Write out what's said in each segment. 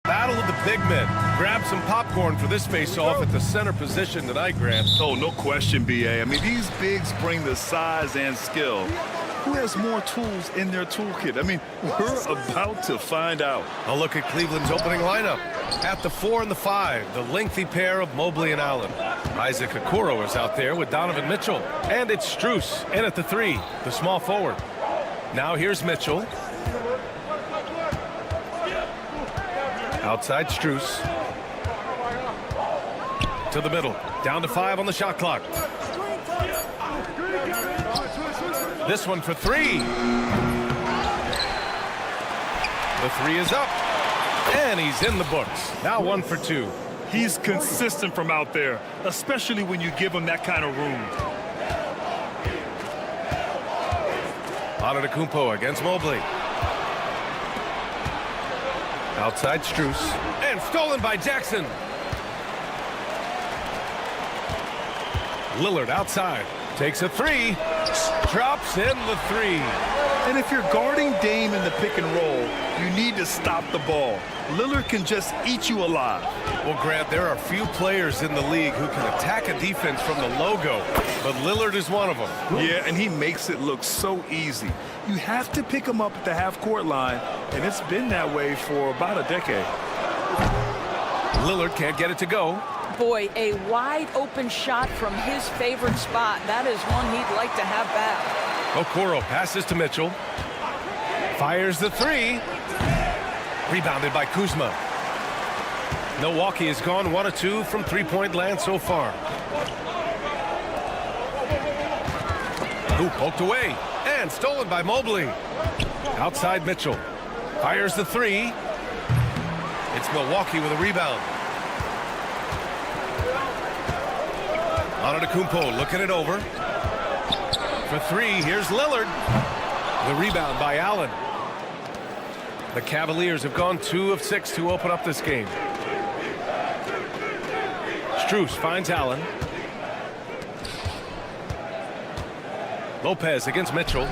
Battle of the big men. Grab some popcorn for this face-off at the center position tonight, Grant. Oh, no question, B.A. I mean, these bigs bring the size and skill. Who has more tools in their toolkit? I mean, we're about to find out. A look at Cleveland's opening lineup. At the 4 and the 5, the lengthy pair of Mobley and Allen. Isaac Okoro is out there with Donovan Mitchell. And it's Strus in at the 3, the small forward. Now here's Mitchell. Outside Strus. To the middle. Down to 5 on the shot clock. This one for 3. The 3 is up. And he's in the books. Now 1 for 2. He's consistent from out there, especially when you give him that kind of room. Antetokounmpo against Mobley. Outside Strus. And stolen by Jackson. Lillard outside. Takes a 3. Drops in the 3. And if you're guarding Dame in the pick and roll, you need to stop the ball. Lillard can just eat you alive. Well, Grant, there are few players in the league who can attack a defense from the logo, but Lillard is one of them. Yeah, and he makes it look so easy. You have to pick him up at the half-court line, and it's been that way for about a decade. Lillard can't get it to go. Boy, a wide open shot from his favorite spot. That is one he'd like to have back. Okoro passes to Mitchell. Fires the 3. Rebounded by Kuzma. Milwaukee has gone 1 of 2 from three-point land so far. Ooh, poked away. And stolen by Mobley. Outside Mitchell. Fires the 3. It's Milwaukee with a rebound. Antetokounmpo looking it over. For 3, here's Lillard. The rebound by Allen. The Cavaliers have gone 2 of 6 to open up this game. Strus finds Allen. Lopez against Mitchell.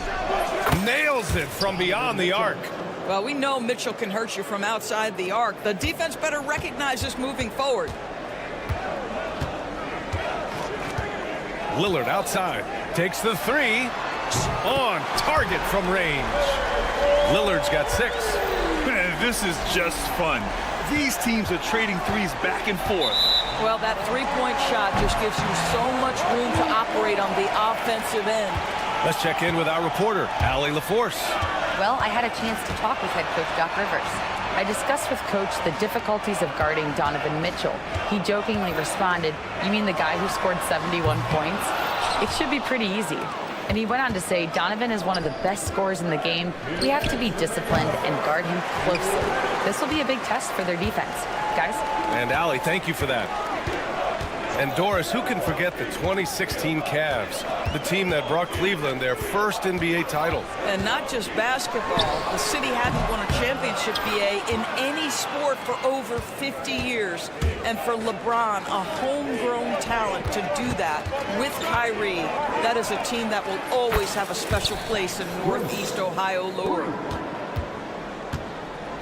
Nails it from beyond the arc. Well, we know Mitchell can hurt you from outside the arc. The defense better recognize this moving forward. Lillard outside. Takes the 3. On target from range. Lillard's got 6. Man, this is just fun. These teams are trading threes back and forth. Well, that three-point shot just gives you so much room to operate on the offensive end. Let's check in with our reporter, Allie LaForce. Well, I had a chance to talk with head coach Doc Rivers. I discussed with Coach the difficulties of guarding Donovan Mitchell. He jokingly responded, "You mean the guy who scored 71 points? It should be pretty easy." And he went on to say, "Donovan is one of the best scorers in the game. We have to be disciplined and guard him closely. This will be a big test for their defense." Guys? And Allie, thank you for that. And Doris, who can forget the 2016 Cavs, the team that brought Cleveland their first NBA title? And not just basketball. The city hadn't won a championship, BA, in any sport for over 50 years. And for LeBron, a homegrown talent, to do that with Kyrie, that is a team that will always have a special place in Northeast Ohio lore.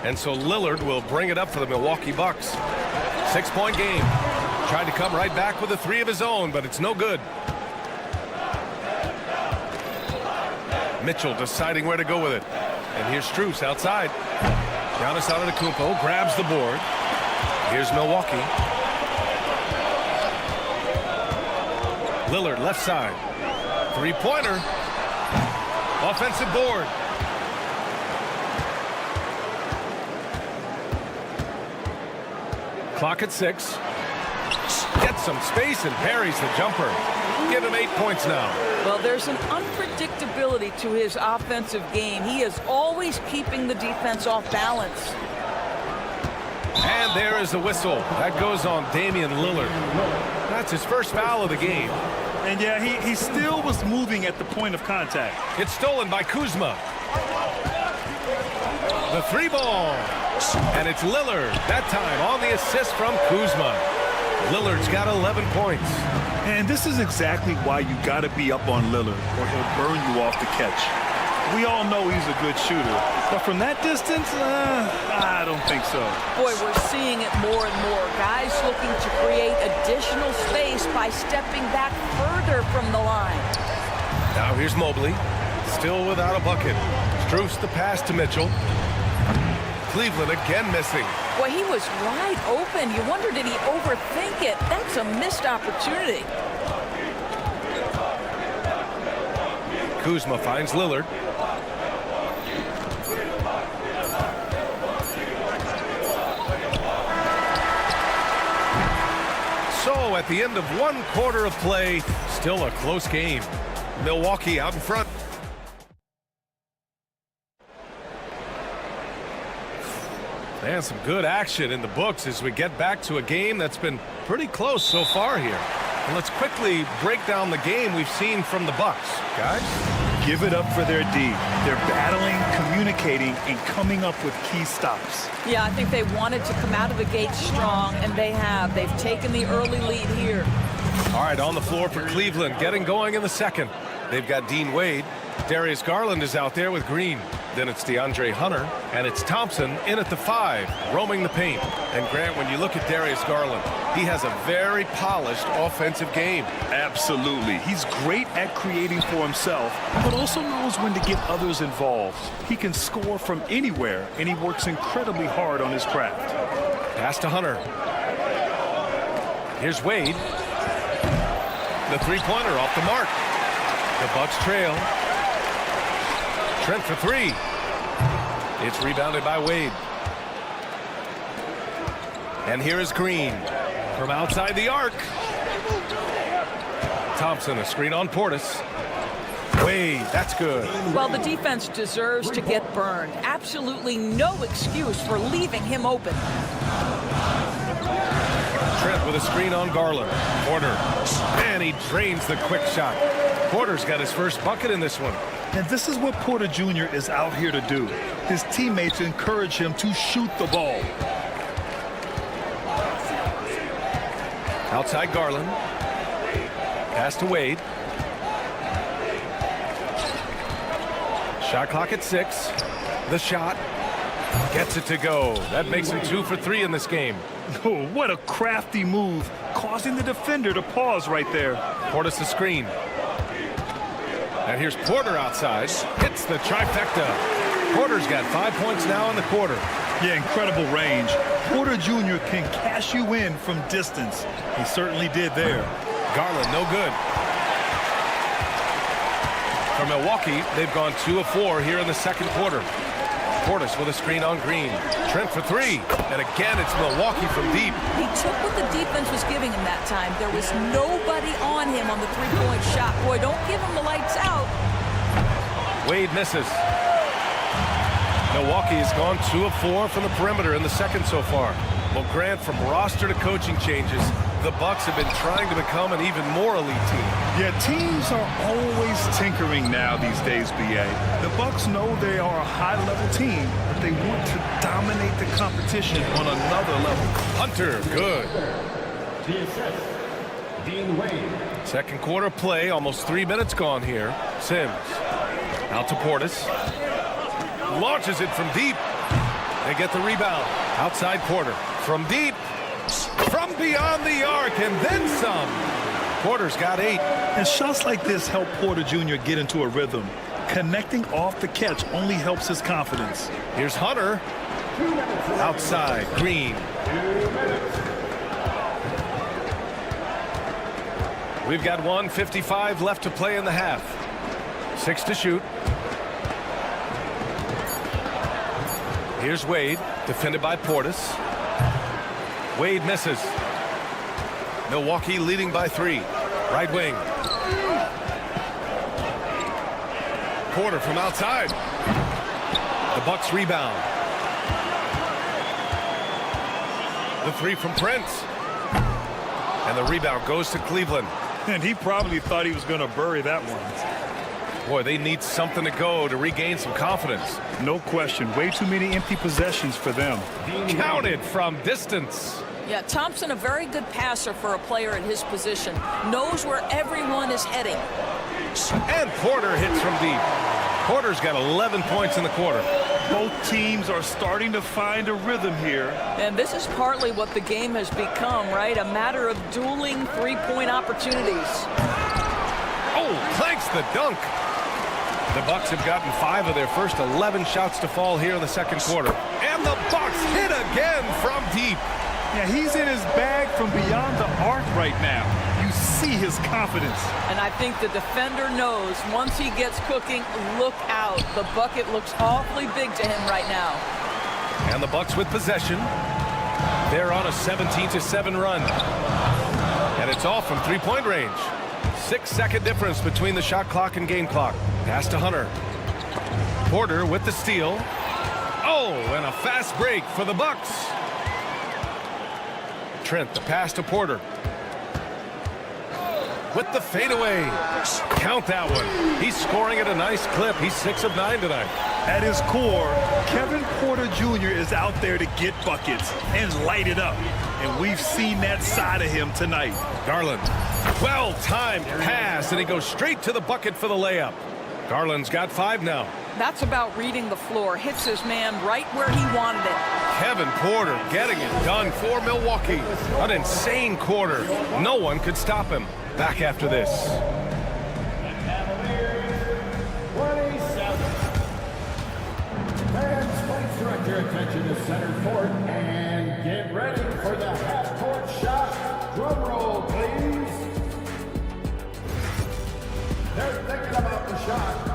And so Lillard will bring it up for the Milwaukee Bucks. 6-point game. Tried to come right back with a 3 of his own, but it's no good. Mitchell deciding where to go with it. And here's Strus outside. Giannis Antetokounmpo grabs the board. Here's Milwaukee. Lillard left side. Three-pointer. Offensive board. Clock at 6. Gets some space and parries the jumper. Give him 8 points now. Well, there's an unpredictability to his offensive game. He is always keeping the defense off balance. And there is the whistle. That goes on Damian Lillard. That's his first foul of the game. And yeah, he still was moving at the point of contact. It's stolen by Kuzma. The three ball. And it's Lillard. That time on the assist from Kuzma. Lillard's got 11 points. And this is exactly why you got to be up on Lillard, or he'll burn you off the catch. We all know he's a good shooter, but from that distance, I don't think so. Boy, we're seeing it more and more. Guys looking to create additional space by stepping back further from the line. Now here's Mobley, still without a bucket. Strus the pass to Mitchell. Cleveland again missing. Boy, he was wide open. You wonder, did he overthink it? That's a missed opportunity. Kuzma finds Lillard. So at the end of one quarter of play, still a close game. Milwaukee out in front. And some good action in the books as we get back to a game that's been pretty close so far here. And let's quickly break down the game we've seen from the Bucks, guys. Give it up for their D. They're battling, communicating, and coming up with key stops. Yeah, I think they wanted to come out of the gate strong, and they have. They've taken the early lead here. All right, on the floor for Cleveland, getting going in the second. They've got Dean Wade. Darius Garland is out there with Green. Then it's DeAndre Hunter, and it's Thompson in at the 5, roaming the paint. And Grant, when you look at Darius Garland, he has a very polished offensive game. Absolutely. He's great at creating for himself, but also knows when to get others involved. He can score from anywhere, and he works incredibly hard on his craft. Pass to Hunter. Here's Wade. The three-pointer off the mark. The Bucks trail. Trent for 3. It's rebounded by Wade. And here is Green from outside the arc. Thompson, a screen on Portis. Wade, that's good. Well, the defense deserves to get burned. Absolutely no excuse for leaving him open. Trent with a screen on Garland. Porter. And he drains the quick shot. Porter's got his first bucket in this one. And this is what Porter Jr. is out here to do. His teammates encourage him to shoot the ball. Outside Garland. Pass to Wade. Shot clock at 6. The shot. Gets it to go. That makes him 2 for 3 in this game. Oh, what a crafty move, causing the defender to pause right there. Portis the screen. And here's Porter outside. Hits the trifecta. Porter's got 5 points now in the quarter. Yeah, incredible range. Porter Jr. can cash you in from distance. He certainly did there. Garland, no good. For Milwaukee, they've gone 2 of 4 here in the second quarter. Portis with a screen on Green. Trent for 3. And again, it's Milwaukee from deep. He took what the defense was giving him that time. There was nobody on him on the three-point shot. Boy, don't give him the lights out. Wade misses. Milwaukee has gone 2 of 4 from the perimeter in the second so far. Well, Grant, from roster to coaching changes, the Bucks have been trying to become an even more elite team. Yeah, teams are always tinkering now these days, B.A. The Bucks know they are a high-level team, but they want to dominate the competition on another level. Hunter, good. Dean Wade. Second quarter play, almost 3 minutes gone here. Sims. Out to Portis. Launches it from deep. They get the rebound. Outside Porter. From deep. From beyond the arc, and then some. Porter's got 8. And shots like this help Porter Jr. get into a rhythm. Connecting off the catch only helps his confidence. Here's Hunter. Outside, Green. We've got 1:55 left to play in the half. 6 to shoot. Here's Wade, defended by Portis. Wade misses. Milwaukee leading by 3. Right wing. Porter from outside. The Bucks rebound. The 3 from Prince. And the rebound goes to Cleveland. And he probably thought he was going to bury that one. Boy, they need something to go to regain some confidence. No question. Way too many empty possessions for them. Counted from distance. Yeah, Thompson, a very good passer for a player in his position. Knows where everyone is heading. And Porter hits from deep. Porter's got 11 points in the quarter. Both teams are starting to find a rhythm here. And this is partly what the game has become, right? A matter of dueling three-point opportunities. Oh, clanks the dunk. The Bucks have gotten 5 of their first 11 shots to fall here in the second quarter. And the Bucks hit again from deep. Yeah, he's in his bag from beyond the arc right now. You see his confidence. And I think the defender knows once he gets cooking, look out. The bucket looks awfully big to him right now. And the Bucks with possession. They're on a 17-7 run. And it's all from three-point range. 6-second difference between the shot clock and game clock. Pass to Hunter. Porter with the steal. Oh, and a fast break for the Bucks. Trent, the pass to Porter. With the fadeaway. Count that one. He's scoring at a nice clip. He's 6 of 9 tonight. At his core, Kevin Porter Jr. is out there to get buckets and light it up. And we've seen that side of him tonight. Garland. Well-timed pass, and he goes straight to the bucket for the layup. Garland's got 5 now. That's about reading the floor. Hits his man right where he wanted it. Kevin Porter getting it done for Milwaukee. An insane quarter. No one could stop him. Back after this. Fans, please direct your attention to center court and get ready for the half-court shot. Drum roll, please. They're thinking about the shot.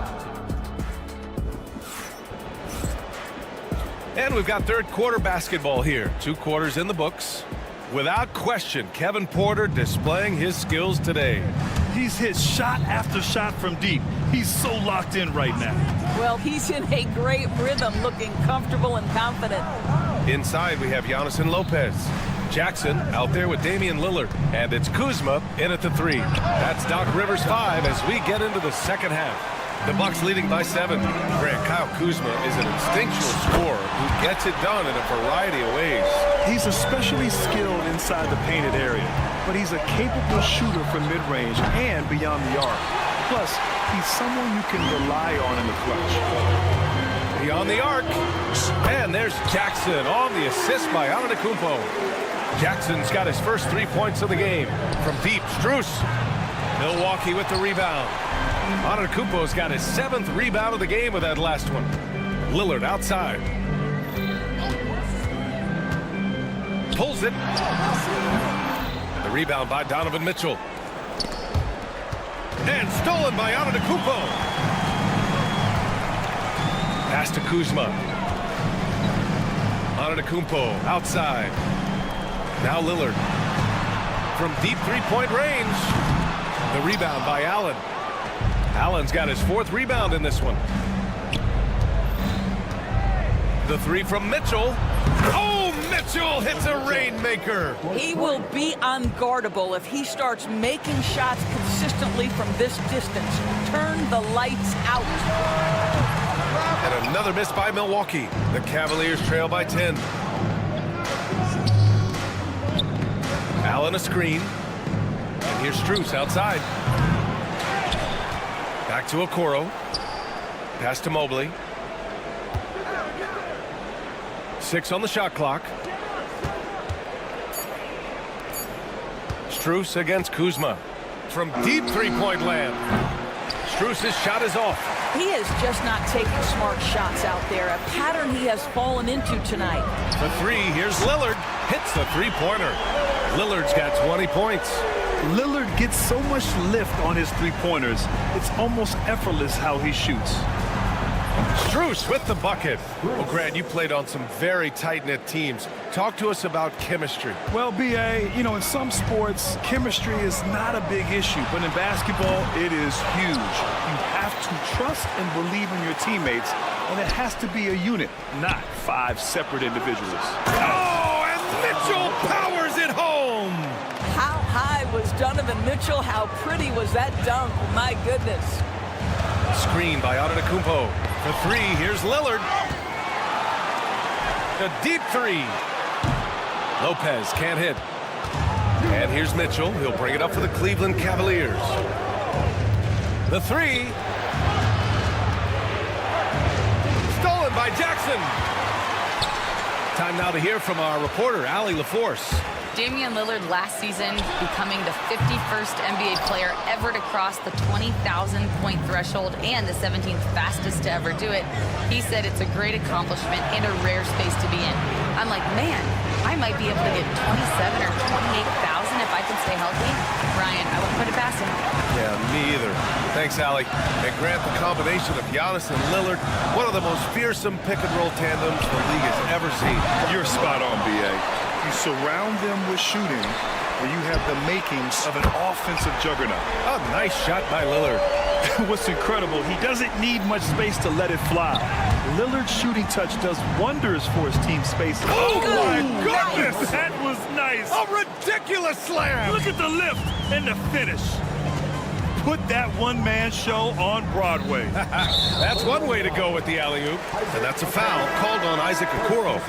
And we've got third quarter basketball here. 2 quarters in the books. Without question, Kevin Porter displaying his skills today. He's hit shot after shot from deep. He's so locked in right now. Well, he's in a great rhythm, looking comfortable and confident. Inside, we have Giannis and Lopez. Jackson out there with Damian Lillard. And it's Kuzma in at the 3. That's Doc Rivers 5 as we get into the second half. The Bucks leading by 7. Grant, Kyle Kuzma is an instinctual scorer who gets it done in a variety of ways. He's especially skilled inside the painted area, but he's a capable shooter from mid-range and beyond the arc. Plus, he's someone you can rely on in the clutch. Beyond the arc. And there's Jackson on the assist by Antetokounmpo. Jackson's got his first 3 points of the game. From deep, Strus. Milwaukee with the rebound. Antetokounmpo's got his 7th rebound of the game with that last one. Lillard outside. Pulls it. The rebound by Donovan Mitchell. And stolen by Antetokounmpo. Pass to Kuzma. Antetokounmpo outside. Now Lillard. From deep three-point range. The rebound by Allen. Allen's got his 4th rebound in this one. The 3 from Mitchell. Oh, Mitchell hits a rainmaker. He will be unguardable if he starts making shots consistently from this distance. Turn the lights out. And another miss by Milwaukee. The Cavaliers trail by 10. Allen a screen. And here's Strus outside. Back to Okoro. Pass to Mobley. 6 on the shot clock. Strus against Kuzma. From deep three-point land. Strus's shot is off. He is just not taking smart shots out there, a pattern he has fallen into tonight. For three, here's Lillard. Hits the three-pointer. Lillard's got 20 points. Lillard gets so much lift on his three-pointers, it's almost effortless how he shoots. Strus with the bucket. Well, Grant, you played on some very tight-knit teams. Talk to us about chemistry. Well, B.A., you know, in some sports, chemistry is not a big issue, but in basketball, it is huge. You have to trust and believe in your teammates, and it has to be a unit, not 5 separate individuals. Oh, and Mitchell powers it home. How high was Donovan Mitchell? How pretty was that dunk? My goodness. Screen by Antetokounmpo. For three, here's Lillard. A deep three. Lopez can't hit. And here's Mitchell. He'll bring it up for the Cleveland Cavaliers. The three. Stolen by Jackson. Time now to hear from our reporter, Allie LaForce. Damian Lillard last season becoming the 51st NBA player ever to cross the 20,000-point threshold and the 17th fastest to ever do it. He said it's a great accomplishment and a rare space to be in. I'm like, man, I might be able to get 27 or 28,000 if I can stay healthy. Ryan, I wouldn't put it past him. Yeah, me either. Thanks, Allie. And Grant, the combination of Giannis and Lillard, one of the most fearsome pick-and-roll tandems the league has ever seen. You're spot on, B.A. You surround them with shooting, and you have the makings of an offensive juggernaut. A nice shot by Lillard. What's incredible, he doesn't need much space to let it fly. Lillard's shooting touch does wonders for his team spacing. Oh, my goodness! That was nice. A ridiculous slam! Look at the lift and the finish. Put that one-man show on Broadway. That's one way to go with the alley-oop. And that's a foul called on Isaac Okoro.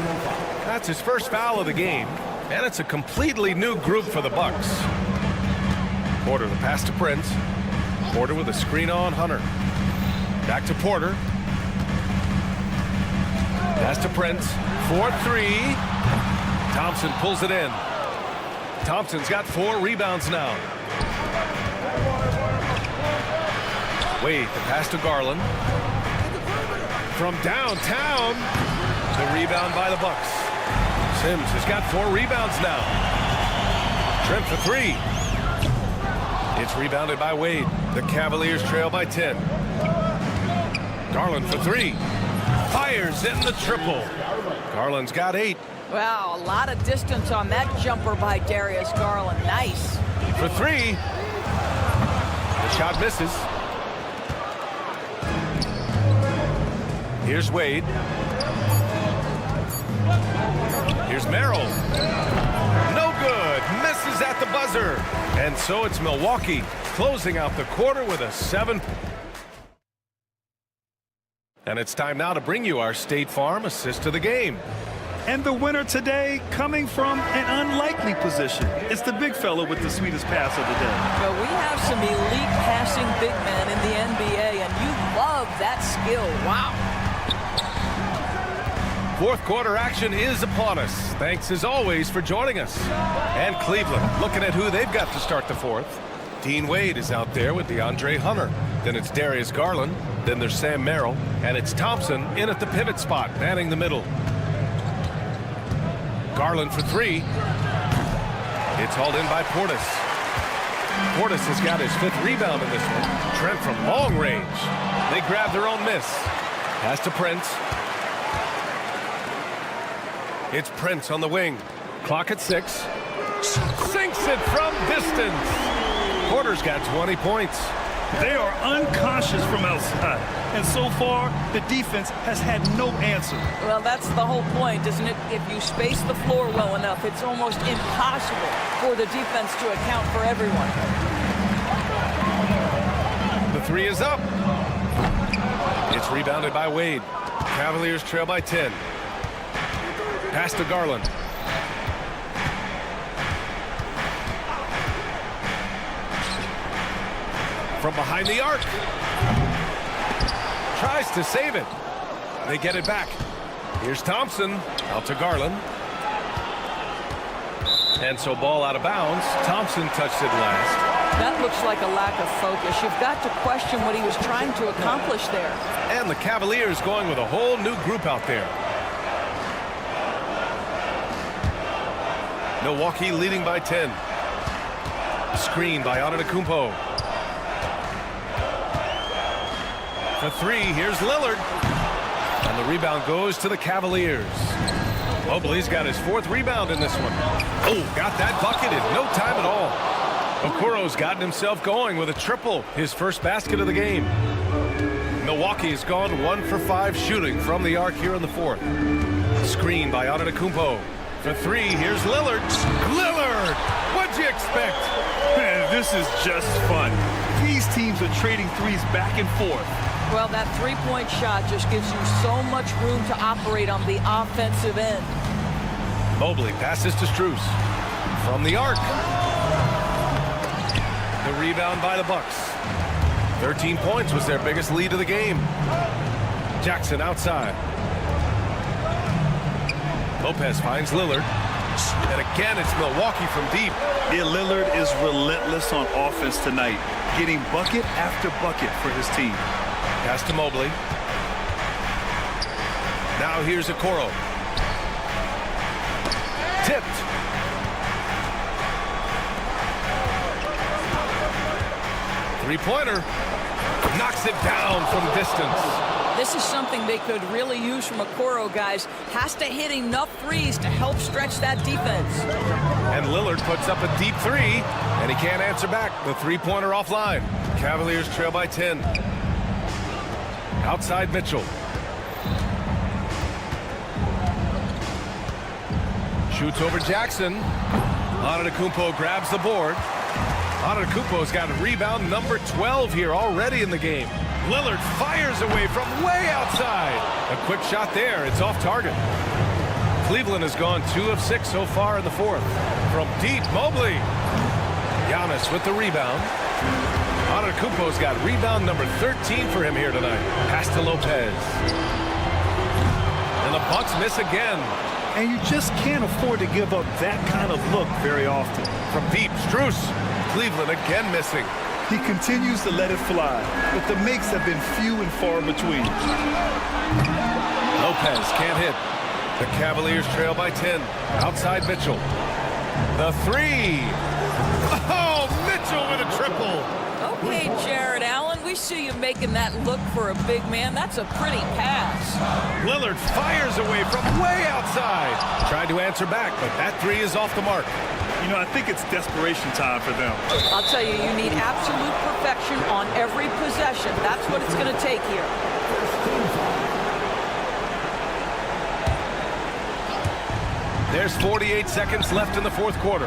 That's his first foul of the game. And it's a completely new group for the Bucks. Porter, the pass to Prince. Porter with a screen on Hunter. Back to Porter. Pass to Prince. 4-3. Thompson pulls it in. Thompson's got 4 rebounds now. Wade, the pass to Garland. From downtown, the rebound by the Bucks. Sims has got 4 rebounds now. Trent for 3. It's rebounded by Wade. The Cavaliers trail by 10. Garland for 3. Fires in the triple. Garland's got 8. Wow, a lot of distance on that jumper by Darius Garland. Nice. For 3. The shot misses. Here's Wade. Here's Merrill. No good. Misses at the buzzer. And so it's Milwaukee closing out the quarter with a 7. And it's time now to bring you our State Farm assist of the game. And the winner today coming from an unlikely position. It's the big fella with the sweetest pass of the day. Well, we have some elite passing big men in the NBA, and you love that skill. Wow. Fourth quarter action is upon us. Thanks as always for joining us. And Cleveland looking at who they've got to start the fourth. Dean Wade is out there with DeAndre Hunter. Then it's Darius Garland. Then there's Sam Merrill. And it's Thompson in at the pivot spot, manning the middle. Garland for 3. It's hauled in by Portis. Portis has got his 5th rebound in this one. Trent from long range. They grab their own miss. Pass to Prince. It's Prince on the wing. Clock at 6. Sinks it from distance. Porter's got 20 points. They are unconscious from outside. And so far, the defense has had no answer. Well, that's the whole point, isn't it? If you space the floor well enough, it's almost impossible for the defense to account for everyone. The 3 is up. It's rebounded by Wade. Cavaliers trail by 10. Pass to Garland. From behind the arc. Tries to save it. They get it back. Here's Thompson. Out to Garland. And so ball out of bounds. Thompson touched it last. That looks like a lack of focus. You've got to question what he was trying to accomplish there. And the Cavaliers going with a whole new group out there. Milwaukee leading by 10. Screen by Antetokounmpo. For three, here's Lillard. And the rebound goes to the Cavaliers. Mobley's got his 4th rebound in this one. Oh, got that bucket in no time at all. Okuro's gotten himself going with a triple, his first basket of the game. Milwaukee's gone 1 for 5 shooting from the arc here in the 4th. Screen by Antetokounmpo. For three, here's Lillard. Lillard! What'd you expect? Man, this is just fun. These teams are trading threes back and forth. Well, that three-point shot just gives you so much room to operate on the offensive end. Mobley passes to Strus. From the arc. The rebound by the Bucks. 13 points was their biggest lead of the game. Jackson outside. Lopez finds Lillard. And again, it's Milwaukee from deep. Yeah, Lillard is relentless on offense tonight, getting bucket after bucket for his team. Pass to Mobley. Now here's Okoro. Tipped. Three-pointer. Knocks it down from distance. This is something they could really use from Okoro, guys. Has to hit enough threes to help stretch that defense. And Lillard puts up a deep three, and he can't answer back. The three-pointer offline. Cavaliers trail by 10. Outside Mitchell. Shoots over Jackson. Antetokounmpo grabs the board. Antetokounmpo's got a rebound number 12 here already in the game. Lillard fires away from way outside. A quick shot there. It's off target. Cleveland has gone 2 of 6 so far in the 4th. From deep, Mobley. Giannis with the rebound. Antetokounmpo's got rebound number 13 for him here tonight. Pass to Lopez. And the Bucks miss again. And you just can't afford to give up that kind of look very often. From deep, Strus. Cleveland again missing. He continues to let it fly, but the makes have been few and far between. Lopez can't hit. The Cavaliers trail by 10. Outside Mitchell. The three. Oh, Mitchell with a triple. Okay, Jared Allen, we see you making that look for a big man. That's a pretty pass. Lillard fires away from way outside. Tried to answer back, but that three is off the mark. You know, I think it's desperation time for them. I'll tell you, you need absolute perfection on every possession. That's what it's going to take here. There's 48 seconds left in the 4th quarter.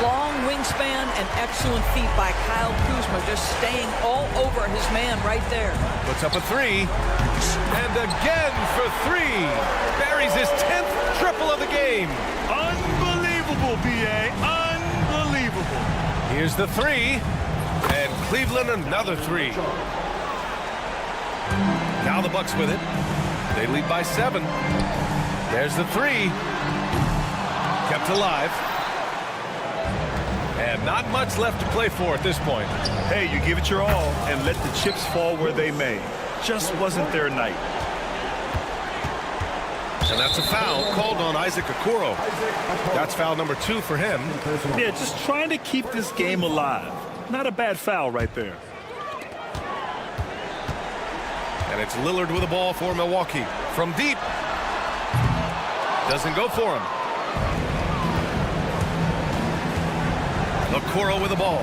Long wingspan and excellent feet by Kyle Kuzma, just staying all over his man right there. Puts up a three. And again for three. Buries his 10th triple of the game. Unbelievable, B.A. Unbelievable. Here's the three. And Cleveland another three. Now the Bucks with it. They lead by 7. There's the three. Kept alive. And not much left to play for at this point. Hey, you give it your all and let the chips fall where they may. Just wasn't their night. And that's a foul called on Isaac Okoro. That's foul number 2 for him. Yeah, just trying to keep this game alive. Not a bad foul right there. And it's Lillard with the ball for Milwaukee. From deep. Doesn't go for him. Okoro with the ball.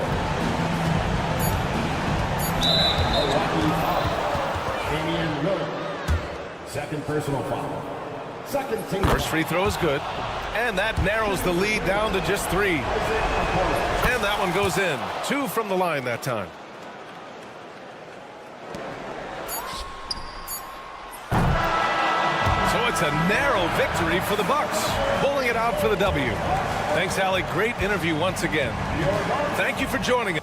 Second personal foul. Second team. First free throw is good. And that narrows the lead down to just 3. And that one goes in. 2 from the line that time. So it's a narrow victory for the Bucks, pulling it out for the W. Thanks, Allie. Great interview once again. Thank you for joining us.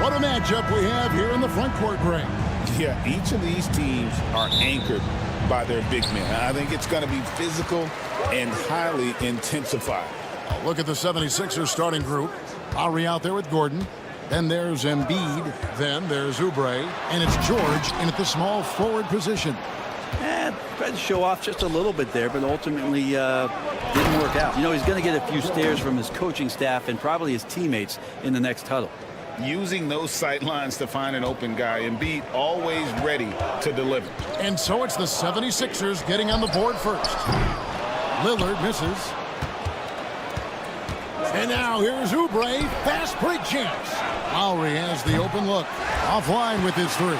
What a matchup we have here in the front court, Greg. Yeah, each of these teams are anchored by their big men. I think it's going to be physical and highly intensified. Look at the 76ers starting group. Lowry out there with Gordon. Then there's Embiid. Then there's Oubre. And it's George in at the small forward position. Tried to show off just a little bit there, but ultimately didn't work out. You know, he's going to get a few stares from his coaching staff and probably his teammates in the next huddle. Using those sight lines to find an open guy. Embiid always ready to deliver. And so it's the 76ers getting on the board first. Lillard misses. And now here's Oubre. Fast break chance. Lowry has the open look. Offline with his three.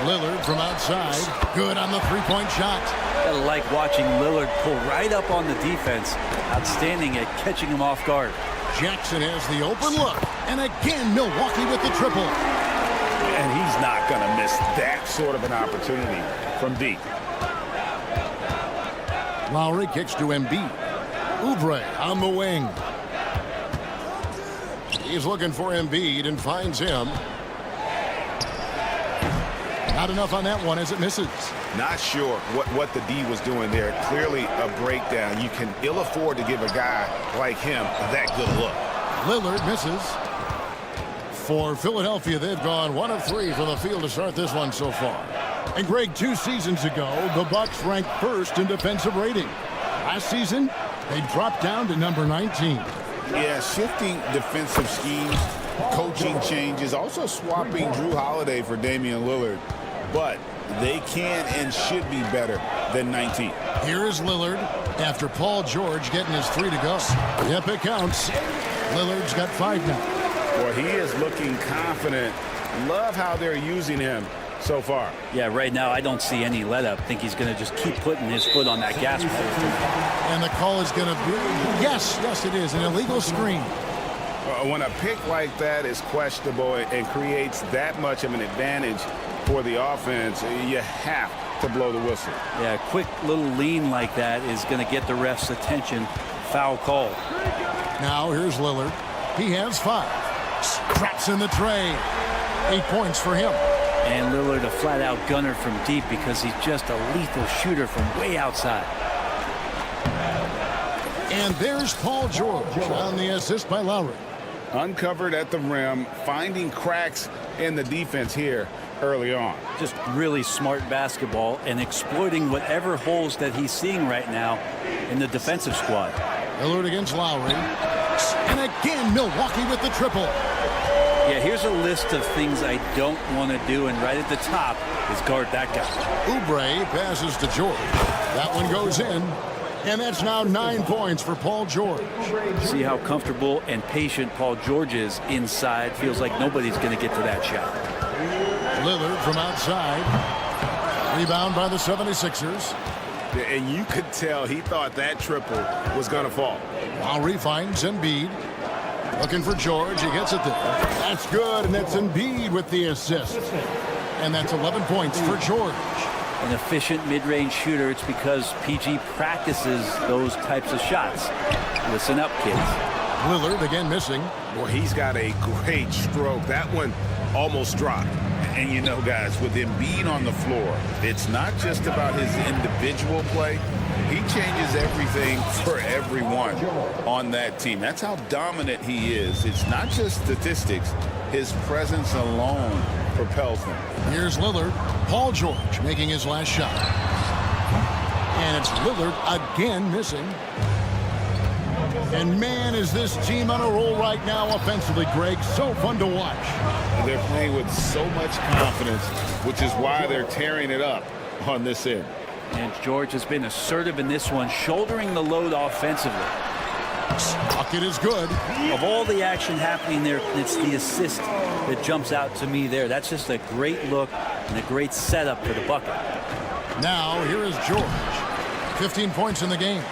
Lillard from outside. Good on the three-point shot. Gotta like watching Lillard pull right up on the defense. Outstanding at catching him off guard. Jackson has the open look. And again, Milwaukee with the triple. And he's not going to miss that sort of an opportunity from deep. Lowry kicks to Embiid. Oubre on the wing. He's looking for Embiid and finds him. Not enough on that one as it misses. Not sure what the D was doing there. Clearly a breakdown. You can ill afford to give a guy like him that good look. Lillard misses. For Philadelphia, they've gone 1 of 3 from the field to start this one so far. And Greg, 2 seasons ago, the Bucks ranked first in defensive rating. Last season, they dropped down to number 19. Yeah, shifting defensive schemes, coaching changes, also swapping Drew Holiday for Damian Lillard. But they can and should be better than 19. Here is Lillard after Paul George getting his 3 to go. Yep, it counts. Lillard's got 5 now. Well, he is looking confident. Love how they're using him so far. Yeah, right now I don't see any let up. Think he's going to just keep putting his foot on that gas pedal. And the call is going to be, yes, it is, an illegal screen. When a pick like that is questionable and creates that much of an advantage for the offense, you have to blow the whistle. Yeah, a quick little lean like that is going to get the ref's attention. Foul call. Now here's Lillard. He has 5. Traps in the tray. 8 points for him. And Lillard a flat-out gunner from deep because he's just a lethal shooter from way outside. And there's Paul George on the assist by Lowry. Uncovered at the rim, finding cracks in the defense here early on. Just really smart basketball and exploiting whatever holes that he's seeing right now in the defensive squad. Lillard against Lowry. And again, Milwaukee with the triple. Yeah, here's a list of things I don't want to do, and right at the top is guard that guy. Oubre passes to George. That one goes in. And that's now 9 points for Paul George. See how comfortable and patient Paul George is inside. Feels like nobody's going to get to that shot. Lillard from outside. Rebound by the 76ers. And you could tell he thought that triple was going to fall. Lowry finds Embiid. Looking for George. He gets it there. That's good, and that's Embiid with the assist. And that's 11 points for George. An efficient mid-range shooter. It's because PG practices those types of shots. Listen up, kids. Lillard again missing. Boy, he's got a great stroke. That one almost dropped. And you know, guys, with Embiid on the floor, it's not just about his individual play. He changes everything for everyone on that team. That's how dominant he is. It's not just statistics. His presence alone propels them. Here's Lillard. Paul George making his last shot. And it's Lillard again missing. And man, is this team on a roll right now offensively, Greg. So fun to watch. They're playing with so much confidence, which is why they're tearing it up on this end. And George has been assertive in this one, shouldering the load offensively. Bucket is good. Of all the action happening there, it's the assist that jumps out to me there. That's just a great look and a great setup for the bucket. Now, here is George. 15 points in the game.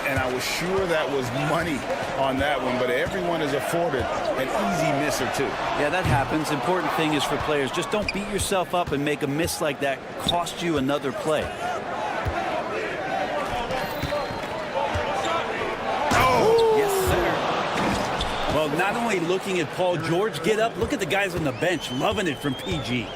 And I was sure that was money on that one, but everyone is afforded an easy miss or two. Yeah, that happens. Important thing is for players, just don't beat yourself up and make a miss like that cost you another play. not only looking at Paul George get up, look at the guys on the bench loving it from PG.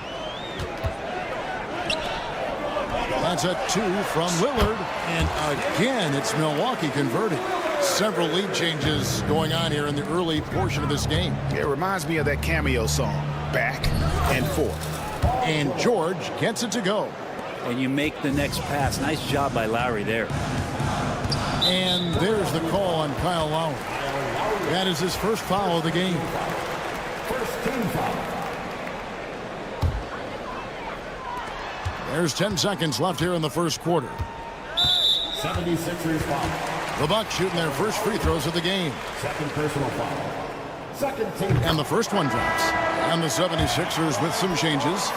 That's a 2 from Lillard. And again, it's Milwaukee converting. Several lead changes going on here in the early portion of this game. It reminds me of that cameo song, Back and Forth. And George gets it to go. And you make the next pass. Nice job by Lowry there. And there's the call on Kyle Lowry. That is his first foul of the game. First team foul. There's 10 seconds left here in the first quarter. 76ers foul. The Bucks shooting their first free throws of the game. Second personal foul. Second team foul. And the first one drops. And the 76ers with some changes.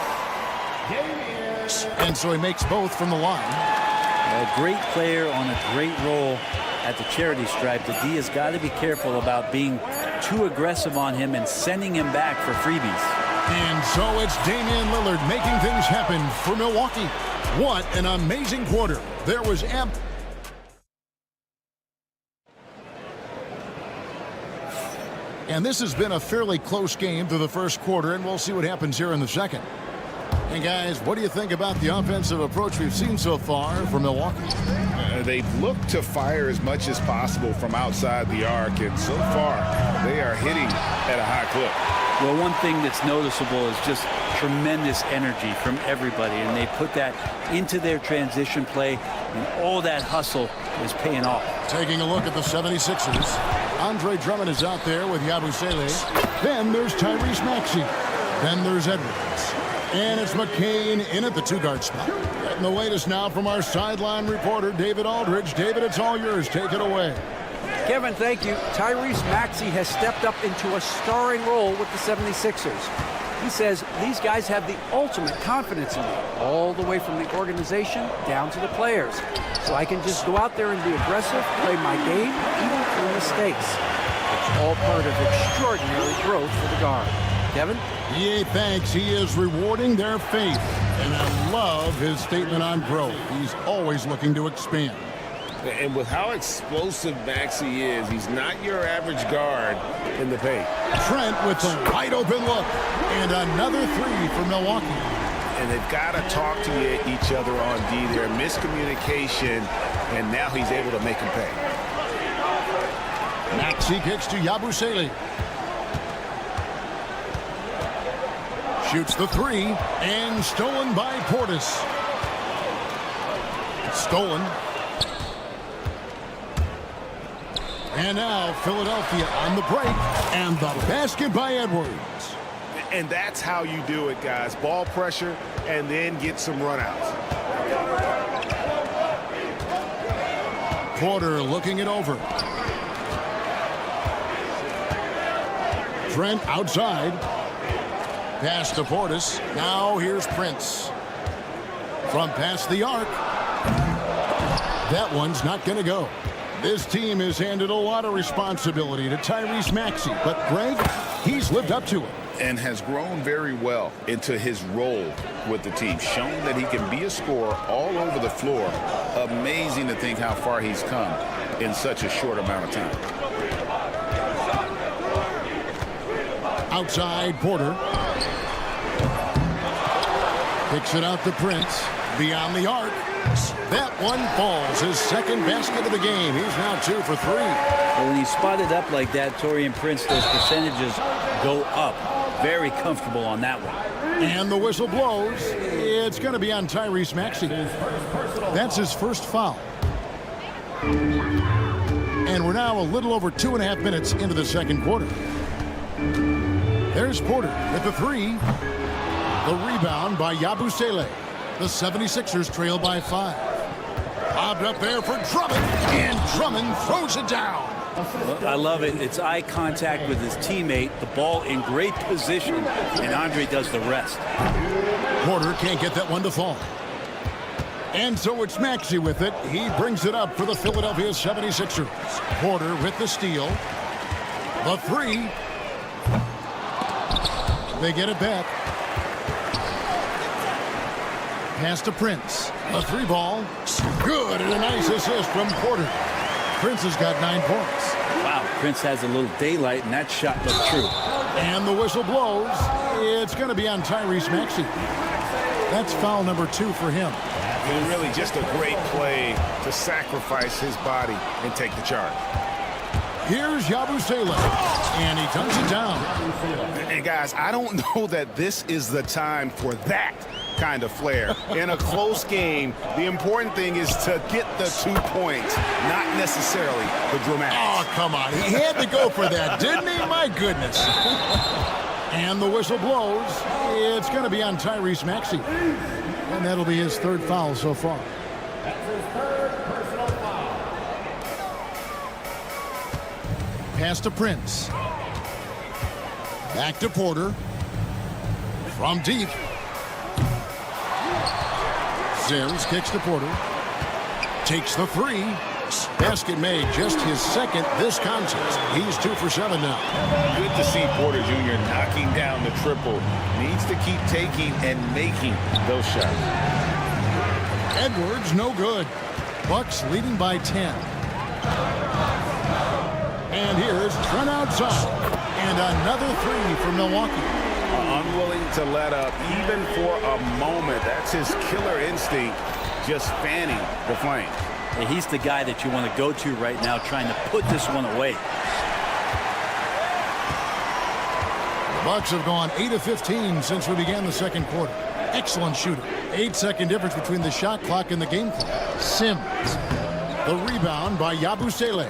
And so he makes both from the line. A great player on a great role at the charity stripe. The D has got to be careful about being too aggressive on him and sending him back for freebies. And so it's Damian Lillard making things happen for Milwaukee. What an amazing quarter. There was And this has been a fairly close game through the first quarter, and we'll see what happens here in the second. And guys, what do you think about the offensive approach we've seen so far from Milwaukee? They've looked to fire as much as possible from outside the arc, and so far they are hitting at a high clip. Well, one thing that's noticeable is just tremendous energy from everybody, and they put that into their transition play, and all that hustle is paying off. Taking a look at the 76ers. Andre Drummond is out there with Yabusele. Then there's Tyrese Maxey. Then there's Edwards. And it's McCain in at the two-guard spot. Getting the latest now from our sideline reporter, David Aldridge. David, it's all yours. Take it away. Kevin, thank you. Tyrese Maxey has stepped up into a starring role with the 76ers. He says these guys have the ultimate confidence in me, all the way from the organization down to the players. So I can just go out there and be aggressive, play my game, even through mistakes. It's all part of extraordinary growth for the guard. Kevin? Yeah, thanks. He is rewarding their faith. And I love his statement on growth. He's always looking to expand. And with how explosive Maxey is, he's not your average guard in the paint. Trent with a wide open look. And another three for Milwaukee. And they've got to talk to each other on D. Their miscommunication, and now he's able to make them pay. Maxey kicks to Yabusele. Shoots the three, and stolen by Portis. Stolen. And now Philadelphia on the break, and the basket by Edwards. And that's how you do it, guys. Ball pressure, and then get some runouts. Porter looking it over. Trent outside. Pass to Portis. Now here's Prince. From past the arc. That one's not going to go. This team has handed a lot of responsibility to Tyrese Maxey, but Greg, he's lived up to it. And has grown very well into his role with the team. Shown that he can be a scorer all over the floor. Amazing to think how far he's come in such a short amount of time. Outside, Porter. Kicks it out to Prince. Beyond the arc. That one falls. His second basket of the game. He's now 2 for 3. Well, when he's spotted up like that, Taurean Prince, those percentages go up. Very comfortable on that one. And the whistle blows. It's going to be on Tyrese Maxey. That's his first foul. And we're now a little over 2.5 minutes into the second quarter. There's Porter with the three. The rebound by Yabusele. The 76ers trail by 5. Lobbed up there for Drummond. And Drummond throws it down. Well, I love it. It's eye contact with his teammate. The ball in great position. And Andre does the rest. Porter can't get that one to fall. And so it's Maxey with it. He brings it up for the Philadelphia 76ers. Porter with the steal. The three. They get it back. Pass to Prince. A three ball. Good, and a nice assist from Porter. Prince has got 9 points. Wow, Prince has a little daylight, and that shot looked true. And the whistle blows. It's going to be on Tyrese Maxey. That's foul number 2 for him. And really just a great play to sacrifice his body and take the charge. Here's Yabusele, and he dunks it down. And guys, I don't know that this is the time for that kind of flair. In a close game, the important thing is to get the 2 points, not necessarily the dramatics. Oh, come on. He had to go for that, didn't he? My goodness. And the whistle blows. It's going to be on Tyrese Maxey. And that'll be his 3rd foul so far. That's his 3rd personal foul. Pass to Prince. Back to Porter. From deep. Sims kicks to Porter. Takes the 3. Basket made, just his 2nd this contest. He's 2 for 7 now. Good to see Porter Jr. knocking down the triple. Needs to keep taking and making those shots. Edwards, no good. Bucks leading by 10. And here's Trent outside. And another 3 for Milwaukee. Unwilling to let up, even for a moment. That's his killer instinct, just fanning the flame. And he's the guy that you want to go to right now, trying to put this one away. The Bucks have gone 8 of 15 since we began the 2nd quarter. Excellent shooter. 8-second difference between the shot clock and the game clock. Sims. The rebound by Yabusele.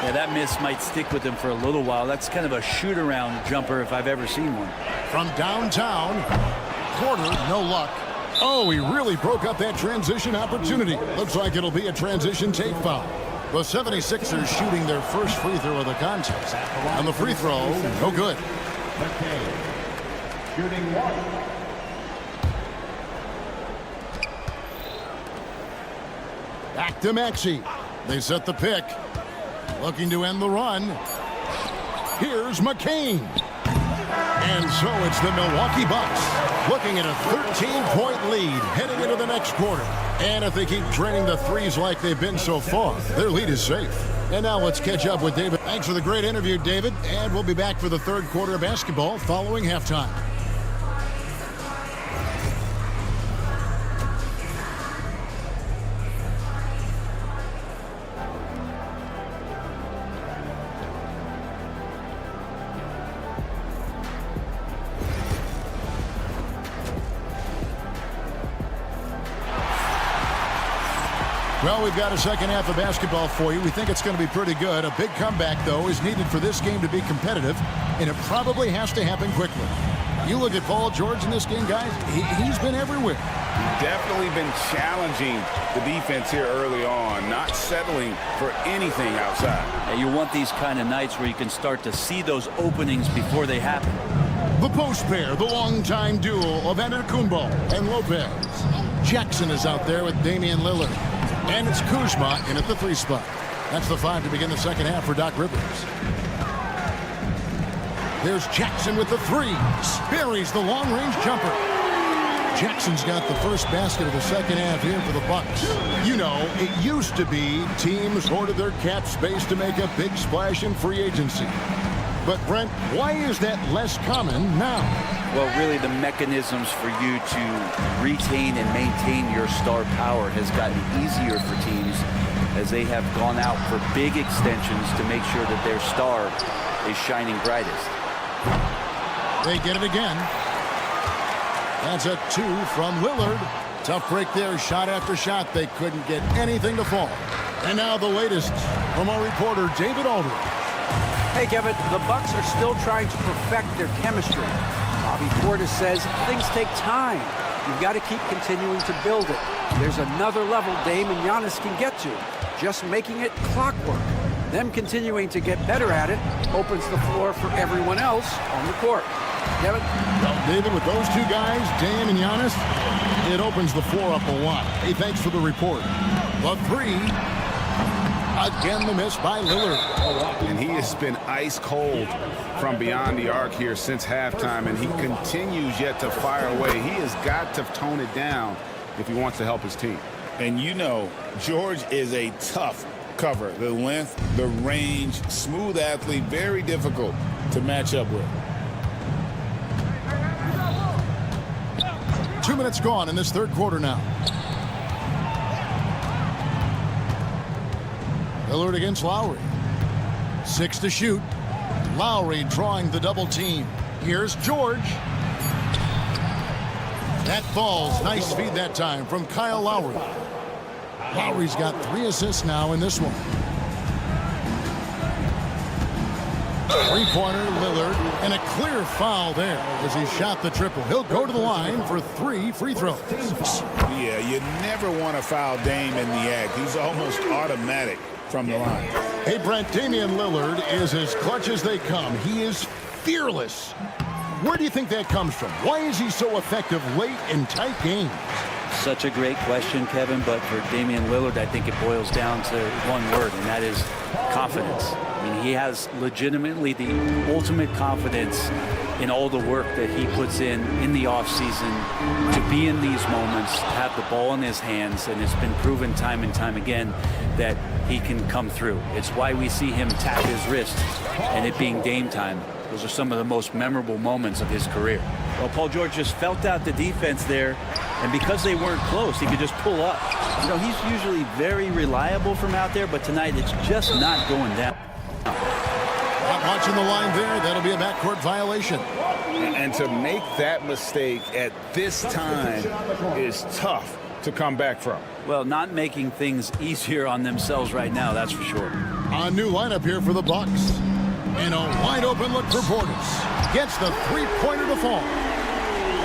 Yeah, that miss might stick with him for a little while. That's kind of a shoot-around jumper if I've ever seen one. From downtown, Porter, no luck. Oh, he really broke up that transition opportunity. Looks like it'll be a transition take foul. The 76ers shooting their first free throw of the contest. And the free throw, no good. Shooting 1. Back to Maxey. They set the pick. Looking to end the run. Here's McCain. And so it's the Milwaukee Bucks looking at a 13-point lead heading into the next quarter. And if they keep draining the threes like they've been so far, their lead is safe. And now let's catch up with David. Thanks for the great interview, David. And we'll be back for the 3rd quarter of basketball following halftime. Well, we've got a 2nd half of basketball for you. We think it's going to be pretty good. A big comeback, though, is needed for this game to be competitive, and it probably has to happen quickly. You look at Paul George in this game, guys, he's been everywhere. Definitely been challenging the defense here early on, not settling for anything outside. Yeah, you want these kind of nights where you can start to see those openings before they happen. The post pair, the longtime duo of Antetokounmpo and Lopez. Jackson is out there with Damian Lillard. And it's Kuzma in at the 3 spot. That's the 5 to begin the 2nd half for Doc Rivers. There's Jackson with the 3. Buries the long-range jumper. Jackson's got the first basket of the 2nd half here for the Bucks. You know, it used to be teams hoarded their cap space to make a big splash in free agency. But, Brent, why is that less common now? Well, really, the mechanisms for you to retain and maintain your star power has gotten easier for teams as they have gone out for big extensions to make sure that their star is shining brightest. They get it again. That's a 2 from Lillard. Tough break there, shot after shot. They couldn't get anything to fall. And now the latest from our reporter, David Aldridge. Hey, Kevin, the Bucks are still trying to perfect their chemistry. Bobby Portis says things take time. You've got to keep continuing to build it. There's another level Dame and Giannis can get to, just making it clockwork. Them continuing to get better at it opens the floor for everyone else on the court. Kevin? Well, David, with those 2 guys, Dame and Giannis, it opens the floor up a lot. Hey, thanks for the report. The 3. Again, the miss by Lillard. And he has been ice cold from beyond the arc here since halftime, and he continues yet to fire away. He has got to tone it down if he wants to help his team. And you know, George is a tough, cover. The length, the range, smooth athlete, very difficult to match up with. 2 minutes gone in this third quarter now. Lillard against Lowry. 6 to shoot. Lowry drawing the double team. Here's George. That falls. Nice feed that time from Kyle Lowry. Lowry's got 3 assists now in this one. Three-pointer, Lillard, and a clear foul there as he shot the triple. He'll go to the line for 3 free throws. Yeah, you never want to foul Dame in the act. He's almost automatic from the line. Hey, Brent, Damian Lillard is as clutch as they come. He is fearless. Where do you think that comes from? Why is he so effective late in tight games? Such a great question, Kevin, but for Damian Lillard, I think it boils down to one word, and that is confidence. I mean, he has legitimately the ultimate confidence in all the work that he puts in the offseason to be in these moments, have the ball in his hands, and it's been proven time and time again that he can come through. It's why we see him tap his wrist and it being Dame time. Those are some of the most memorable moments of his career. Well, Paul George just felt out the defense there, and because they weren't close, he could just pull up. You know, he's usually very reliable from out there, but tonight it's just not going down. Not watching the line there. That'll be a backcourt violation. And to make that mistake at this time is tough to come back from. Well, not making things easier on themselves right now, that's for sure. A new lineup here for the Bucks. And a wide open look for Portis. Gets the three-pointer to fall.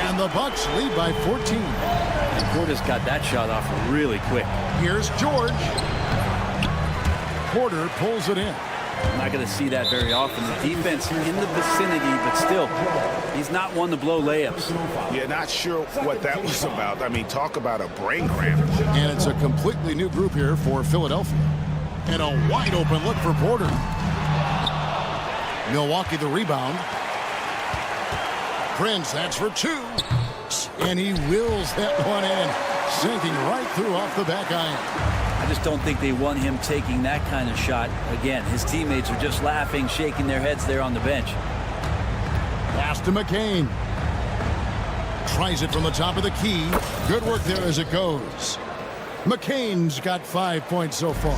And the Bucks lead by 14. And Portis got that shot off really quick. Here's George. Porter pulls it in. I'm not going to see that very often. The defense in the vicinity, but still, he's not one to blow layups. Yeah, not sure what that was about. I mean, talk about a brain cramp. And it's a completely new group here for Philadelphia. And a wide open look for Porter. Milwaukee the rebound. Prince, that's for 2. And he wills that one in, sinking right through off the back iron. I just don't think they want him taking that kind of shot. Again, his teammates are just laughing, shaking their heads there on the bench. Pass to McCain. Tries it from the top of the key. Good work there as it goes. McCain's got 5 points so far.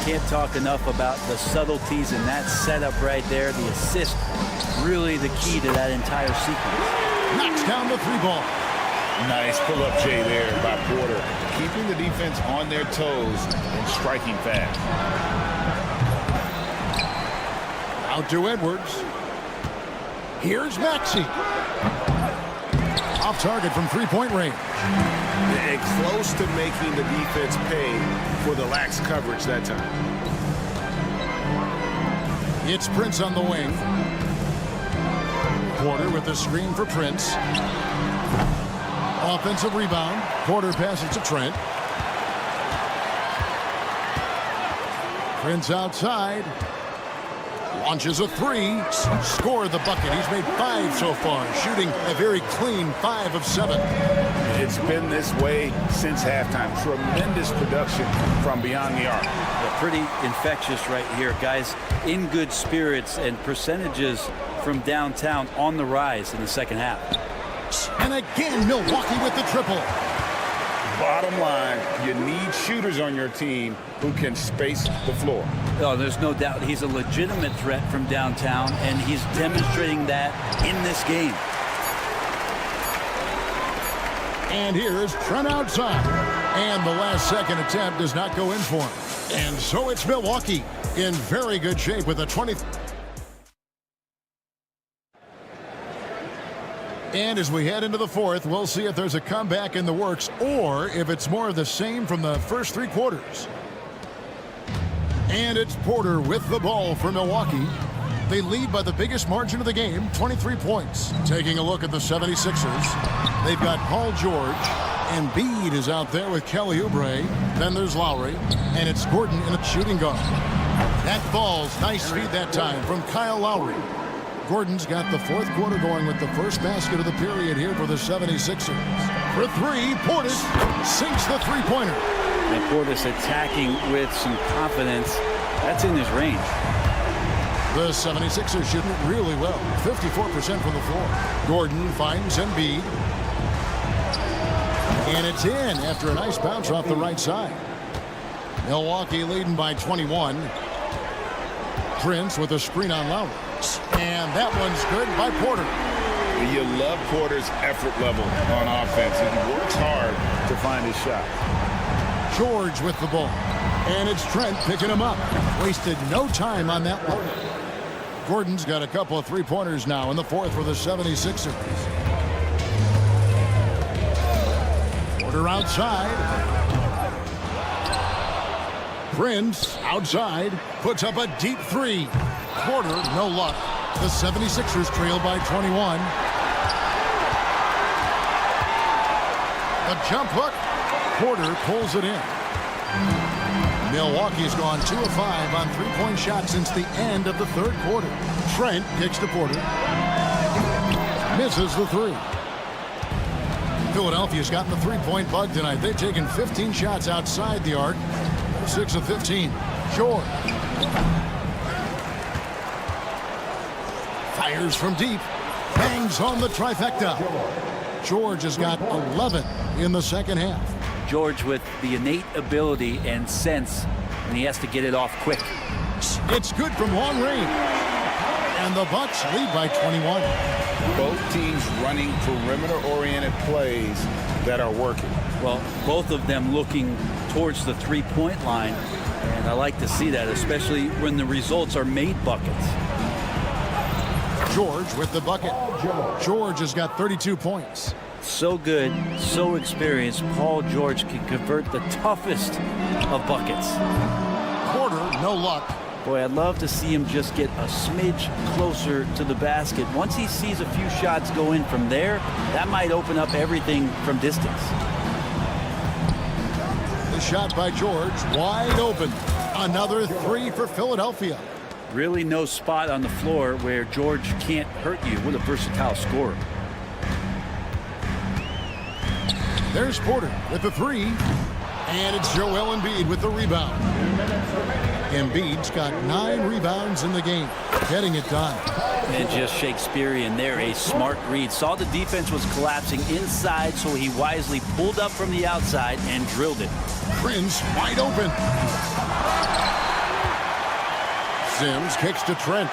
Can't talk enough about the subtleties in that setup right there. The assist, really the key to that entire sequence. Knocks down the 3-ball. Nice pull-up J there by Porter. Keeping the defense on their toes and striking fast. Out to Edwards. Here's Maxey. Off target from three-point range. And close to making the defense pay for the lax coverage that time. It's Prince on the wing. Porter with the screen for Prince. Offensive rebound. Porter passes to Trent. Prince outside. Launches a 3. Scored the bucket. He's made 5 so far. Shooting a very clean 5 of 7. It's been this way since halftime. Tremendous production from beyond the arc. Yeah, pretty infectious right here. Guys in good spirits and percentages from downtown on the rise in the second half. And again, Milwaukee with the triple. Bottom line, you need shooters on your team who can space the floor. Oh, there's no doubt he's a legitimate threat from downtown, and he's demonstrating that in this game. And here's Trent outside. And the last second attempt does not go in for him. And so it's Milwaukee in very good shape with a 20. And as we head into the fourth, we'll see if there's a comeback in the works or if it's more of the same from the first 3 quarters. And it's Porter with the ball for Milwaukee. They lead by the biggest margin of the game, 23 points. Taking a look at the 76ers, they've got Paul George, and Embiid is out there with Kelly Oubre. Then there's Lowry, and it's Gordon in a shooting guard. That falls. Nice feed that time from Kyle Lowry. Gordon's got the fourth quarter going with the first basket of the period here for the 76ers. For 3, Portis sinks the three-pointer. And Portis attacking with some confidence. That's in his range. The 76ers shooting really well. 54% from the floor. Gordon finds Embiid. And it's in after a nice bounce off the right side. Milwaukee leading by 21. Prince with a screen on Lowry. And that one's good by Porter. You love Porter's effort level on offense. He works hard to find his shot. George with the ball. And it's Trent picking him up. Wasted no time on that one. Gordon's got a couple of three-pointers now in the fourth for the 76ers. Porter outside. Prince outside. Puts up a deep three. Porter, no luck. The 76ers trail by 21. The jump hook. Porter pulls it in. Milwaukee's gone 2 of 5 on three-point shots since the end of the third quarter. Trent kicks to Porter. Misses the three. Philadelphia's gotten the three-point bug tonight. They've taken 15 shots outside the arc. 6 of 15. George. Fires from deep. Bangs on the trifecta. George has got 11 in the second half. George with the innate ability and sense, and he has to get it off quick. It's good from long range. And the Bucks lead by 21. Both teams running perimeter-oriented plays that are working. Well, both of them looking towards the three-point line, and I like to see that, especially when the results are made buckets. George with the bucket. George has got 32 points. So good, so experienced. Paul George can convert the toughest of buckets. Porter, no luck. Boy, I'd love to see him just get a smidge closer to the basket. Once he sees a few shots go in from there, that might open up everything from distance. The shot by George, wide open. Another three for Philadelphia. Really no spot on the floor where George can't hurt you. What a versatile scorer. There's Porter with the three. And it's Joel Embiid with the rebound. Embiid's got 9 rebounds in the game. Getting it done. And just Shakespearean there, a smart read. Saw the defense was collapsing inside, so he wisely pulled up from the outside and drilled it. Prince wide open. Sims kicks to Trent.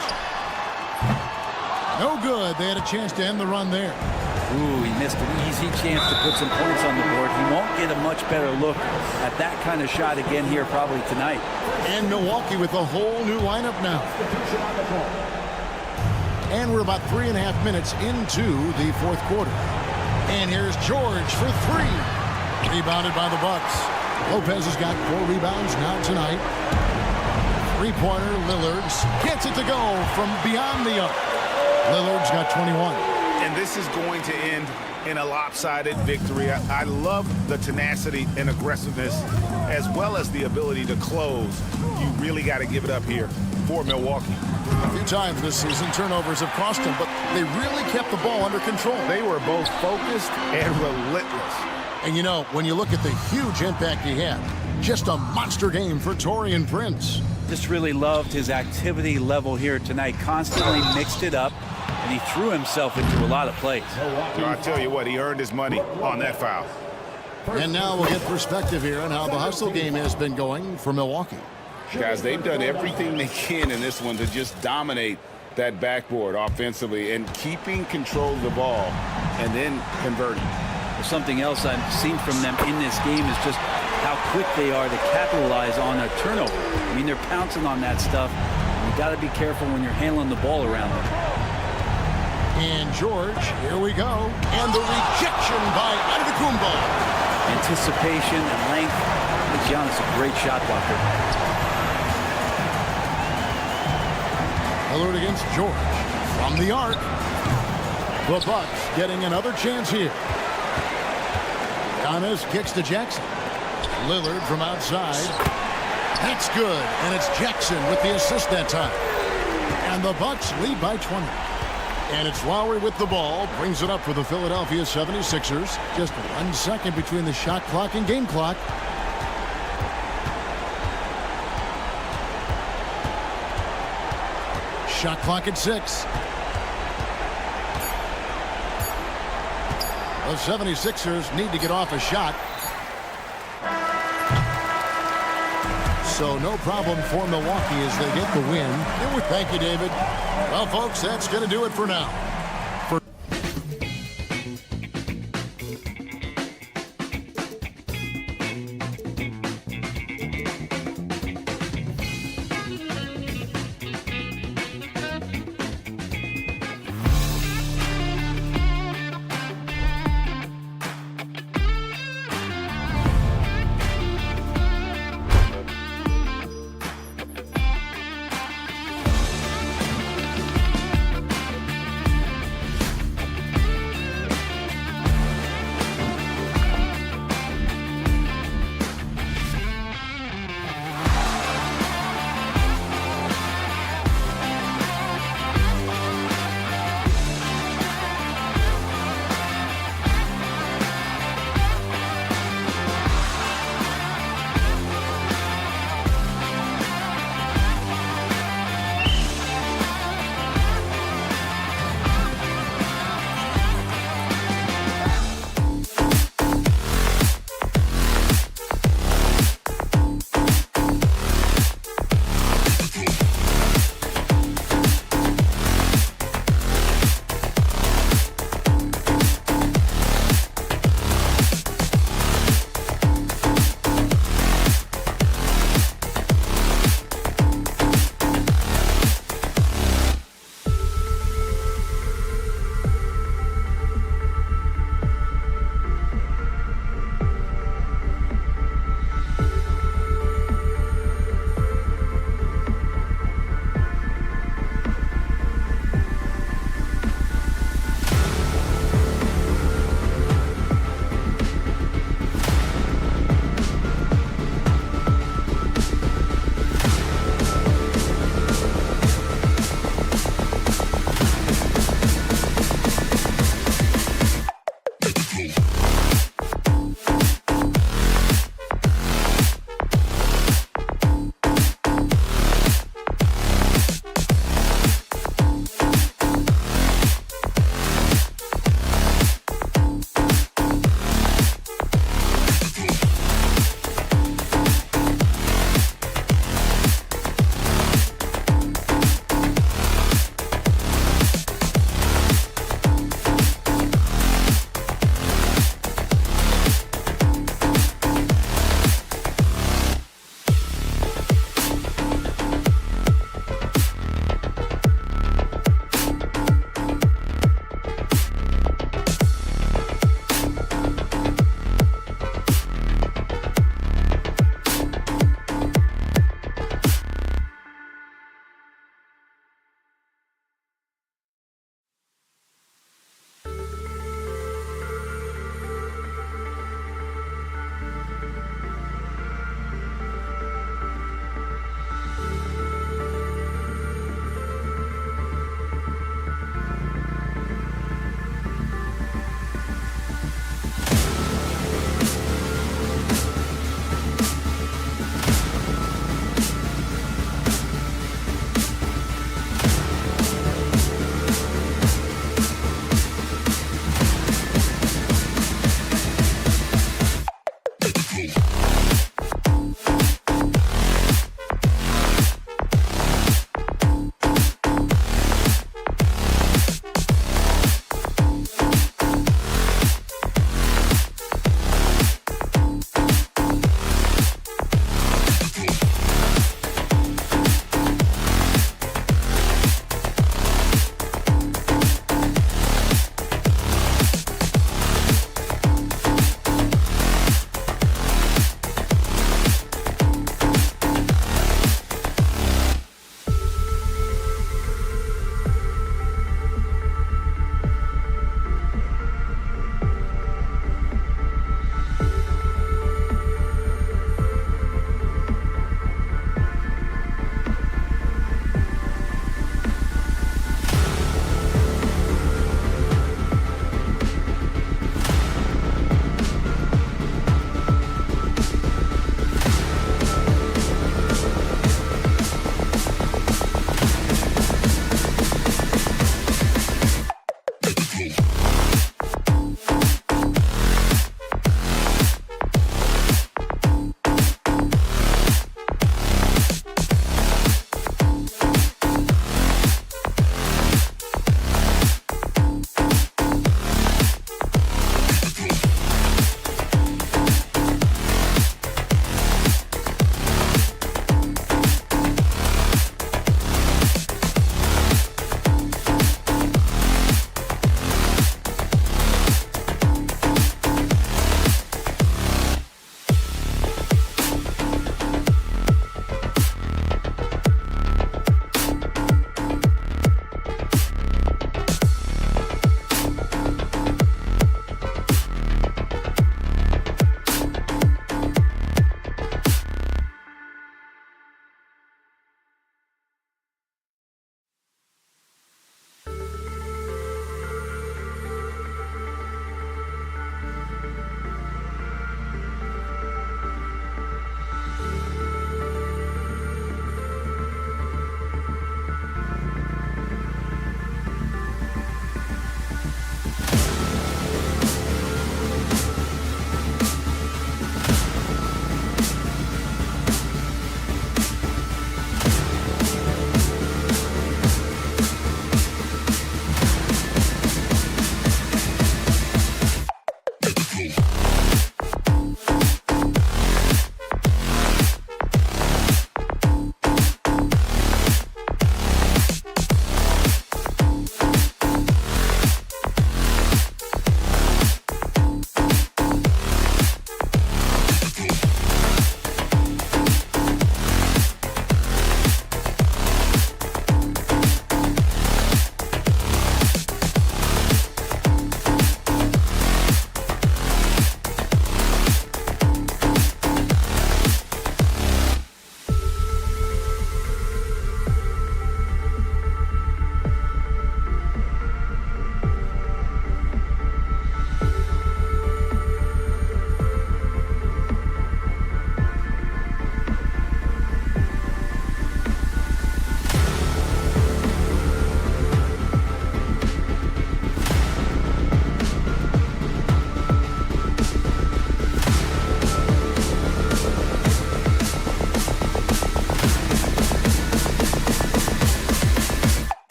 No good. They had a chance to end the run there. Ooh, he missed an easy chance to put some points on the board. He won't get a much better look at that kind of shot again here probably tonight. And Milwaukee with a whole new lineup now. And we're about 3.5 minutes into the fourth quarter. And here's George for 3. Rebounded by the Bucks. Lopez has got 4 rebounds now tonight. Three-pointer, Lillard's gets it to go from beyond the arc. Lillard's got 21. And this is going to end in a lopsided victory. I love the tenacity and aggressiveness as well as the ability to close. You really got to give it up here for Milwaukee. A few times this season, turnovers have cost them, but they really kept the ball under control. They were both focused and relentless. And you know, when you look at the huge impact he had, just a monster game for Taurean Prince. Just really loved his activity level here tonight. Constantly mixed it up, and he threw himself into a lot of plays. I tell you what, he earned his money on that foul. And now we'll get perspective here on how the hustle game has been going for Milwaukee. Guys, they've done everything they can in this one to just dominate that backboard offensively and keeping control of the ball and then converting. Something else I've seen from them in this game is just how quick they are to capitalize on a turnover. I mean, they're pouncing on that stuff. You got to be careful when you're handling the ball around them. And George, here we go. And the rejection by Antetokounmpo. Anticipation and length. Giannis a great shot blocker. Lillard against George. From the arc. The Bucks getting another chance here. Giannis kicks to Jackson. Lillard from outside. That's good. And it's Jackson with the assist that time. And the Bucks lead by 20. And it's Lowry with the ball. Brings it up for the Philadelphia 76ers. Just 1 second between the shot clock and game clock. Shot clock at 6. The 76ers need to get off a shot. So no problem for Milwaukee as they get the win. Thank you, David. Well, folks, that's going to do it for now.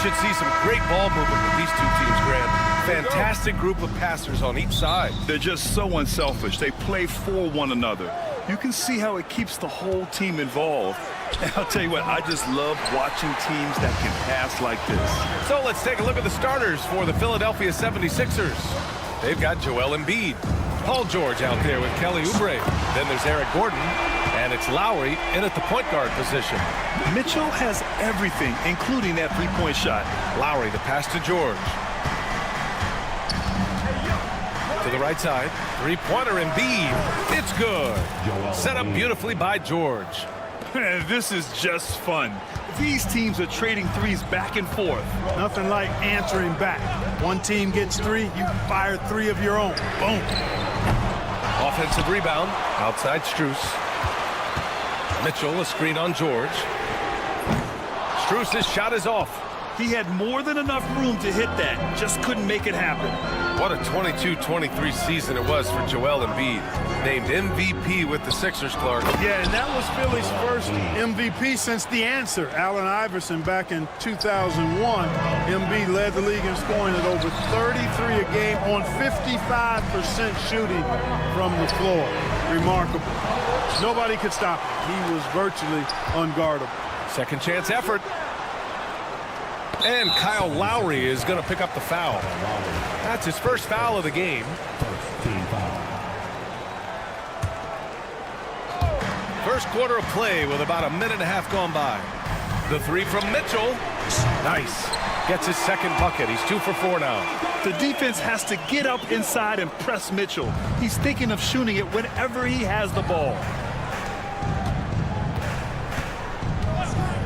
should see some great ball movement with these two teams, Grant. Fantastic group of passers on each side. They're just so unselfish. They play for one another. You can see how it keeps the whole team involved. And I'll tell you what, I just love watching teams that can pass like this. So let's take a look at the starters for the Philadelphia 76ers. They've got Joel Embiid, Paul George out there with Kelly Oubre. Then there's Eric Gordon, and it's Lowry in at the point guard position. Mitchell has everything, including that three-point shot. Lowry, the pass to George. To the right side, three-pointer Embiid. It's good. Set up beautifully by George. This is just fun. These teams are trading threes back and forth. Nothing like answering back. One team gets three, you fire three of your own. Boom. Offensive rebound, outside Strus. Mitchell, a screen on George. Strus' shot is off. He had more than enough room to hit that, just couldn't make it happen. What a 22-23 season it was for Joel Embiid. Named MVP with the Sixers, Clark. Yeah, and that was Philly's first MVP since the answer. Allen Iverson back in 2001. Embiid led the league in scoring at over 33 a game on 55% shooting from the floor. Remarkable. Nobody could stop him. He was virtually unguardable. Second chance effort. And Kyle Lowry is going to pick up the foul. That's his first foul of the game. First quarter of play with about a minute and a half gone by. The three from Mitchell. Nice. Gets his second bucket. He's 2 for 4 now. The defense has to get up inside and press Mitchell. He's thinking of shooting it whenever he has the ball.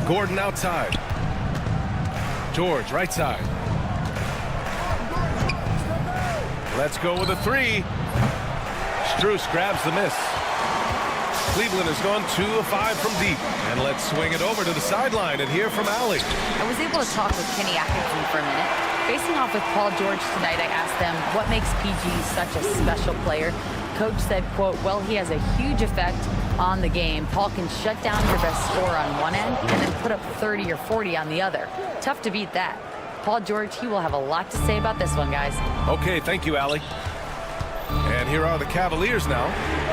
Gordon outside. George, right side. Let's go with a three. Strus grabs the miss. Cleveland has gone 2 of 5 from deep. And let's swing it over to the sideline and hear from Allie. I was able to talk with Kenny Atkinson for a minute. Facing off with Paul George tonight, I asked them what makes PG such a special player. Coach said, quote, well, he has a huge effect on the game. Paul can shut down your best scorer on one end and then put up 30 or 40 on the other. Tough to beat that. Paul George, he will have a lot to say about this one, guys. Okay, thank you, Allie. And here are the Cavaliers now.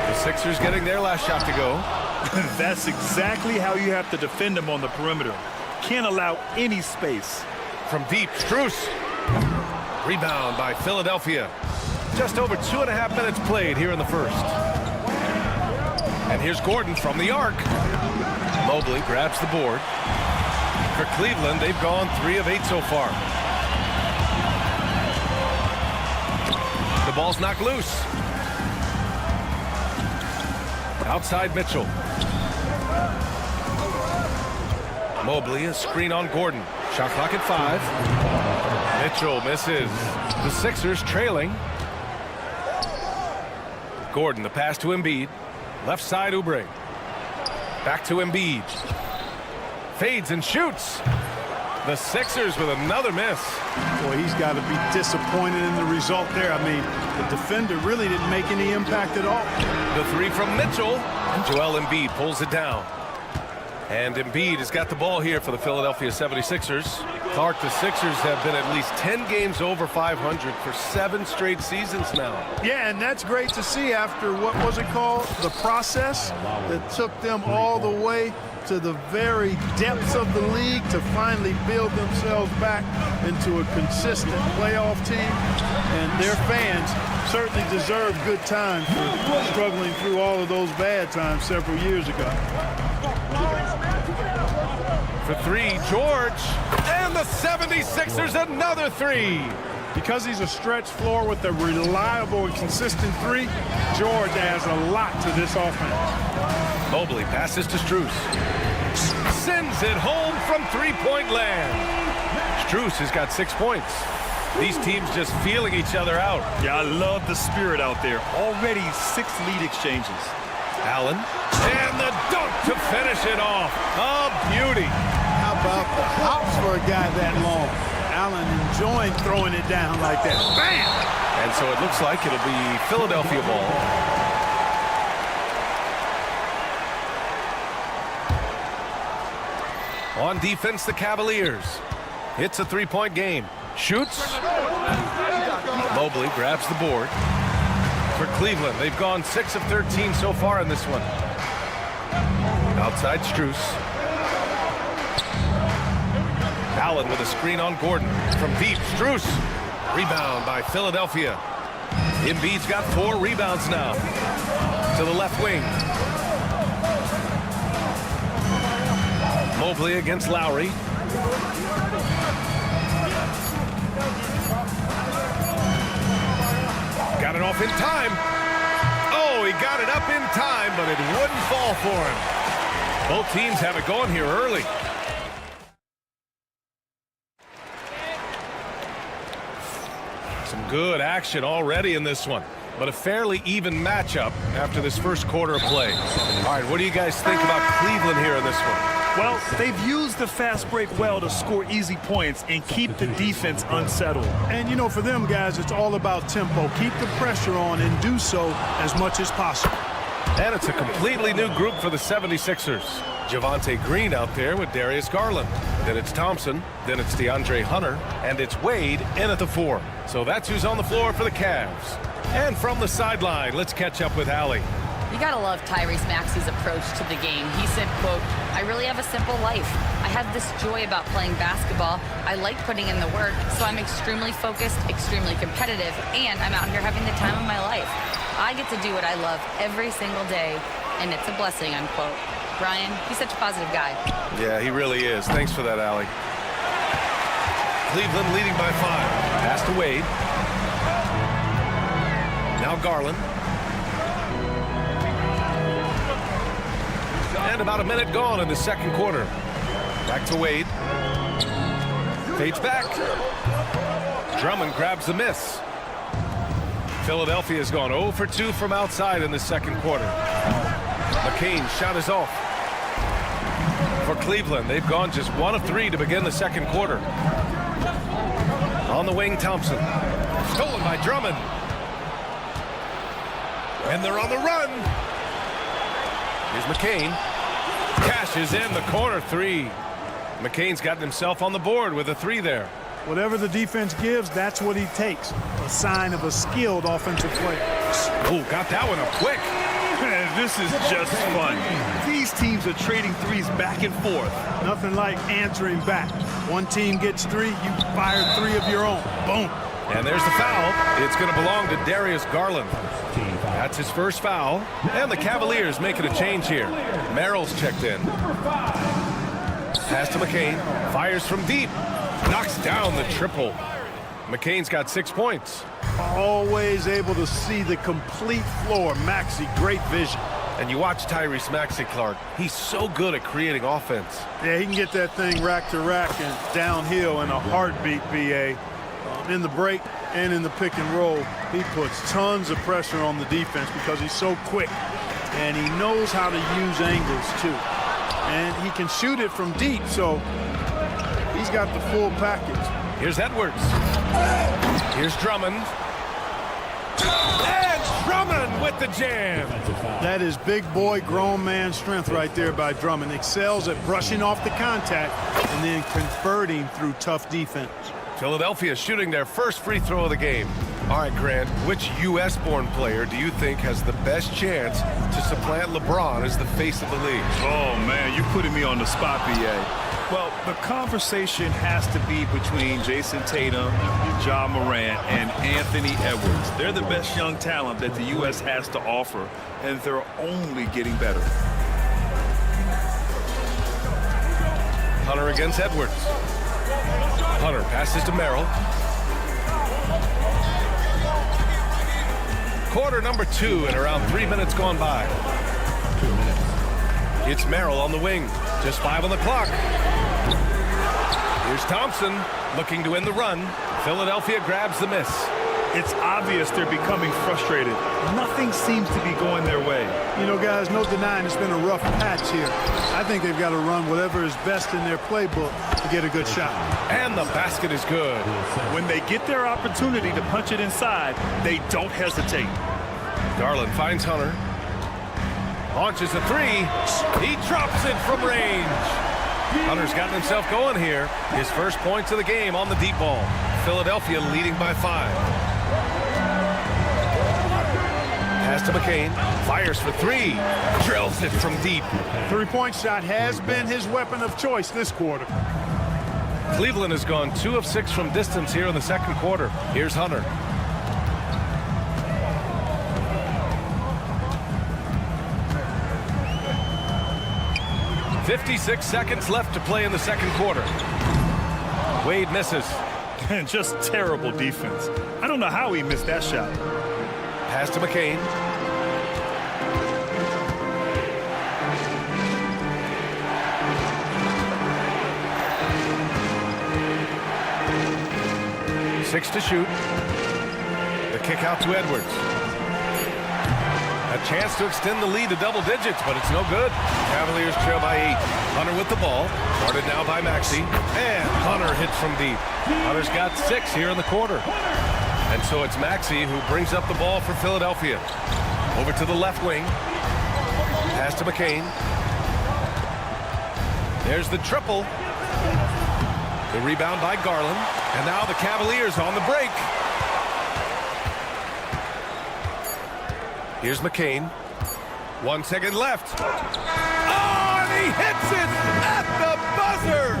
The Sixers getting their last shot to go. That's exactly how you have to defend them on the perimeter. Can't allow any space. From deep, Strus. Rebound by Philadelphia. Just over 2.5 minutes played here in the first. And here's Gordon from the arc. Mobley grabs the board. For Cleveland, they've gone 3 of 8 so far. The ball's knocked loose. Outside Mitchell. Mobley, a screen on Gordon. Shot clock at 5. Mitchell misses. The Sixers trailing. Gordon, the pass to Embiid. Left side, Oubre. Back to Embiid. Fades and shoots. The Sixers with another miss. Boy, he's got to be disappointed in the result there. I mean, the defender really didn't make any impact at all. The three from Mitchell. And Joel Embiid pulls it down. And Embiid has got the ball here for the Philadelphia 76ers. Clark, the Sixers have been at least 10 games over 500 for 7 straight seasons now. Yeah, and that's great to see after, what was it called? The process that took them all the way to the very depths of the league to finally build themselves back into a consistent playoff team. And their fans certainly deserve good times for struggling through all of those bad times several years ago. For 3, George. And the 76ers another 3. Because he's a stretch floor with a reliable and consistent 3, George adds a lot to this offense. Mobley passes to Strus. Sends it home from three-point land. Strus has got 6 points. These teams just feeling each other out. Yeah, I love the spirit out there. Already 6 lead exchanges. Allen. And the dunk to finish it off. A beauty. How about the hops for a guy that long? Allen enjoying throwing it down like that. Bam! And so it looks like it'll be Philadelphia ball. On defense, the Cavaliers. It's a three-point game. Shoots. Mobley grabs the board. For Cleveland, they've gone 6 of 13 so far in this one. Outside Strus. Allen with a screen on Gordon. From deep, Strus. Rebound by Philadelphia. Embiid's got 4 rebounds now. To the left wing. Mobley against Lowry. Got it off in time. Oh, he got it up in time, but it wouldn't fall for him. Both teams have it going here early. Some good action already in this one, but a fairly even matchup after this first quarter of play. All right, what do you guys think about Cleveland here in this one? Well, they've used the fast break well to score easy points and keep the defense unsettled. And, you know, for them guys, it's all about tempo. Keep the pressure on and do so as much as possible. And it's a completely new group for the 76ers. Javonte Green out there with Darius Garland. Then it's Thompson. Then it's DeAndre Hunter. And it's Wade in at the 4. So that's who's on the floor for the Cavs. And from the sideline, let's catch up with Allie. You gotta love Tyrese Maxey's approach to the game. He said, quote, "I really have a simple life. I have this joy about playing basketball. I like putting in the work, so I'm extremely focused, extremely competitive, and I'm out here having the time of my life. I get to do what I love every single day, and it's a blessing," unquote. Brian, he's such a positive guy. Yeah, he really is. Thanks for that, Allie. Cleveland leading by 5. Pass to Wade. Now Garland. And about a minute gone in the second quarter. Back to Wade. Fades back. Drummond grabs the miss. Philadelphia's gone 0 for 2 from outside in the second quarter. McCain's shot is off. For Cleveland, they've gone just 1 of 3 to begin the second quarter. On the wing, Thompson. Stolen by Drummond. And they're on the run. Here's McCain. Cashes in the corner 3. McCain's gotten himself on the board with a 3 there. Whatever the defense gives, that's what he takes. A sign of a skilled offensive player. Oh, got that one up quick. Man, this is just fun. These teams are trading threes back and forth. Nothing like answering back. One team gets 3, you fire 3 of your own. Boom. And there's the foul. It's going to belong to Darius Garland. That's his first foul. And the Cavaliers making a change here. Merrill's checked in. Pass to McCain. Fires from deep. Knocks down the triple. McCain's got 6 points. Always able to see the complete floor. Maxey, great vision. And you watch Tyrese Maxey, Clark. He's so good at creating offense. Yeah, he can get that thing rack to rack and downhill in a heartbeat, BA. In the break and in the pick and roll, he puts tons of pressure on the defense because he's so quick. And he knows how to use angles, too. And he can shoot it from deep, so he's got the full package. Here's Edwards. Here's Drummond. And Drummond with the jam. That is big boy, grown man strength right there by Drummond. Excels at brushing off the contact and then converting through tough defense. Philadelphia shooting their first free throw of the game. All right, Grant, which U.S.-born player do you think has the best chance to supplant LeBron as the face of the league? Oh, man, you're putting me on the spot, BA. Well, the conversation has to be between Jason Tatum, Ja Morant, and Anthony Edwards. They're the best young talent that the U.S. has to offer, and they're only getting better. Hunter against Edwards. Hunter passes to Merrill. Quarter number 2 and around 3 minutes gone by. 2 minutes. It's Merrill on the wing. Just 5 on the clock. Here's Thompson looking to end the run. Philadelphia grabs the miss. It's obvious they're becoming frustrated. Nothing seems to be going their way. You know, guys, no denying it's been a rough patch here. I think they've got to run whatever is best in their playbook to get a good shot. And the basket is good. When they get their opportunity to punch it inside, they don't hesitate. Garland finds Hunter. Launches a 3. He drops it from range. Hunter's gotten himself going here. His first points of the game on the deep ball. Philadelphia leading by 5. Pass to McCain. Fires for 3. Drills it from deep. Three-point shot has been his weapon of choice this quarter. Cleveland has gone 2 of 6 from distance here in the second quarter. Here's Hunter. "56 seconds left to play in the second quarter." Wade misses. Just terrible defense. I don't know how he missed that shot. Pass to McCain. Six to shoot. The kick out to Edwards. A chance to extend the lead to double digits, but it's no good. Cavaliers trail by 8. Hunter with the ball. Guarded now by Maxey. And Hunter hits from deep. Hunter's got 6 here in the quarter. And so it's Maxey who brings up the ball for Philadelphia. Over to the left wing. Pass to McCain. There's the triple. The rebound by Garland. And now the Cavaliers on the break. Here's McCain. 1 second left. Oh, and he hits it at the buzzer.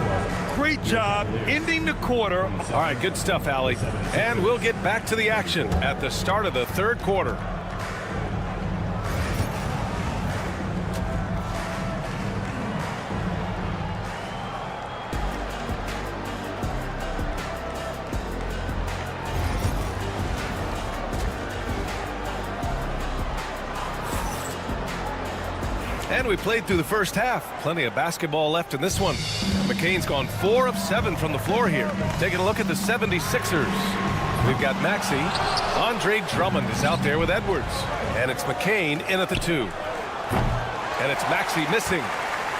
Great job ending the quarter. All right, good stuff, Allie. And we'll get back to the action at the start of the third quarter. And we played through the first half. Plenty of basketball left in this one. McCain's gone 4 of 7 from the floor here. Taking a look at the 76ers. We've got Maxey. Andre Drummond is out there with Edwards. And it's McCain in at the 2. And it's Maxey missing.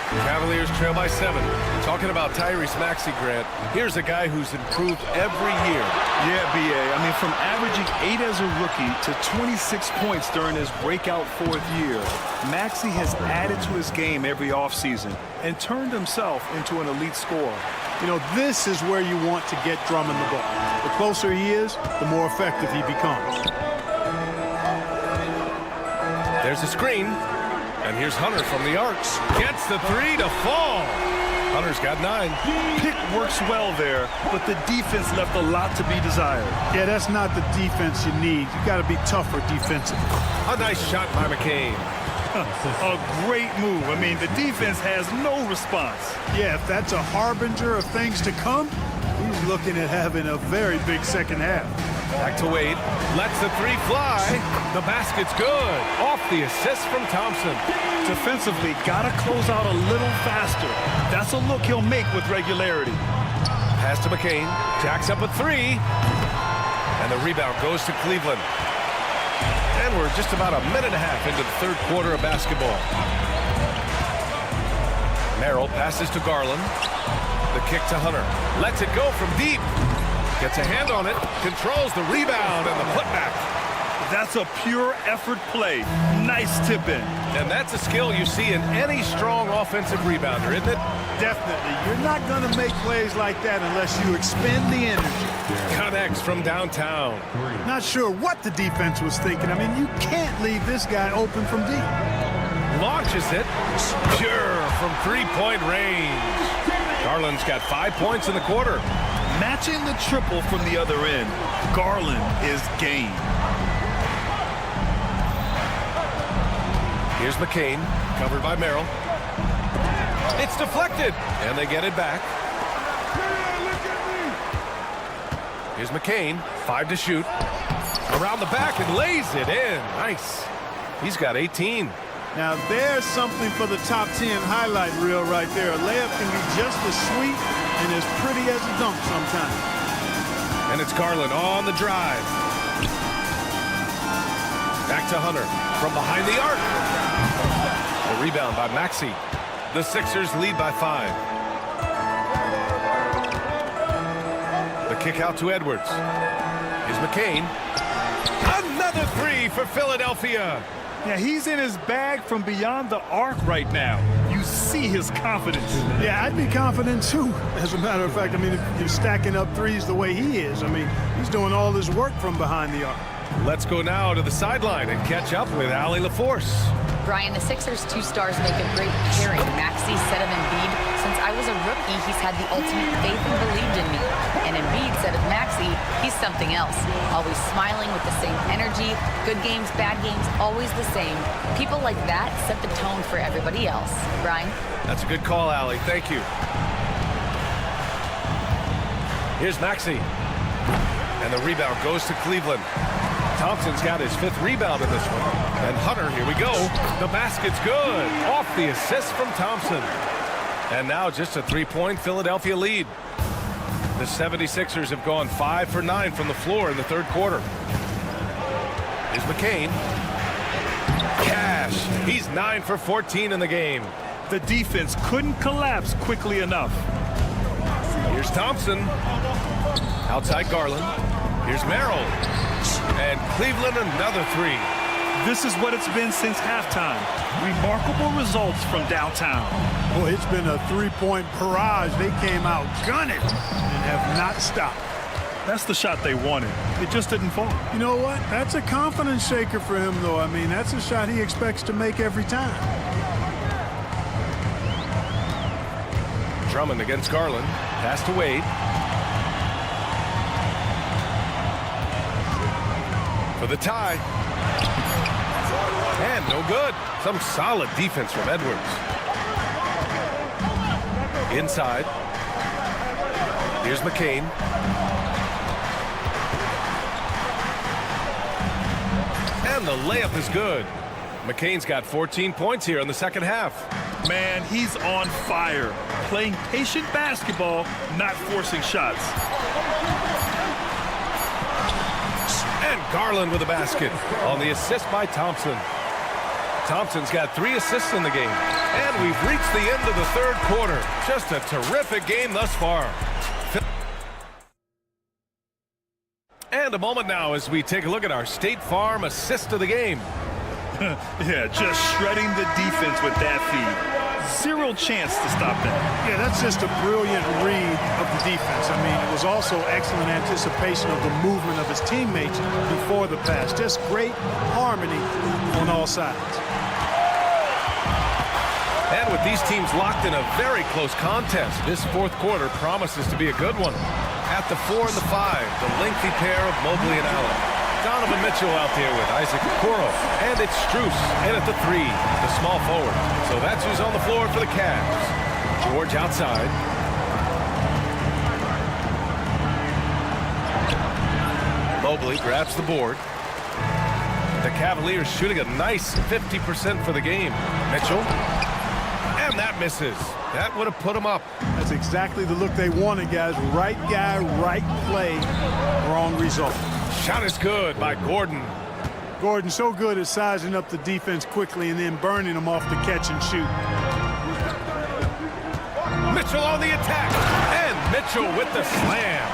Cavaliers trail by 7. Talking about Tyrese Maxey, Grant, here's a guy who's improved every year. Yeah, B.A. I mean, from averaging 8 as a rookie to 26 points during his breakout 4th year, Maxey has added to his game every offseason and turned himself into an elite scorer. You know, this is where you want to get Drummond the ball. The closer he is, the more effective he becomes. There's a screen. And here's Hunter from the arc. Gets the 3 to fall. Hunter's got 9. Pick works well there, but the defense left a lot to be desired. Yeah, that's not the defense you need. You got to be tougher defensively. A nice shot by McCain. A great move. I mean, the defense has no response. Yeah, if that's a harbinger of things to come, he's looking at having a very big second half. Back to Wade. Lets the 3 fly. The basket's good. Off the assist from Thompson. Defensively, got to close out a little faster. That's a look he'll make with regularity. Pass to McCain. Jacks up a 3. And the rebound goes to Cleveland. And we're just about a minute and a half into the third quarter of basketball. Merrill passes to Garland. The kick to Hunter. Lets it go from deep. Gets a hand on it. Controls the rebound and the putback. That's a pure effort play. Nice tip in. And that's a skill you see in any strong offensive rebounder, isn't it? Definitely. You're not going to make plays like that unless you expend the energy. Connects from downtown. Not sure what the defense was thinking. I mean, you can't leave this guy open from deep. Launches it. Secure from three-point range. Garland's got 5 points in the quarter. Matching the triple from the other end. Garland is game. Here's McCain, covered by Merrill. It's deflected, and they get it back. Here's McCain, 5 to shoot. Around the back and lays it in. Nice. He's got 18. Now there's something for the top 10 highlight reel right there. A layup can be just as sweet and as pretty as a dunk sometimes. And it's Garland on the drive. Back to Hunter from behind the arc. The rebound by Maxey. The Sixers lead by 5. The kick out to Edwards. Here's McCain. Another 3 for Philadelphia. Yeah, he's in his bag from beyond the arc right now. You you see his confidence. Yeah, I'd be confident too. As a matter of fact, I mean, if you're stacking up threes the way he is, I mean, he's doing all this work from behind the arc. Let's go now to the sideline and catch up with Allie LaForce. Brian, the Sixers' two stars make a great pairing. Maxey said of Embiid, since I was a rookie, he's had the ultimate faith and believed in me. And Embiid said of Maxey, he's something else. Always smiling with the same energy. Good games, bad games, always the same. People like that set the tone for everybody else. Brian? That's a good call, Allie. Thank you. Here's Maxey. And the rebound goes to Cleveland. Thompson's got his 5th rebound in this one. And Hunter, here we go. The basket's good. Off the assist from Thompson. And now just a 3-point Philadelphia lead. The 76ers have gone 5 for 9 from the floor in the 3rd quarter. Here's McCain. Cash. He's 9 for 14 in the game. The defense couldn't collapse quickly enough. Here's Thompson. Outside Garland. Here's Merrill. And Cleveland another 3. This is what it's been since halftime. Remarkable results from downtown. Boy, it's been a 3-point barrage. They came out gunning and have not stopped. That's the shot they wanted. It just didn't fall. You know what? That's a confidence shaker for him, though. I mean, that's a shot he expects to make every time. Drummond against Garland. Pass to Wade. For the tie. And no good. Some solid defense from Edwards. Inside. Here's McCain. And the layup is good. McCain's got 14 points here in the second half. Man, he's on fire. Playing patient basketball, not forcing shots. And Garland with a basket on the assist by Thompson. Thompson's got 3 assists in the game. And we've reached the end of the 3rd quarter. Just a terrific game thus far. And a moment now as we take a look at our State Farm assist of the game. Yeah, just shredding the defense with that feed. 0 chance to stop that. Yeah, that's just a brilliant read of the defense. I mean, it was also excellent anticipation of the movement of his teammates before the pass. Just great harmony on all sides. And with these teams locked in a very close contest, this 4th quarter promises to be a good one. At the 4 and the 5, the lengthy pair of Mobley and Allen. Donovan Mitchell out there with Isaac Okoro. And it's Strus in at the 3, the small forward. So that's who's on the floor for the Cavs. George outside. Mobley grabs the board. The Cavaliers shooting a nice 50% for the game. Mitchell. And that misses. That would have put him up. That's exactly the look they wanted, guys. Right guy, right play, wrong result. Shot is good by Gordon. Gordon so good at sizing up the defense quickly and then burning them off the catch and shoot. Mitchell on the attack. And Mitchell with the slam.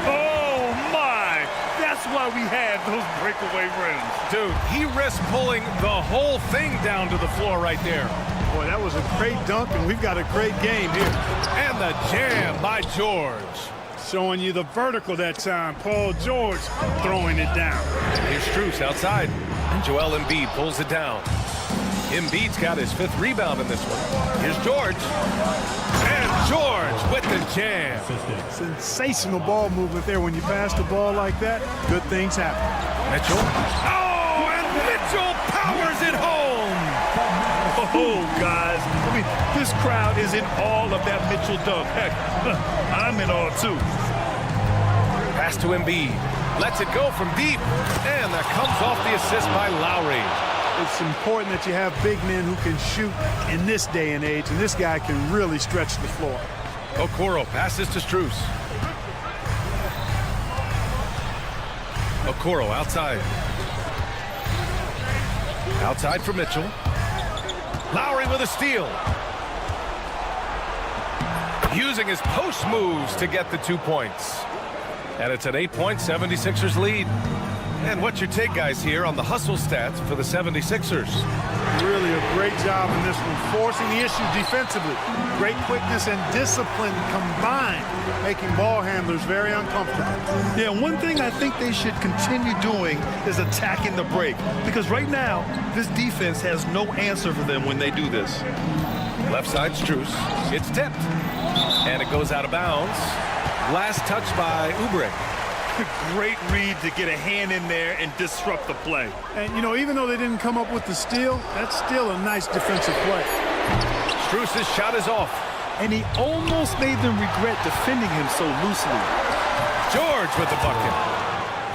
Oh, my. That's why we had those breakaway rims. Dude, he risked pulling the whole thing down to the floor right there. Boy, that was a great dunk, and we've got a great game here. And the jam by George. Showing you the vertical that time. Paul George throwing it down. And here's Strus outside. And Joel Embiid pulls it down. Embiid's got his 5th rebound in this one. Here's George. And George with the jam. Sensational ball movement there. When you pass the ball like that, good things happen. Mitchell. Oh, and Mitchell powers it home. Oh, guys. I mean, this crowd is in awe of that Mitchell dunk. Heck, I'm in awe, too. Pass to Embiid. Lets it go from deep. And that comes off the assist by Lowry. It's important that you have big men who can shoot in this day and age, and this guy can really stretch the floor. Okoro passes to Strus. Okoro outside. Outside for Mitchell. Lowry with a steal. Using his post moves to get the 2 points. And it's an 8-point 76ers lead. And what's your take, guys, here on the hustle stats for the 76ers? Really a great job in this one, forcing the issue defensively. Great quickness and discipline combined, making ball handlers very uncomfortable. Yeah, one thing I think they should continue doing is attacking the break, because right now, this defense has no answer for them when they do this. Left side, Strus. It's tipped. And it goes out of bounds. Last touch by Oubre. Great read to get a hand in there and disrupt the play. And, you know, even though they didn't come up with the steal, that's still a nice defensive play. Strus's shot is off. And he almost made them regret defending him so loosely. George with the bucket.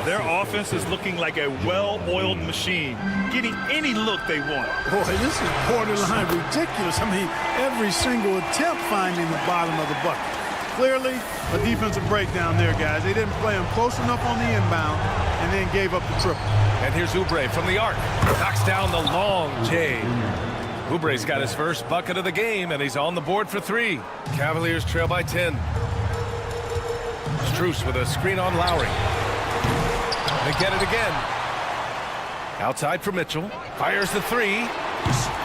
Their offense is looking like a well-oiled machine, getting any look they want. Boy, this is borderline ridiculous. I mean, every single attempt finding the bottom of the bucket. Clearly, a defensive breakdown there, guys. They didn't play him close enough on the inbound and then gave up the triple. And here's Oubre from the arc. Knocks down the long J. Oubre's got his first bucket of the game, and he's on the board for 3. Cavaliers trail by 10. Strus with a screen on Lowry. They get it again. Outside for Mitchell. Fires the 3.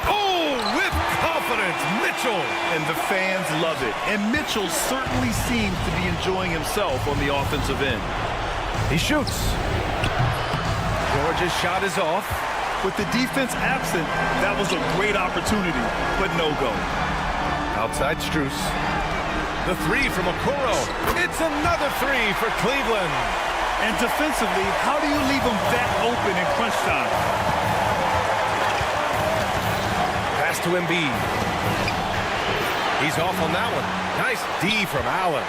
Oh, with confidence, Mitchell. And the fans love it. And Mitchell certainly seems to be enjoying himself on the offensive end. He shoots. George's shot is off. With the defense absent, that was a great opportunity, but no go. Outside Strus. The 3 from Okoro. It's another 3 for Cleveland. And defensively, how do you leave them that open in crunch time? Pass to Embiid. He's off on that one. Nice D from Allen.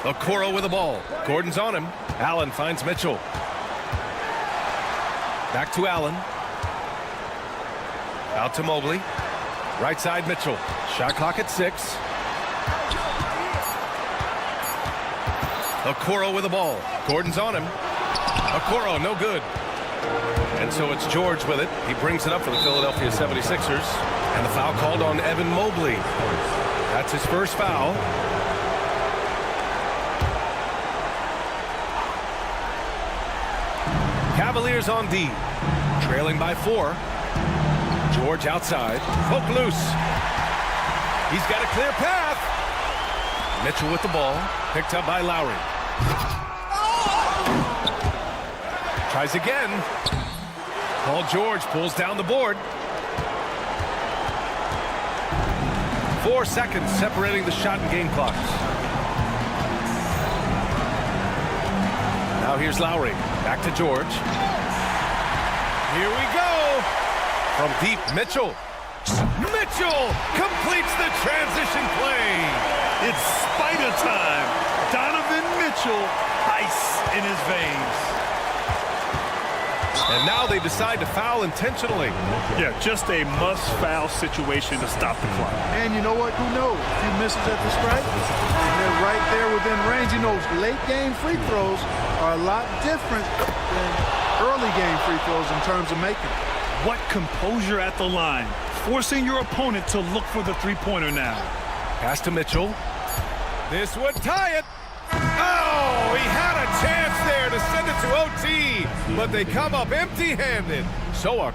Okoro with the ball. Gordon's on him. Allen finds Mitchell. Back to Allen. Out to Mobley. Right side Mitchell. Shot clock at 6. Okoro with the ball. Gordon's on him. Okoro, no good. And so it's George with it. He brings it up for the Philadelphia 76ers. And the foul called on Evan Mobley. That's his first foul. Cavaliers on D. Trailing by 4. George outside. Poke loose. He's got a clear path. Mitchell with the ball. Picked up by Lowry. Tries again. Paul George pulls down the board. 4 seconds separating the shot and game clocks. Now here's Lowry. Back to George. Here we go. From deep, Mitchell. Mitchell completes the transition play. It's spider time. Donovan Mitchell, ice in his veins. And now they decide to foul intentionally. Yeah, just a must-foul situation to stop the clock. And you know what? Who knows? A few misses at the stripe, and they're right there within range. You know, late-game free throws are a lot different than early-game free throws in terms of making. What composure at the line, forcing your opponent to look for the three-pointer now. Pass to Mitchell. This would tie it. Oh, he had a chance there to send it to OT, but they come up empty-handed. So are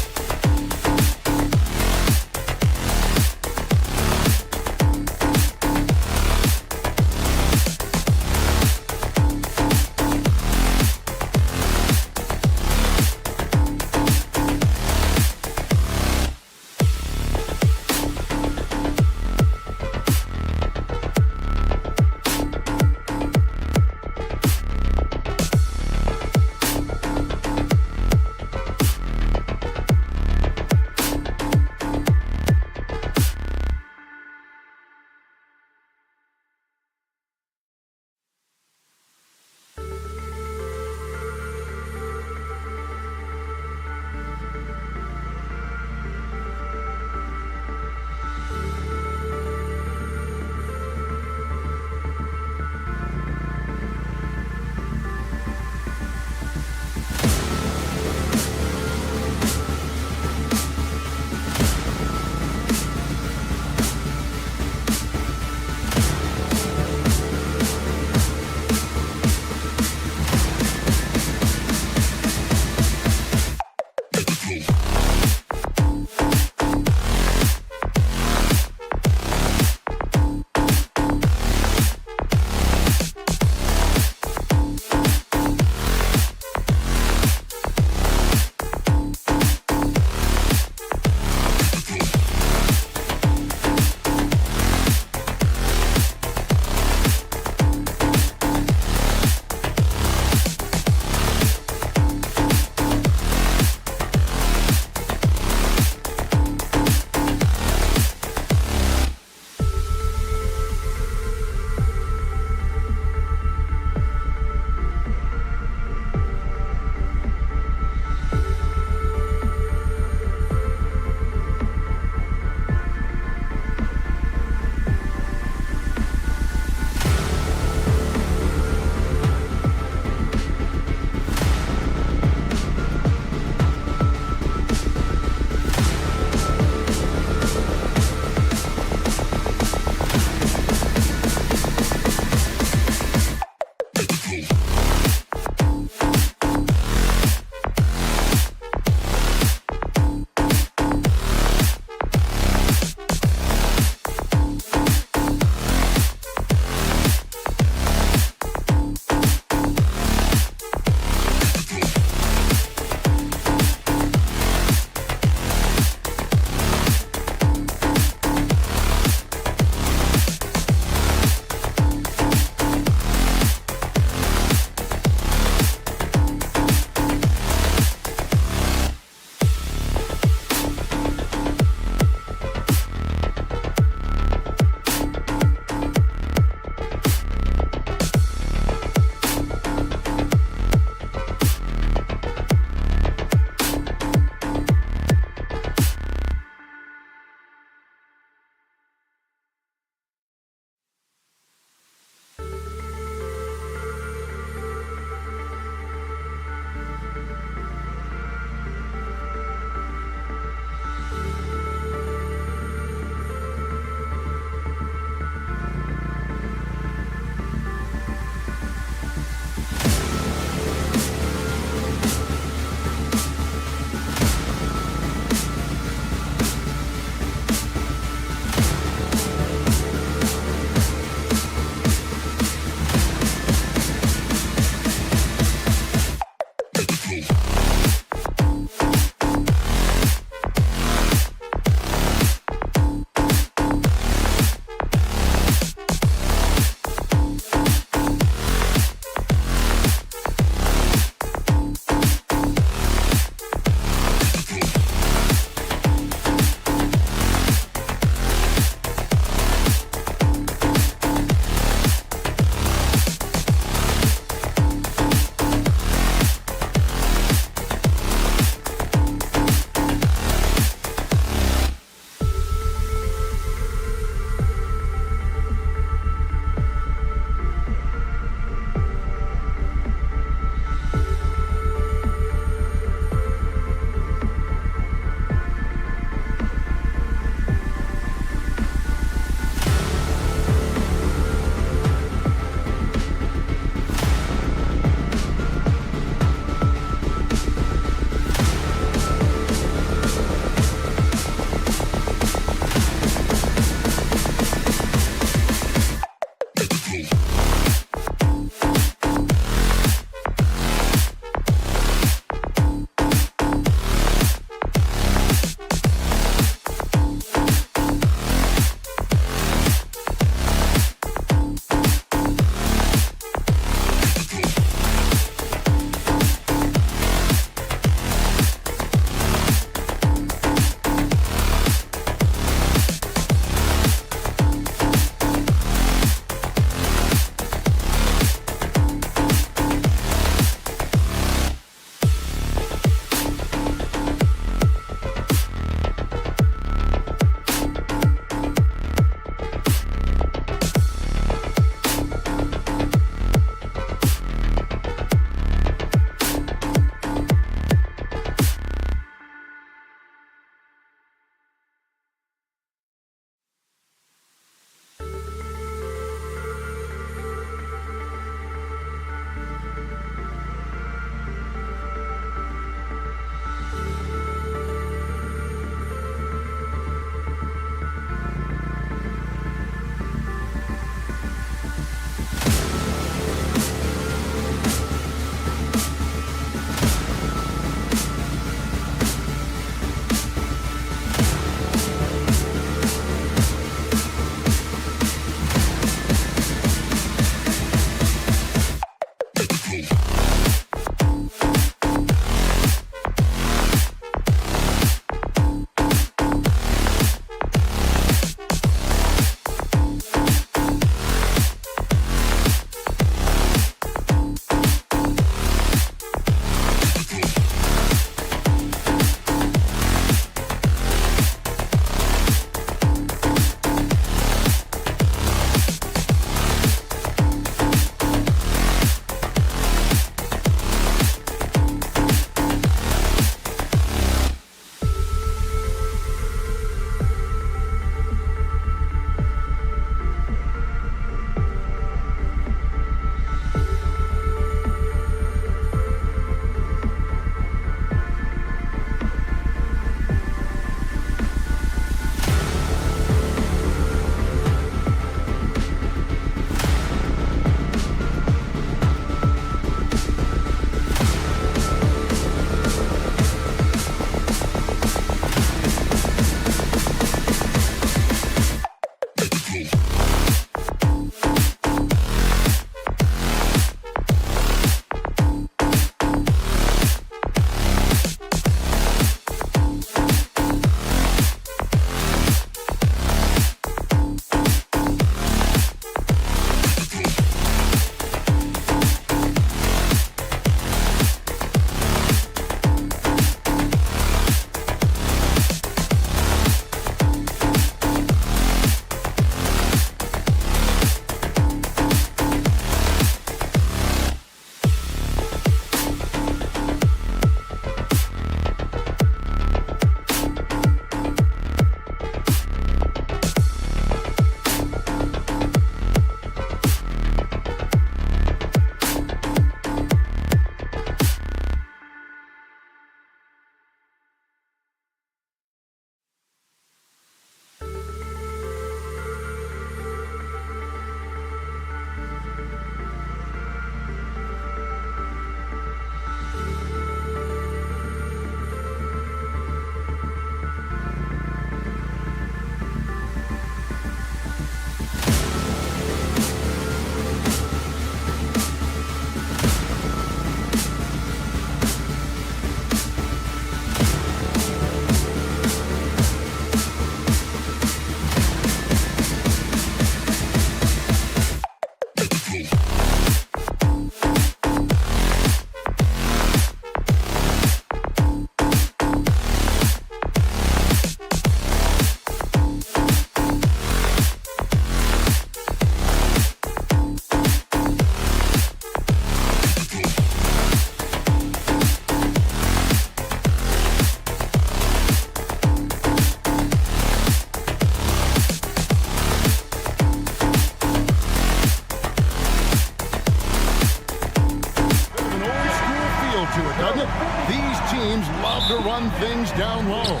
These teams love to run things down low.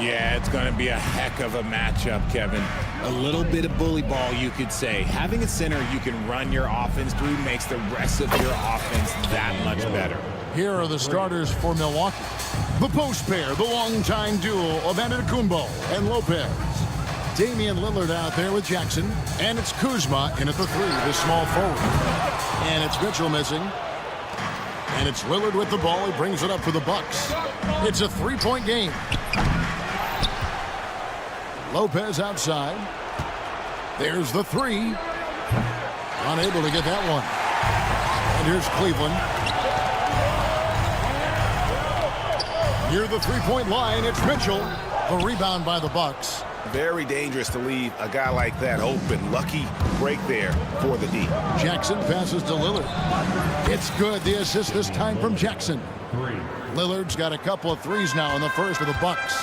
Yeah, it's going to be a heck of a matchup, Kevin. A little bit of bully ball, you could say. Having a center you can run your offense through makes the rest of your offense that much better. Here are the starters for Milwaukee. The post pair, the longtime duo of Antetokounmpo and Lopez. Damian Lillard out there with Jackson. And it's Kuzma in at the 3, the small forward. And it's Mitchell missing. And it's Lillard with the ball. He brings it up for the Bucks. It's a 3-point game. Lopez outside. There's the 3. Unable to get that one. And here's Cleveland. Near the 3-point line, it's Mitchell. The rebound by the Bucks. Very dangerous to leave a guy like that open. Lucky break there for the D. Jackson passes to Lillard. It's good. The assist this time from Jackson. Lillard's got a couple of threes now in the first for the Bucks.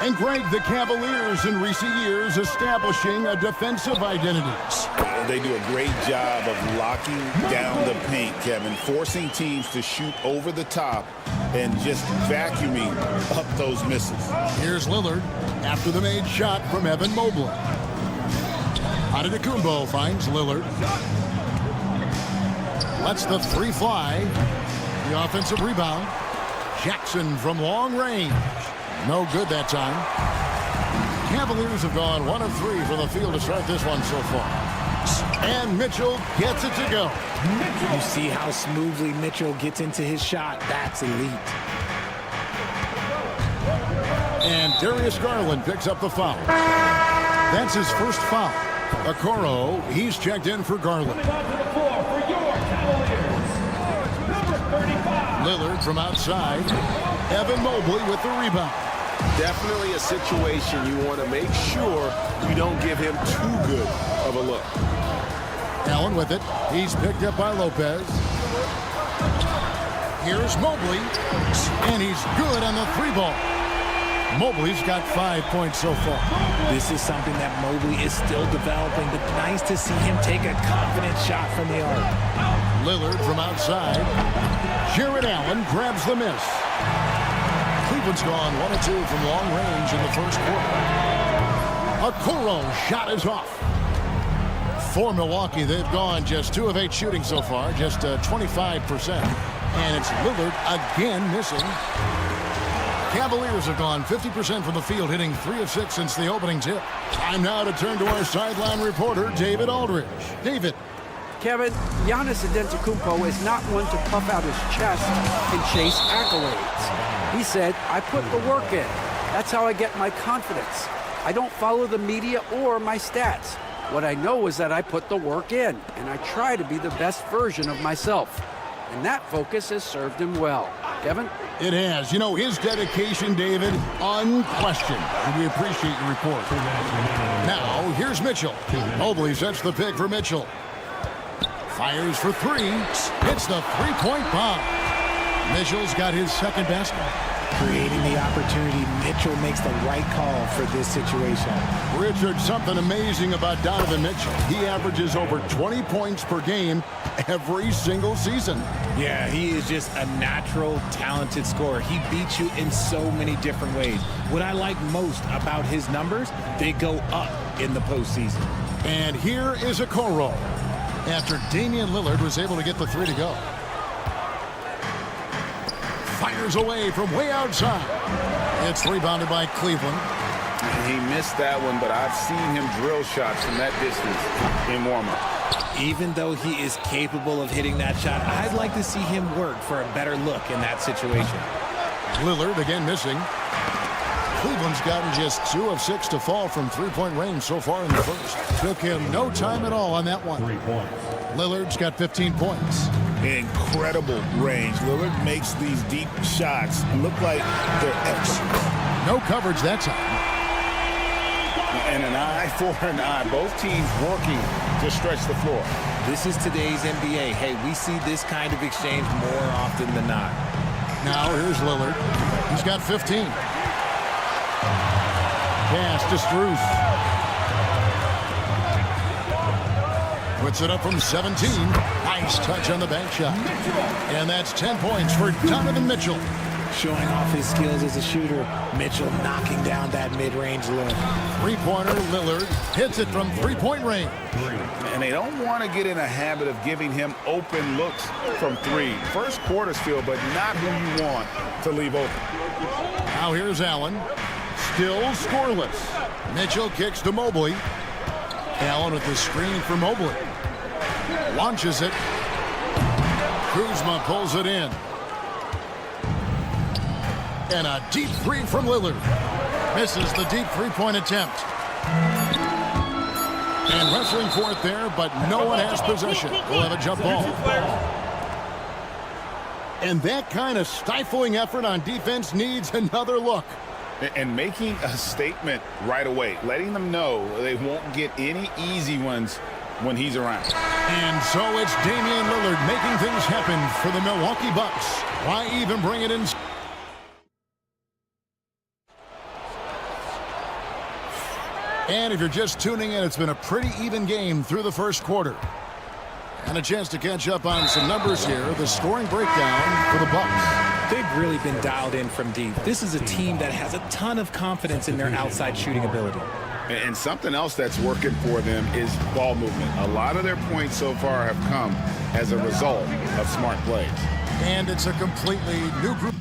And Greg, the Cavaliers in recent years establishing a defensive identity. They do a great job of locking down the paint, Kevin, forcing teams to shoot over the top and just vacuuming up those misses. Here's Lillard after the made shot from Evan Mobley. Antetokounmpo finds Lillard. Lets the 3 fly. The offensive rebound. Jackson from long range. No good that time. Cavaliers have gone 1 of 3 from the field to start this one so far. And Mitchell gets it to go. You see how smoothly Mitchell gets into his shot. That's elite. And Darius Garland picks up the foul. That's his first foul. Okoro, he's checked in for Garland. Lillard from outside. Evan Mobley with the rebound. Definitely a situation you want to make sure you don't give him too good of a look. Allen with it. He's picked up by Lopez. Here's Mobley. And he's good on the 3-ball. Mobley's got 5 points so far. This is something that Mobley is still developing, but nice to see him take a confident shot from the arc. Lillard from outside. Jared Allen grabs the miss. Cleveland's gone 1 of 2 from long range in the first quarter. Okoro's shot is off. For Milwaukee, they've gone just 2 of 8 shooting so far, just 25%. And it's Lillard again missing. Cavaliers have gone 50% from the field, hitting 3 of 6 since the opening tip. Time now to turn to our sideline reporter, David Aldridge. David. Kevin, Giannis Antetokounmpo is not one to puff out his chest and chase accolades. He said, I put the work in. That's how I get my confidence. I don't follow the media or my stats. What I know is that I put the work in, and I try to be the best version of myself. And that focus has served him well. Kevin? It has. You know, his dedication, David, unquestioned. And we appreciate your report. Now, here's Mitchell. Mobley sets the pick for Mitchell. Fires for 3. Hits the 3-point bomb. Mitchell's got his second basket. Creating the opportunity, Mitchell makes the right call for this situation. Richard, something amazing about Donovan Mitchell. He averages over 20 points per game every single season. Yeah, he is just a natural, talented scorer. He beats you in so many different ways. What I like most about his numbers, they go up in the postseason. And here is Okoro after Damian Lillard was able to get the 3 to go. Fires away from way outside. It's rebounded by Cleveland. He missed that one, but I've seen him drill shots from that distance in warm-up. Even though he is capable of hitting that shot, I'd like to see him work for a better look in that situation. Lillard again missing. Cleveland's gotten just 2 of 6 to fall from 3-point range so far in the first. Took him no time at all on that one. 3 points. Lillard's got 15 points. Incredible range. Lillard makes these deep shots look like they're extra. No coverage that time. And an eye for an eye. Both teams working to stretch the floor. This is today's NBA. Hey, we see this kind of exchange more often than not. Now here's Lillard. He's got 15. Pass to Strus. Puts it up from 17. Nice touch on the bank shot. And that's 10 points for Donovan Mitchell. Showing off his skills as a shooter. Mitchell knocking down that mid-range look. Three-pointer, Lillard hits it from three-point range. And they don't want to get in a habit of giving him open looks from three. First quarter's feel, but not who you want to leave open. Now here's Allen. Still scoreless. Mitchell kicks to Mobley. Allen with the screen for Mobley. Launches it. Kuzma pulls it in. And a deep three from Lillard. Misses the deep three-point attempt. And wrestling for it there, but no one has possession. We'll have a jump ball. And that kind of stifling effort on defense needs another look. And making a statement right away, letting them know they won't get any easy ones when he's around. And so it's Damian Lillard making things happen for the Milwaukee Bucks. Why even bring it in? And if you're just tuning in, it's been a pretty even game through the first quarter. And a chance to catch up on some numbers here. The scoring breakdown for the Bucks. They've really been dialed in from deep. This is a team that has a ton of confidence in their outside shooting ability. And something else that's working for them is ball movement. A lot of their points so far have come as a result of smart plays. And it's a completely new group.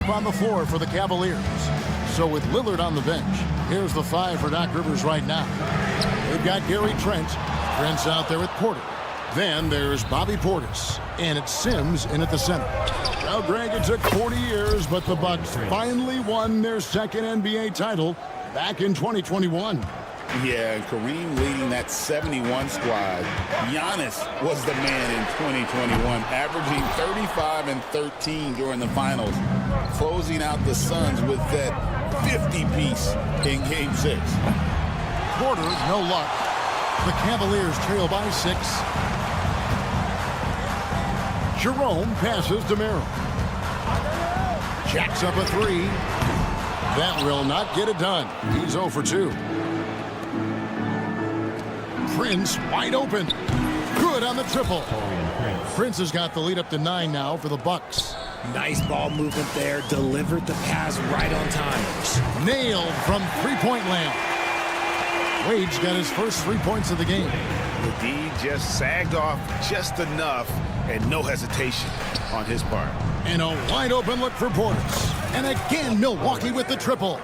On the floor for the Cavaliers. So with Lillard on the bench, here's the five for Doc Rivers right now. They've got Gary Trent. Trent's out there with Porter. Then there's Bobby Portis. And it's Sims in at the center. Well, Greg, it took 40 years, but the Bucks finally won their second NBA title back in 2021. Yeah, and Kareem leading that 71 squad. Giannis was the man in 2021, averaging 35 and 13 during the finals, closing out the Suns with that 50-piece in Game 6. Porter, no luck. The Cavaliers trail by 6. Jerome passes to Merrill. Jacks up a 3. That will not get it done. He's 0 for 2. Prince wide open. Good on the triple. Prince has got the lead up to 9 now for the Bucks. Nice ball movement there. Delivered the pass right on time. Nailed from three-point land. Wade's got his first 3 points of the game. The D just sagged off just enough and no hesitation on his part. And a wide open look for Portis. And again, Milwaukee with the triple.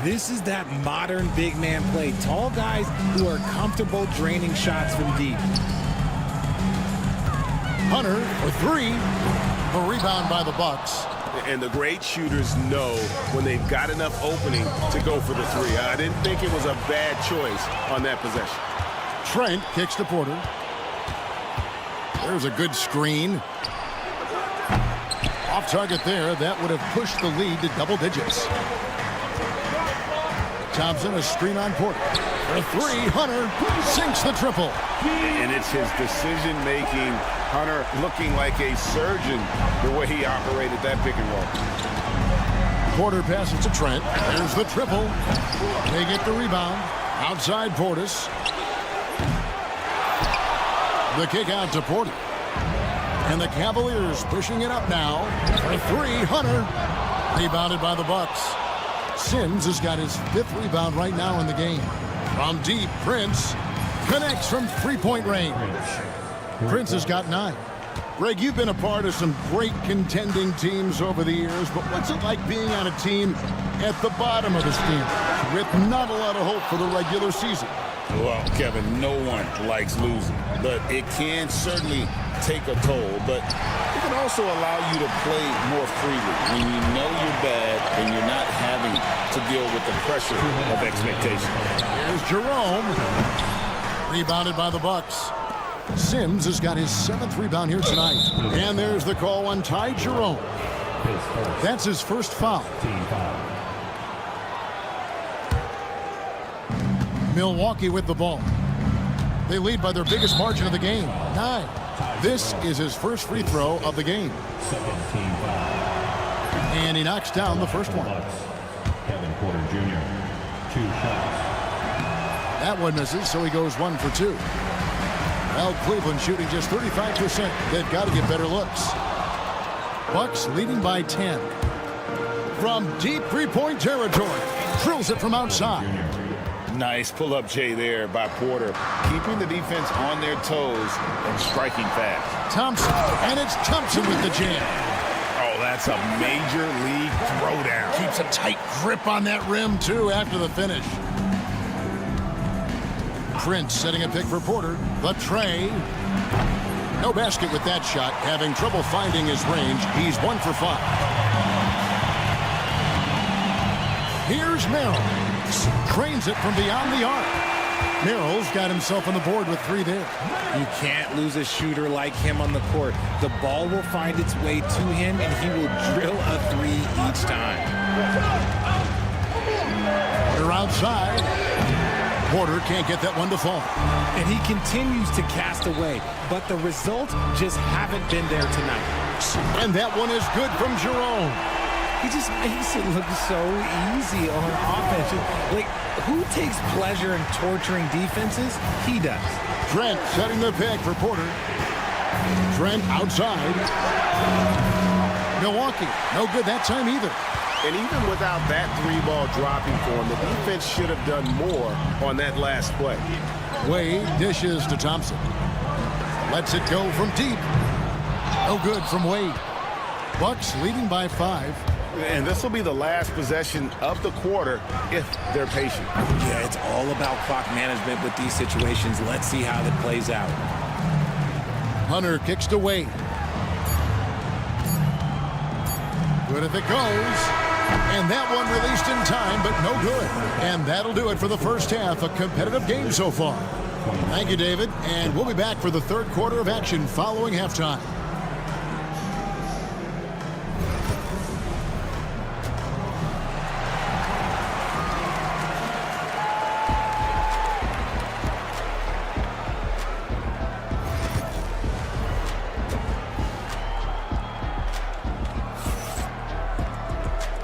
This is that modern big man play. Tall guys who are comfortable draining shots from deep. Hunter for three. A rebound by the Bucks. And the great shooters know when they've got enough opening to go for the three. I didn't think it was a bad choice on that possession. Trent kicks to Porter. There's a good screen. Off target there. That would have pushed the lead to double digits. Thompson, a screen on Porter. For three, Hunter sinks the triple. And it's his decision-making. Hunter looking like a surgeon the way he operated that pick and roll. Porter passes to Trent. There's the triple. They get the rebound. Outside Portis. The kick out to Porter. And the Cavaliers pushing it up now. For three, Hunter. Rebounded by the Bucks. Sims has got his 5th rebound right now in the game. From deep, Prince connects from three-point range. Prince has got 9. Greg, you've been a part of some great contending teams over the years, but what's it like being on a team at the bottom of the standings with not a lot of hope for the regular season? Well, Kevin, no one likes losing, but it can certainly take a toll, but it can also allow you to play more freely when you know you're bad and you're not having to deal with the pressure of expectation. Here's Jerome. Rebounded by the Bucks. Sims has got his 7th rebound here tonight. And there's the call on Ty Jerome. That's his first foul. Milwaukee with the ball. They lead by their biggest margin of the game, 9. This is his first free throw of the game. And he knocks down the first one. Kevin Porter Jr. 2 shots. That one misses, so he goes 1 for 2. Well, Cleveland shooting just 35%. They've got to get better looks. Bucks leading by 10. From deep three-point territory. Drills it from outside. Nice pull-up J there by Porter, keeping the defense on their toes and striking fast. Thompson, and it's Thompson with the jam. Oh, that's a major league throwdown. Keeps a tight grip on that rim, too, after the finish. Prince setting a pick for Porter. The tray. No basket with that shot. Having trouble finding his range. He's 1 for 5. Here's Merrill. Trains it from beyond the arc. Merrill's got himself on the board with 3 there. You can't lose a shooter like him on the court. The ball will find its way to him, and he will drill a 3 each time. They're outside. Porter can't get that one to fall. And he continues to cast away, but the results just haven't been there tonight. And that one is good from Jerome. He just makes it look so easy on offense. Like, who takes pleasure in torturing defenses? He does. Trent setting the pick for Porter. Trent outside. Milwaukee, no good that time either. And even without that 3-ball dropping for him, the defense should have done more on that last play. Wade dishes to Thompson. Lets it go from deep. No good from Wade. Bucks leading by 5. And this will be the last possession of the quarter if they're patient. Yeah, it's all about clock management with these situations. Let's see how that plays out. Hunter kicks to Wade. Good if it goes. And that one released in time, but no good. And that'll do it for the first half. A competitive game so far. Thank you, David. And we'll be back for the 3rd quarter of action following halftime.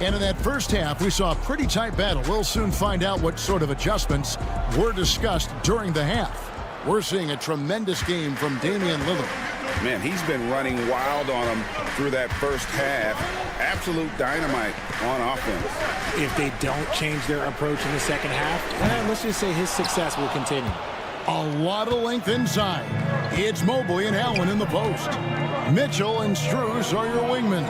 And in that first half, we saw a pretty tight battle. We'll soon find out what sort of adjustments were discussed during the half. We're seeing a tremendous game from Damian Lillard. Man, he's been running wild on them through that first half. Absolute dynamite on offense. If they don't change their approach in the second half, let's just say his success will continue. A lot of length inside. It's Mobley and Allen in the post. Mitchell and Strus are your wingmen.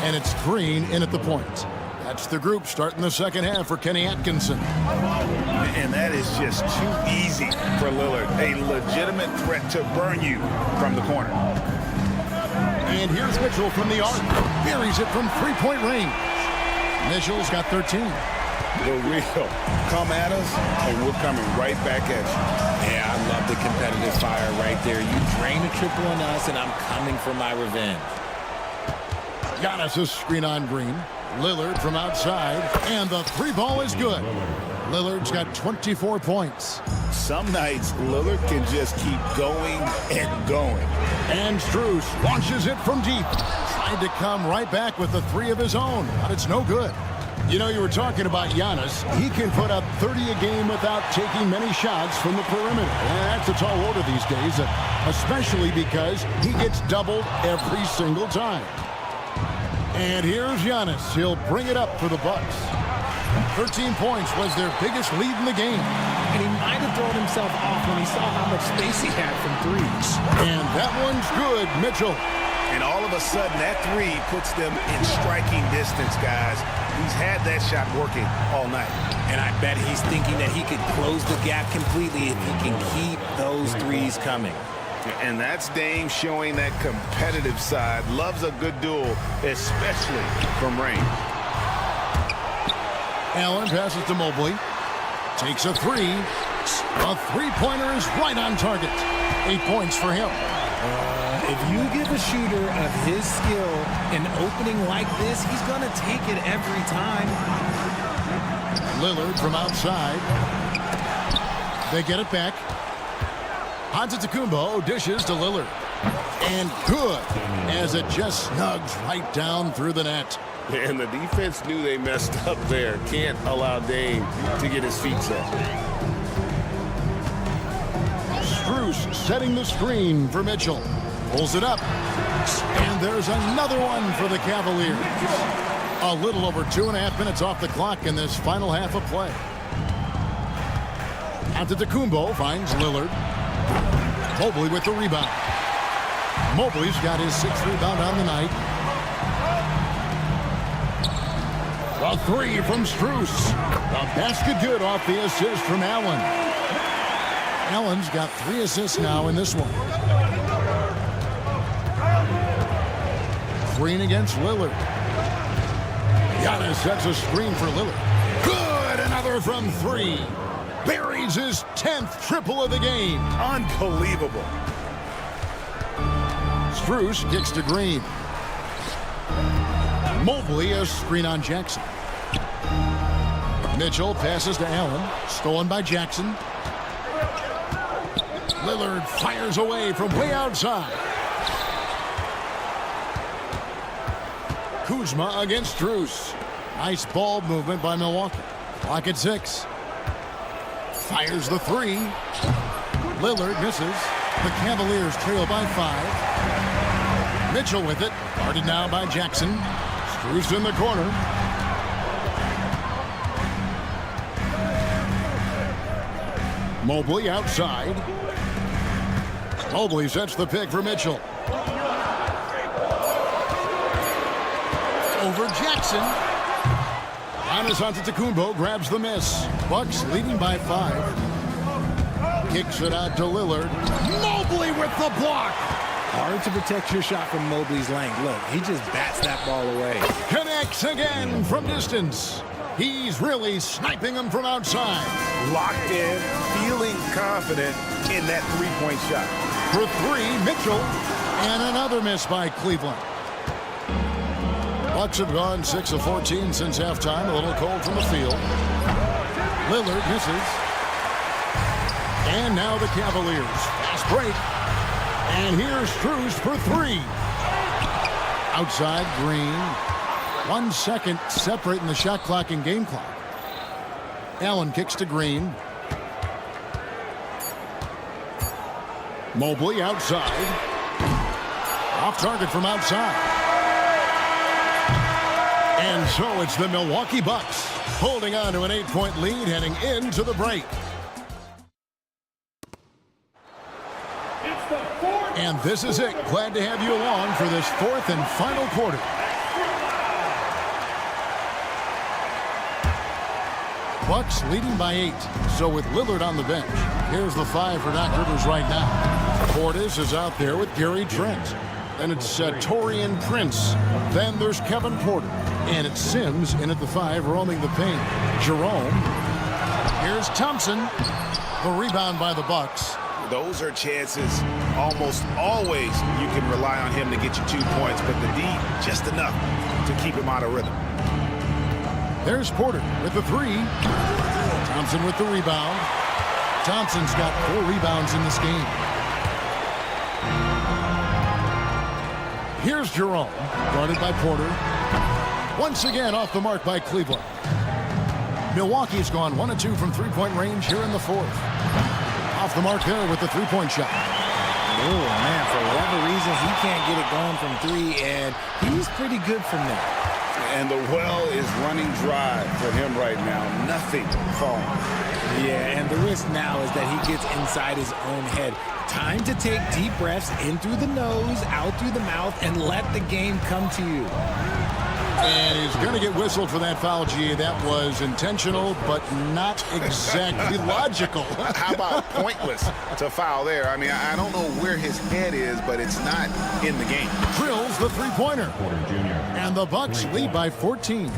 And it's Green in at the point. That's the group starting the second half for Kenny Atkinson. And that is just too easy for Lillard. A legitimate threat to burn you from the corner. And here's Mitchell from the arc. Buries it from three-point range. Mitchell's got 13. The real. Come at us, and we're coming right back at you. Yeah, I love the competitive fire right there. You drain a triple on us, and I'm coming for my revenge. Giannis' screen on Green. Lillard from outside, and the three ball is good. Lillard's got 24 points. Some nights, Lillard can just keep going and going. And Strus launches it from deep. Tried to come right back with the three of his own, but it's no good. You know, you were talking about Giannis. He can put up 30 a game without taking many shots from the perimeter. And that's a tall order these days, especially because he gets doubled every single time. And here's Giannis. He'll bring it up for the Bucks. 13 points was their biggest lead in the game. And he might have thrown himself off when he saw how much space he had from threes. And that one's good, Mitchell. And all of a sudden, that three puts them in striking distance, guys. He's had that shot working all night. And I bet he's thinking that he could close the gap completely if he can keep those threes coming. And that's Dame showing that competitive side. Loves a good duel, especially from range. Allen passes to Mobley. Takes a three. A three-pointer is right on target. 8 points for him. If you give a shooter of his skill an opening like this, he's going to take it every time. Lillard from outside. They get it back. Antetokounmpo dishes to Lillard. And good, as it just snugs right down through the net. And the defense knew they messed up there. Can't allow Dame to get his feet set. Strus setting the screen for Mitchell. Pulls it up. And there's another one for the Cavaliers. A little over 2.5 minutes off the clock in this final half of play. Antetokounmpo finds Lillard. Mobley with the rebound. Mobley's got his 6th rebound on the night. A three from Strus. The basket good off the assist from Allen. Allen's got 3 assists now in this one. Green against Lillard. Giannis sets a screen for Lillard. Good, another from 3. Buries his 10th triple of the game. Unbelievable. Strus kicks to Green. Mobley a screen on Jackson. Mitchell passes to Allen. Stolen by Jackson. Lillard fires away from way outside. Kuzma against Strus. Nice ball movement by Milwaukee. Clock at 6. Fires the 3. Lillard misses. The Cavaliers trail by 5. Mitchell with it. Guarded now by Jackson. Strus in the corner. Mobley outside. Mobley sets the pick for Mitchell. Over Jackson. Giannis Antetokounmpo grabs the miss. Bucks leading by 5. Kicks it out to Lillard. Mobley with the block. Hard to protect your shot from Mobley's length. Look, he just bats that ball away. Connects again from distance. He's really sniping them from outside. Locked in, feeling confident in that three-point shot. For 3, Mitchell. And another miss by Cleveland. Bucks have gone 6 of 14 since halftime. A little cold from the field. Lillard misses. And now the Cavaliers. Fast break. And here's Strus for 3. Outside, Green. 1 second separating the shot clock and game clock. Allen kicks to Green. Mobley outside. Off target from outside. And so it's the Milwaukee Bucks holding on to an 8-point lead heading into the break. It's the 4th And this is it. Glad to have you along for this fourth and final quarter. Bucks leading by 8. So with Lillard on the bench, here's the 5 for Doc Rivers right now. Portis is out there with Gary Trent. Then it's Taurean Prince. Then there's Kevin Porter. And it's Sims in at the 5 roaming the paint. Jerome. Here's Thompson. The rebound by the Bucks. Those are chances almost always you can rely on him to get you 2 points, but the D just enough to keep him out of rhythm. There's Porter with the 3. Thompson with the rebound. Thompson's got 4 rebounds in this game. Here's Jerome, guarded by Porter. Once again off the mark by Cleveland. Milwaukee's gone 1 of 2 from three-point range here in the 4th. Off the mark there with the three-point shot. Oh, man, for whatever reason, he can't get it going from 3, and he's pretty good from there. And the well is running dry for him right now. Nothing falling. Yeah, and the risk now is that he gets inside his own head. Time to take deep breaths in through the nose, out through the mouth, and let the game come to you. And he's going to get whistled for that foul, G. That was intentional, but not exactly logical. How about pointless to foul there? I mean, I don't know where his head is, but it's not in the game. Drills the three-pointer. And the Bucks lead by 14.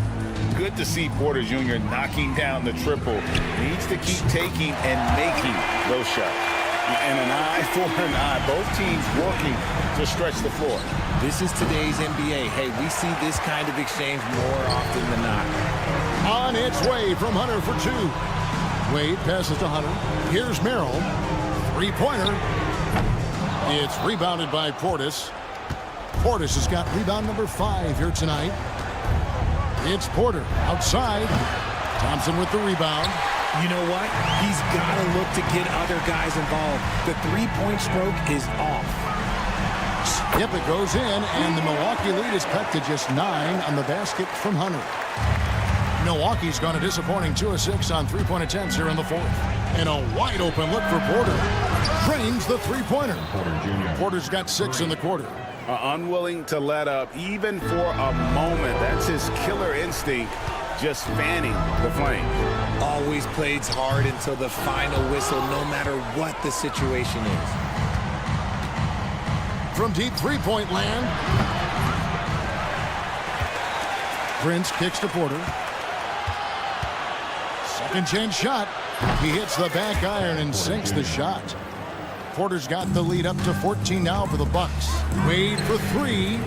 Good to see Porter Jr. knocking down the triple. Needs to keep taking and making those shots. And an eye for an eye. Both teams working to stretch the floor. This is today's NBA. Hey, we see this kind of exchange more often than not. On its way from Hunter for 2. Wade passes to Hunter. Here's Merrill. Three-pointer. It's rebounded by Portis. Portis has got rebound number 5 here tonight. It's Porter outside. Thompson with the rebound. You know what? He's got to look to get other guys involved. The three-point stroke is off. Yep, it goes in, and the Milwaukee lead is cut to just 9 on the basket from Hunter. Milwaukee's gone a disappointing 2 of 6 on three-point attempts here in the 4th. And a wide-open look for Porter. Drains the three-pointer. Porter's got 6 in the quarter. Unwilling to let up, even for a moment. That's his killer instinct, just fanning the flame. Always plays hard until the final whistle, no matter what the situation is. From deep three-point land. Prince kicks to Porter. Second chance shot. He hits the back iron and sinks the shot. Porter's got the lead up to 14 now for the Bucks. Wade for 3.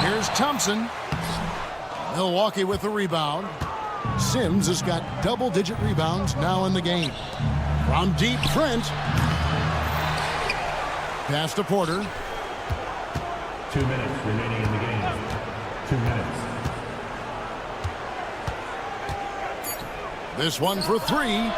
Here's Thompson. Milwaukee with the rebound. Sims has got double-digit rebounds now in the game. From deep, Trent. Pass to Porter. 2 minutes remaining in the game. 2 minutes. This one for 3.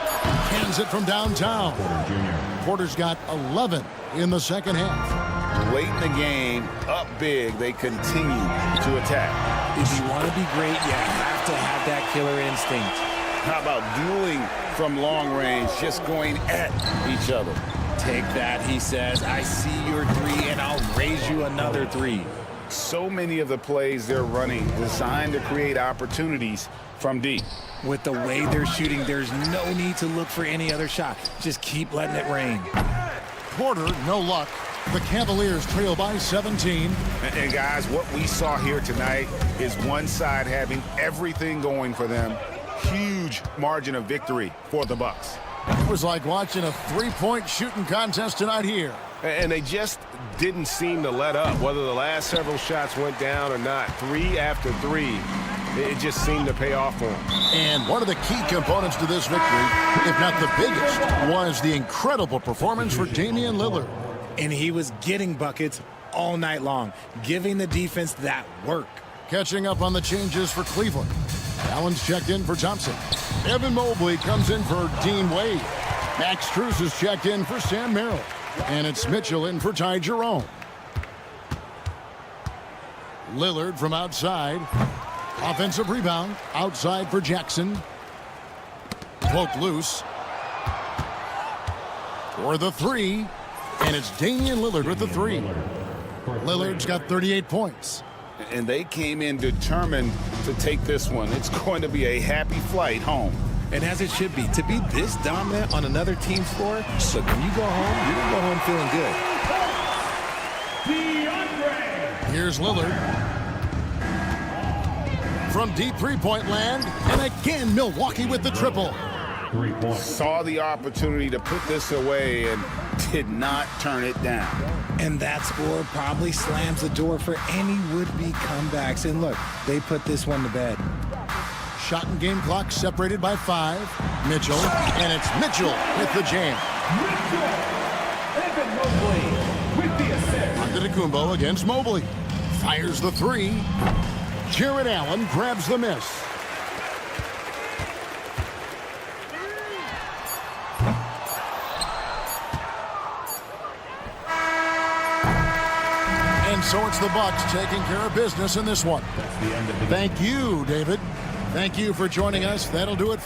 Cans it from downtown. Porter Jr. Porter's got 11 in the second half. Late in the game, up big, they continue to attack. If you want to be great, you have to have that killer instinct. How about dueling from long range, just going at each other? Take that, he says. I see your 3, and I'll raise you another 3. So many of the plays they're running designed to create opportunities from deep. With the way they're shooting, there's no need to look for any other shot. Just keep letting it rain. Porter, no luck. The Cavaliers trail by 17. And guys, what we saw here tonight is one side having everything going for them. Huge margin of victory for the Bucks. It was like watching a three-point shooting contest tonight here. And they just didn't seem to let up, whether the last several shots went down or not. 3 after 3. It just seemed to pay off for them. And one of the key components to this victory, if not the biggest, was the incredible performance for Damian Lillard. And he was getting buckets all night long, giving the defense that work. Catching up on the changes for Cleveland. Allen's checked in for Thompson. Evan Mobley comes in for Dean Wade. Max Strus is checked in for Sam Merrill. And it's Mitchell in for Ty Jerome. Lillard from outside. Offensive rebound. Outside for Jackson. Poked loose. For the 3. And it's Damian Lillard with the 3. Lillard's got 38 points. And they came in determined to take this one. It's going to be a happy flight home. And as it should be, to be this dominant on another team's floor, look, when you go home, you're going to go home feeling good. Here's Lillard. From deep three-point land, and again, Milwaukee with the triple. Saw the opportunity to put this away and did not turn it down. And that score probably slams the door for any would-be comebacks. And look, they put this one to bed. Shot and game clock separated by 5. Mitchell, and it's Mitchell with the jam. Antetokounmpo against Mobley. Fires the 3. Jared Allen grabs the miss. And so it's the Bucks taking care of business in this one. Thank you, David. Thank you for joining us. That'll do it.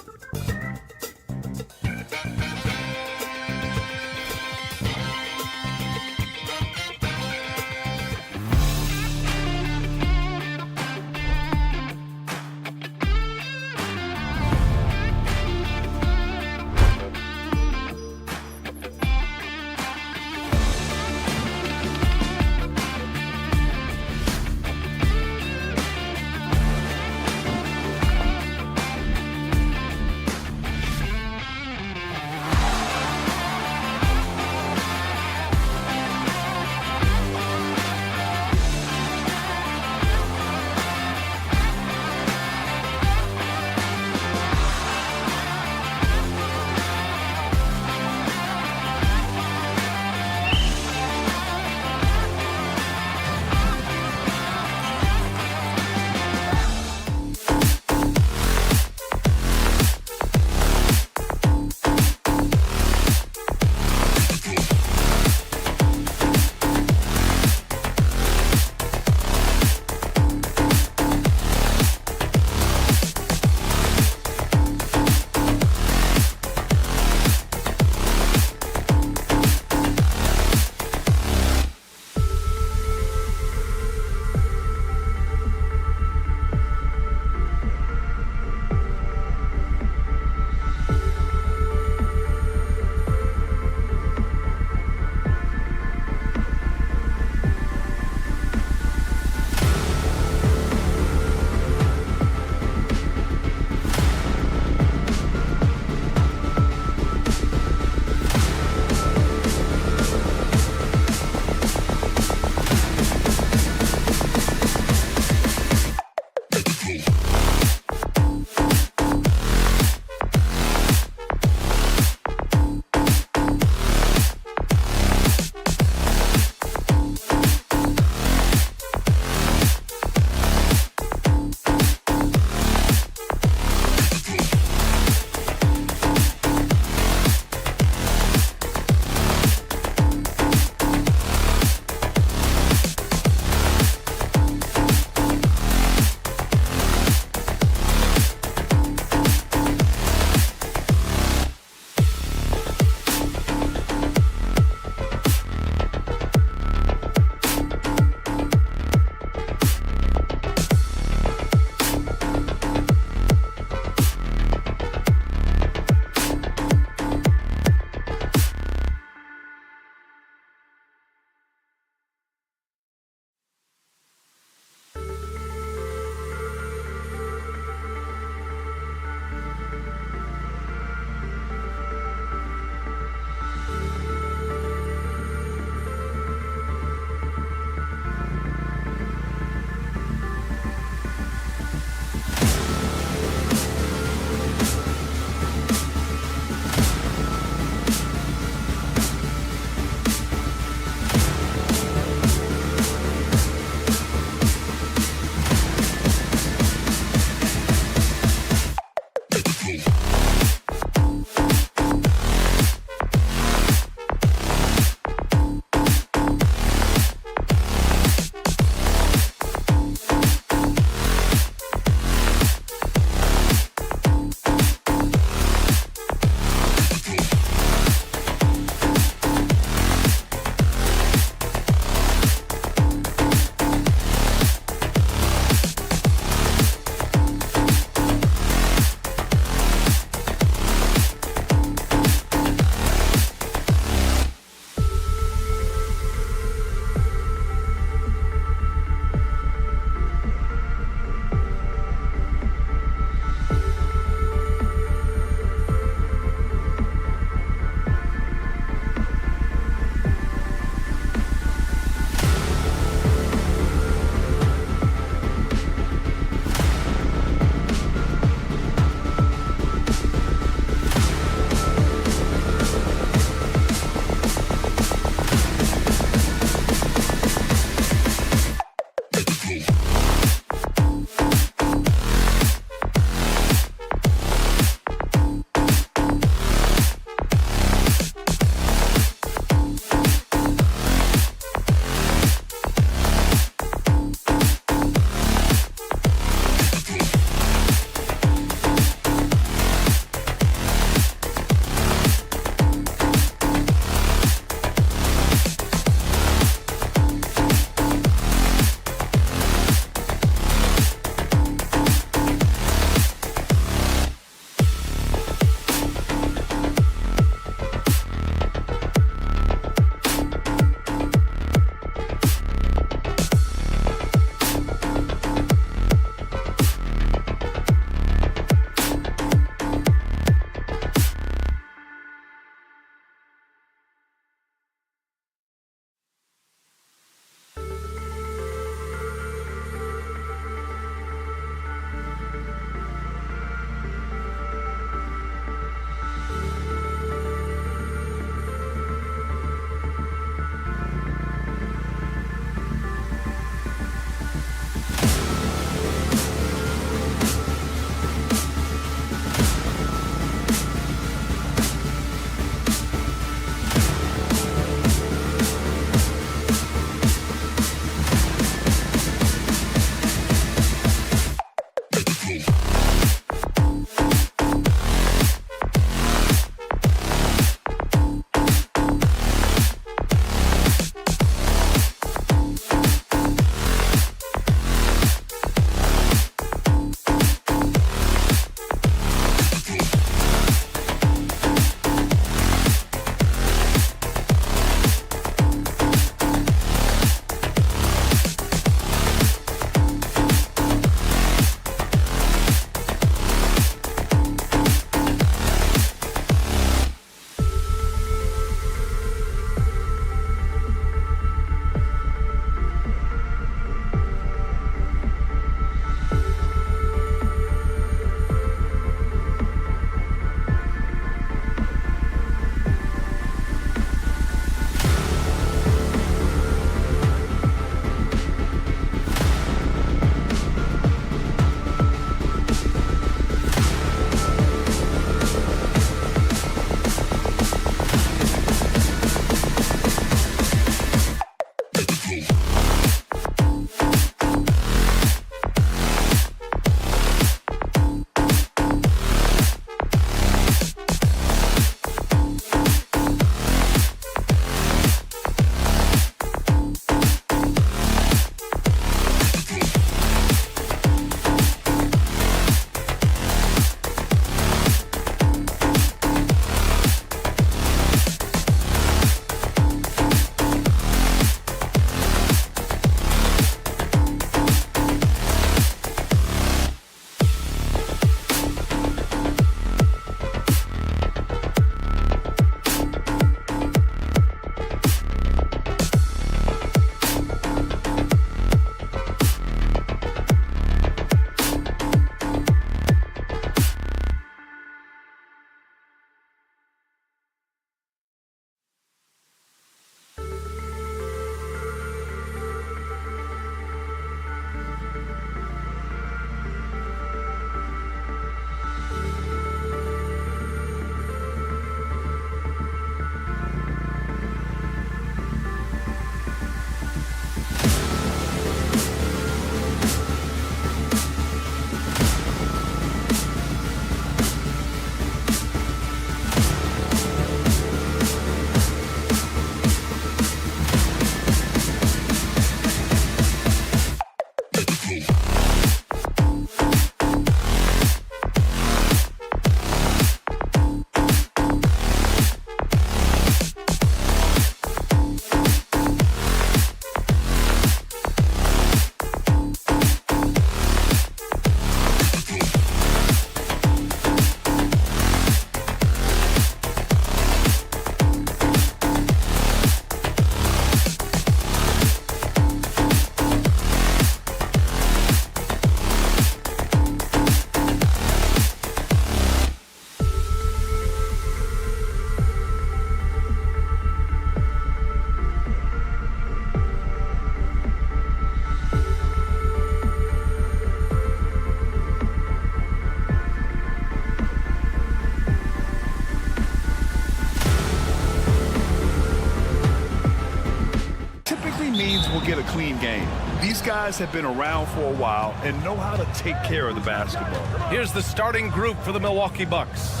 teams will get a clean game. These guys have been around for a while and know how to take care of the basketball. Here's the starting group for the Milwaukee Bucks.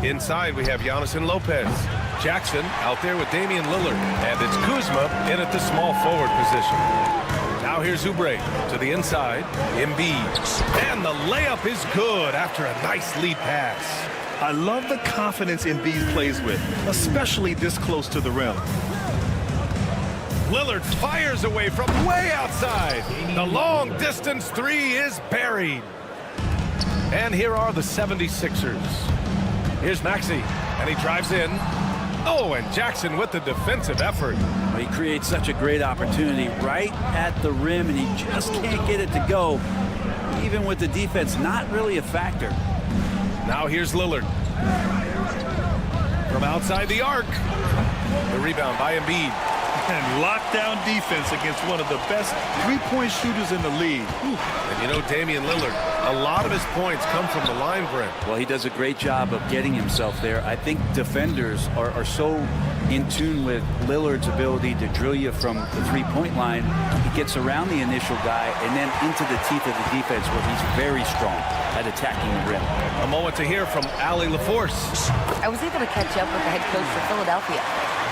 Inside, we have Giannis and Lopez. Jackson out there with Damian Lillard. And it's Kuzma in at the small forward position. Now here's Oubre to the inside. Embiid. And the layup is good after a nice lead pass. I love the confidence Embiid plays with, especially this close to the rim. Lillard fires away from way outside. The long distance three is buried. And here are the 76ers. Here's Maxey, and he drives in. Oh, and Jackson with the defensive effort. Well, he creates such a great opportunity right at the rim, and he just can't get it to go. Even with the defense not really a factor. Now here's Lillard. From outside the arc. The rebound by Embiid. And lockdown defense against one of the best three-point shooters in the league. And you know, Damian Lillard, a lot of his points come from the line, Brent. Well, he does a great job of getting himself there. I think defenders are so in tune with Lillard's ability to drill you from the three-point line. He gets around the initial guy and then into the teeth of the defense where he's very strong at attacking the rim. A moment to hear from Allie LaForce. I was able to catch up with the head coach for Philadelphia.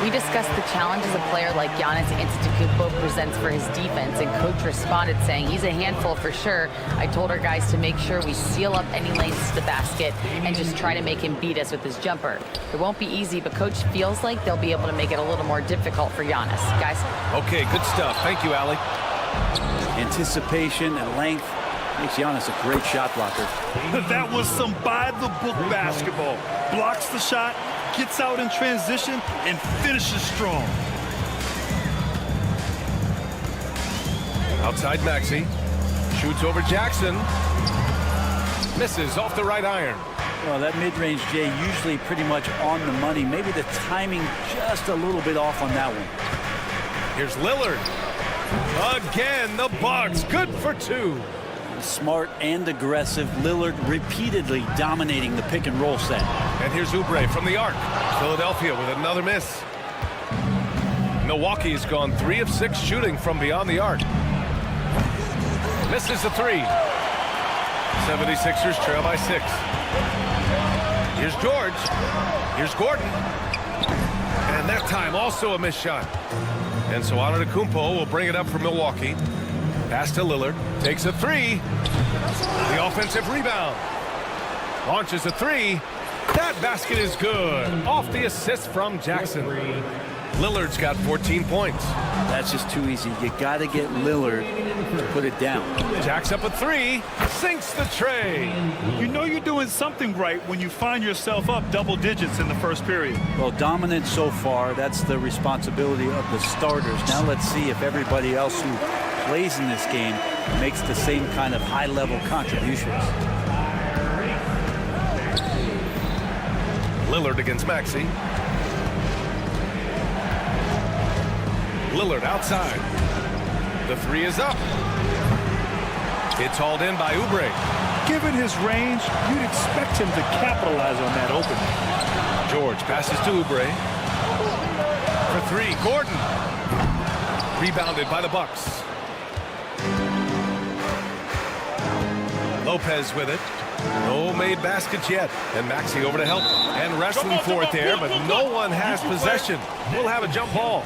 We discussed the challenges a player like Giannis Antetokounmpo presents for his defense, and coach responded saying he's a handful for sure. I told our guys to make sure we seal up any lanes to the basket and just try to make him beat us with his jumper. It won't be easy, but coach feels like they'll be able to make it a little more difficult for Giannis. Guys? Okay, good stuff. Thank you, Allie. Anticipation and length makes Giannis a great shot blocker. That was some by-the-book basketball. Blocks the shot, gets out in transition, and finishes strong. Outside Maxey. Shoots over Jackson. Misses off the right iron. Well, that mid-range, Jay, usually pretty much on the money. Maybe the timing just a little bit off on that one. Here's Lillard. Again, the Bucks. Good for two. Smart and aggressive. Lillard repeatedly dominating the pick and roll set. And here's Oubre from the arc. Philadelphia with another miss. Milwaukee's gone 3 of 6 shooting from beyond the arc. Misses the three. 76ers trail by 6. Here's George. Here's Gordon. And that time also a missed shot. And so Antetokounmpo will bring it up for Milwaukee. Pass to Lillard. Takes a three. The offensive rebound. Launches a three. That basket is good. Off the assist from Jackson. Lillard's got 14 points. That's just too easy. You got to get Lillard to put it down. Jacks up a three. Sinks the tray. You know you're doing something right when you find yourself up double digits in the first period. Well, dominant so far. That's the responsibility of the starters. Now let's see if everybody else who plays in this game makes the same kind of high-level contributions. Lillard against Maxey. Lillard outside. The three is up. It's hauled in by Oubre. Given his range, you'd expect him to capitalize on that opening. George passes to Oubre. For three, Gordon. Rebounded by the Bucks. Lopez with it. No made baskets yet. And Maxey over to help. And wrestling for it there, but no one has possession. We'll have a jump ball.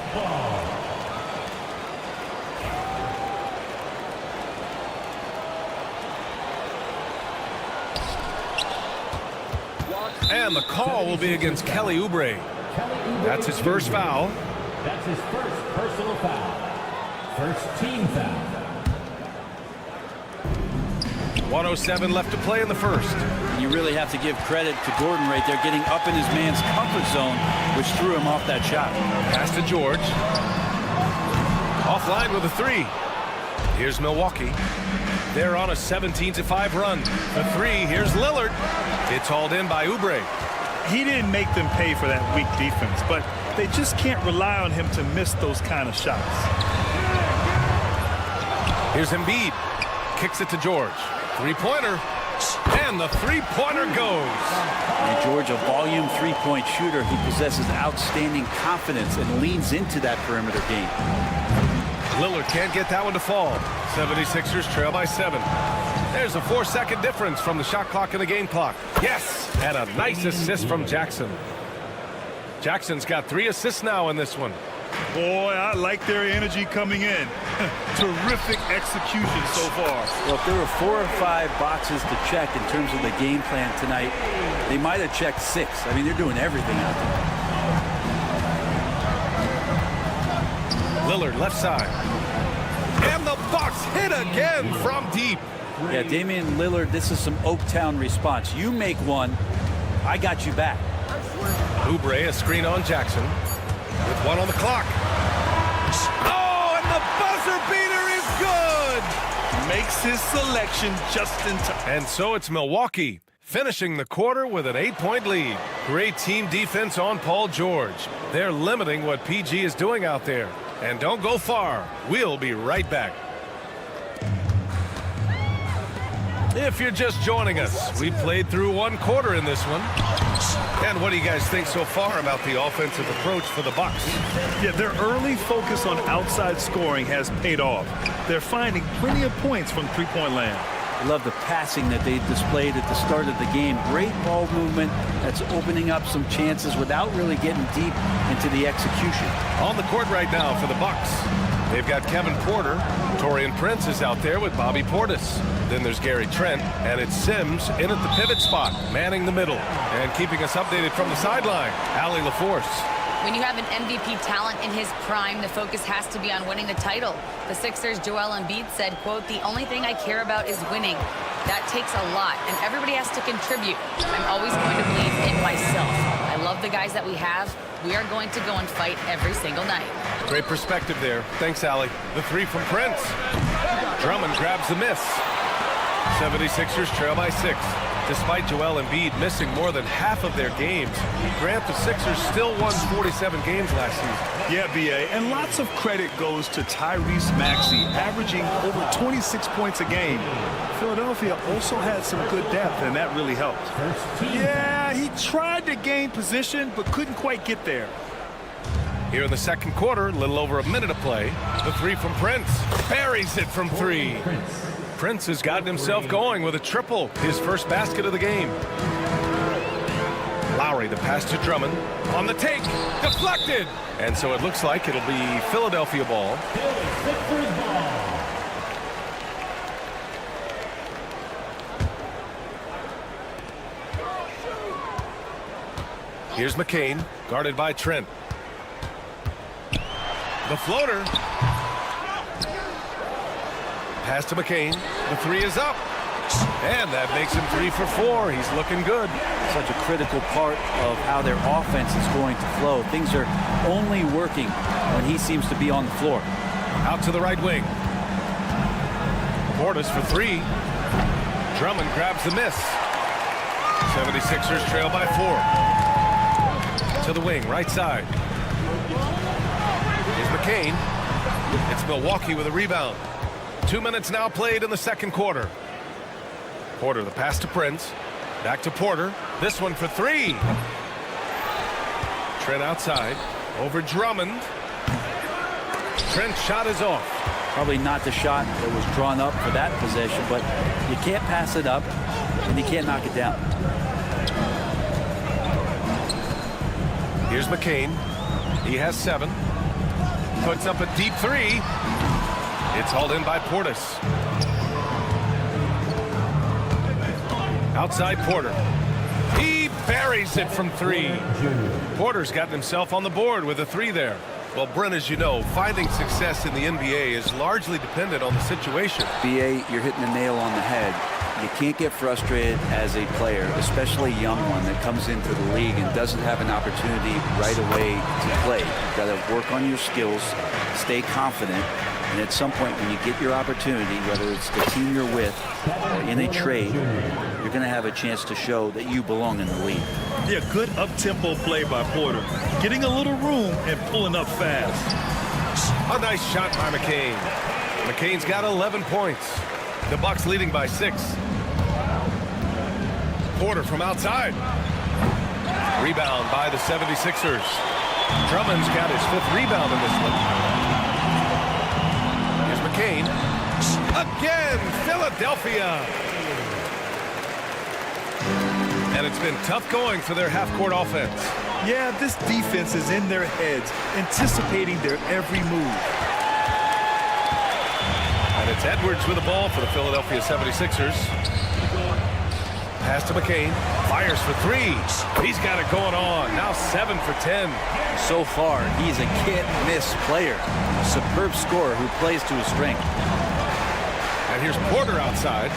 And the call will be against Kelly Oubre. That's his first foul. That's his first personal foul. First team foul. 1:07 left to play in the first. You really have to give credit to Gordon right there, getting up in his man's comfort zone, which threw him off that shot. Pass to George. Offline with a three. Here's Milwaukee. They're on a 17-5 run. The three, here's Lillard. It's hauled in by Oubre. He didn't make them pay for that weak defense, but they just can't rely on him to miss those kind of shots. Here's Embiid. Kicks it to George. Three-pointer. And the three-pointer goes. And George, a volume three-point shooter. He possesses outstanding confidence and leans into that perimeter game. Lillard can't get that one to fall. 76ers trail by 7. There's a 4-second difference from the shot clock and the game clock. Yes! And a nice assist from Jackson. Jackson's got 3 assists now in this one. Boy, I like their energy coming in. Terrific execution so far. Well, if there were 4 or 5 boxes to check in terms of the game plan tonight, they might have checked 6. I mean, they're doing everything out there. Lillard left side. And the Bucks hit again from deep. Yeah, Damian Lillard, this is some Oaktown response. You make one, I got you back. Oubre, a screen on Jackson. With 1 on the clock. Oh, and the buzzer beater is good! Makes his selection just in time. And so it's Milwaukee, finishing the quarter with an 8-point lead. Great team defense on Paul George. They're limiting what PG is doing out there. And don't go far. We'll be right back. If you're just joining us, we played through 1 quarter in this one. And what do you guys think so far about the offensive approach for the Bucks? Yeah, their early focus on outside scoring has paid off. They're finding plenty of points from three-point land. I love the passing that they displayed at the start of the game. Great ball movement that's opening up some chances without really getting deep into the execution. On the court right now for the Bucks, they've got Kevin Porter. Taurean Prince is out there with Bobby Portis. Then there's Gary Trent, and it's Sims in at the pivot spot, manning the middle. And keeping us updated from the sideline, Allie LaForce. When you have an MVP talent in his prime, the focus has to be on winning the title. The Sixers' Joel Embiid said, quote, "The only thing I care about is winning. That takes a lot, and everybody has to contribute. I'm always going to believe in myself. I love the guys that we have. We are going to go and fight every single night." Great perspective there. Thanks, Allie. The 3 from Prince. Drummond grabs the miss. 76ers trail by 6. Despite Joel Embiid missing more than half of their games, Grant, the Sixers still won 47 games last season. Yeah, B.A., and lots of credit goes to Tyrese Maxey, averaging over 26 points a game. Philadelphia also had some good depth, and that really helped. Yeah, he tried to gain position, but couldn't quite get there. Here in the second quarter, a little over a minute to play. The 3 from Prince. Buries it from 3. Prince has gotten himself going with a triple, his first basket of the game. Lowry, the pass to Drummond. On the take, deflected. And so it looks like it'll be Philadelphia ball. Here's McCain, guarded by Trent. The floater. Pass to McCain. The 3 is up. And that makes him 3 for 4. He's looking good. Such a critical part of how their offense is going to flow. Things are only working when he seems to be on the floor. Out to the right wing. Portis for 3. Drummond grabs the miss. 76ers trail by 4. To the wing, right side. Here's McCain. It's Milwaukee with a rebound. 2 minutes now played in the second quarter. Porter, the pass to Prince. Back to Porter. This one for 3. Trent outside. Over Drummond. Trent's shot is off. Probably not the shot that was drawn up for that possession, but you can't pass it up, and you can't knock it down. Here's McCain. He has 7. Puts up a deep 3. It's hauled in by Portis. Outside Porter. He buries it from 3. Porter's gotten himself on the board with a 3 there. Well, Brent, as you know, finding success in the NBA is largely dependent on the situation. B.A., you're hitting the nail on the head. You can't get frustrated as a player, especially a young one that comes into the league and doesn't have an opportunity right away to play. You've got to work on your skills, stay confident, and at some point when you get your opportunity, whether it's the team you're with or in a trade, you're going to have a chance to show that you belong in the league. Yeah, good up-tempo play by Porter. Getting a little room and pulling up fast. A nice shot by McCain. McCain's got 11 points. The Bucks leading by 6. Porter from outside. Rebound by the 76ers. Drummond's got his 5th rebound in this one. McCain. Again, Philadelphia. And it's been tough going for their half-court offense. Yeah, this defense is in their heads, anticipating their every move. And it's Edwards with the ball for the Philadelphia 76ers. Pass to McCain. Fires for three. He's got it going on. Now 7 for 10. So far, he's a can't-miss player. A superb scorer who plays to his strength. And here's Porter outside.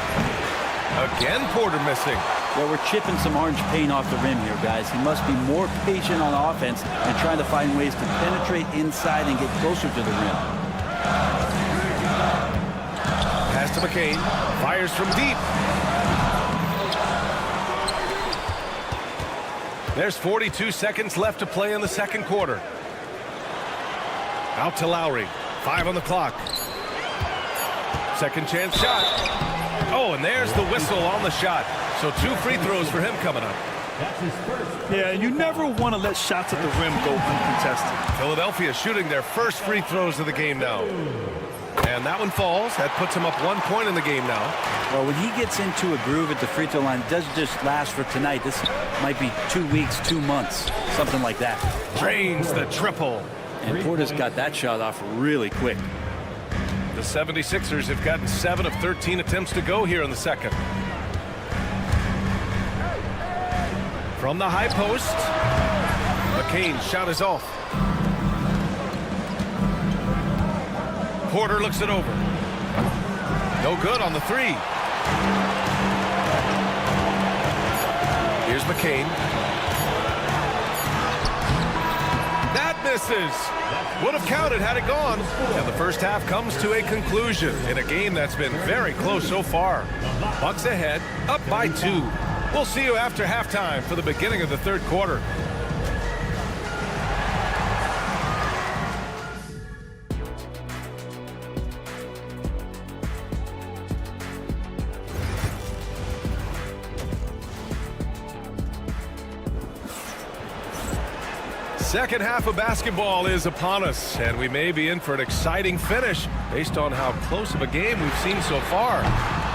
Again, Porter missing. Well, we're chipping some orange paint off the rim here, guys. He must be more patient on offense and trying to find ways to penetrate inside and get closer to the rim. Pass to McCain. Fires from deep. There's 42 seconds left to play in the second quarter. Out to Lowry. 5 on the clock. Second chance shot. Oh, and there's the whistle on the shot. So 2 free throws for him coming up. Yeah, you never want to let shots at the rim go uncontested. Philadelphia shooting their first free throws of the game now. And that one falls. That puts him up 1 point in the game now. Well, when he gets into a groove at the free throw line, it doesn't just last for tonight. This might be 2 weeks, 2 months, something like that. Drains the triple. And Porter's got that shot off really quick. The 76ers have gotten 7 of 13 attempts to go here in the second. From the high post, McCain's shot is off. Porter looks it over. No good on the 3. Here's McCain. That misses. Would have counted had it gone. And the first half comes to a conclusion in a game that's been very close so far. Bucks ahead, up by 2. We'll see you after halftime for the beginning of the third quarter. Second half of basketball is upon us, and we may be in for an exciting finish based on how close of a game we've seen so far.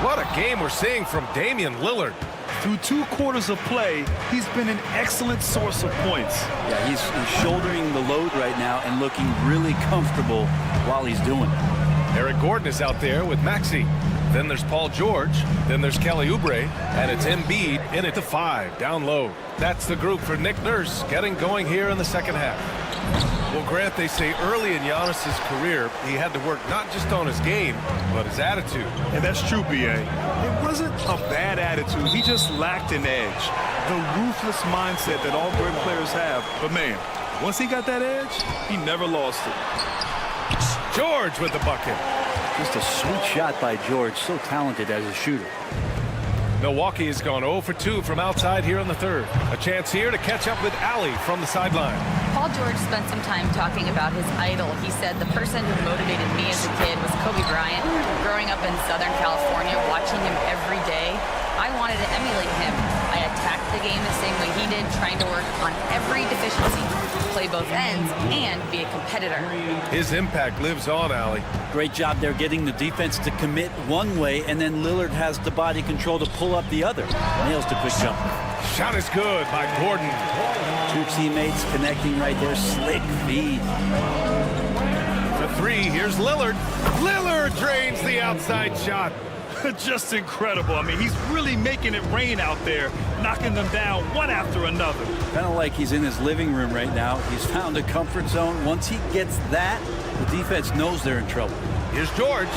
What a game we're seeing from Damian Lillard. Through 2 quarters of play, he's been an excellent source of points. Yeah, he's shouldering the load right now and looking really comfortable while he's doing it. Eric Gordon is out there with Maxey. Then there's Paul George. Then there's Kelly Oubre. And it's Embiid in at the 5, down low. That's the group for Nick Nurse getting going here in the second half. Well, Grant, they say early in Giannis's career, he had to work not just on his game, but his attitude. And that's true, B.A. It wasn't a bad attitude. He just lacked an edge. The ruthless mindset that all great players have. But, man, once he got that edge, he never lost it. George with the bucket. Just a sweet shot by George. So talented as a shooter. Milwaukee has gone 0 for 2 from outside here in the third. A chance here to catch up with Allie from the sideline. Paul George spent some time talking about his idol. He said, the person who motivated me as a kid was Kobe Bryant. Growing up in Southern California, watching him every day, I wanted to emulate him. I attacked the game the same way he did, trying to work on every deficiency, play both ends, and be a competitor. His impact lives on, Allie. Great job there getting the defense to commit one way, and then Lillard has the body control to pull up the other. Nails the quick jumper. Shot is good by Gordon. 2 teammates connecting right there. Slick feed. For 3, here's Lillard. Lillard drains the outside shot. Just incredible. I mean, he's really making it rain out there, knocking them down one after another. Kind of like he's in his living room right now. He's found a comfort zone. Once he gets that, the defense knows they're in trouble. Here's George.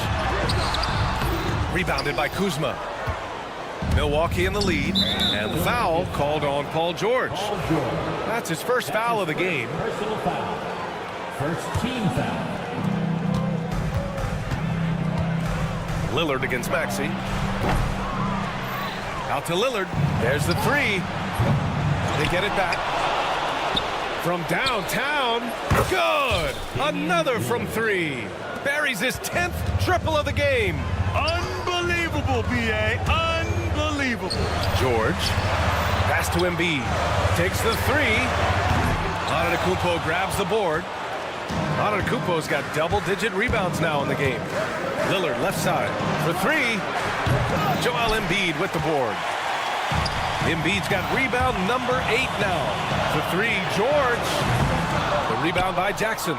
Rebounded by Kuzma. Milwaukee in the lead, and the foul called on Paul George. That's his first foul of the game. Personal foul. First team foul. Lillard against Maxey. Out to Lillard. There's the 3. They get it back. From downtown. Good. Another from 3. Buries his 10th triple of the game. Unbelievable, B.A. Unbelievable. George. Pass to Embiid. Takes the 3. Antetokounmpo grabs the board. Antetokounmpo's got double-digit rebounds now in the game. Lillard left side for three. Joel Embiid with the board. Embiid's got rebound number 8 now. For three, George. The rebound by Jackson.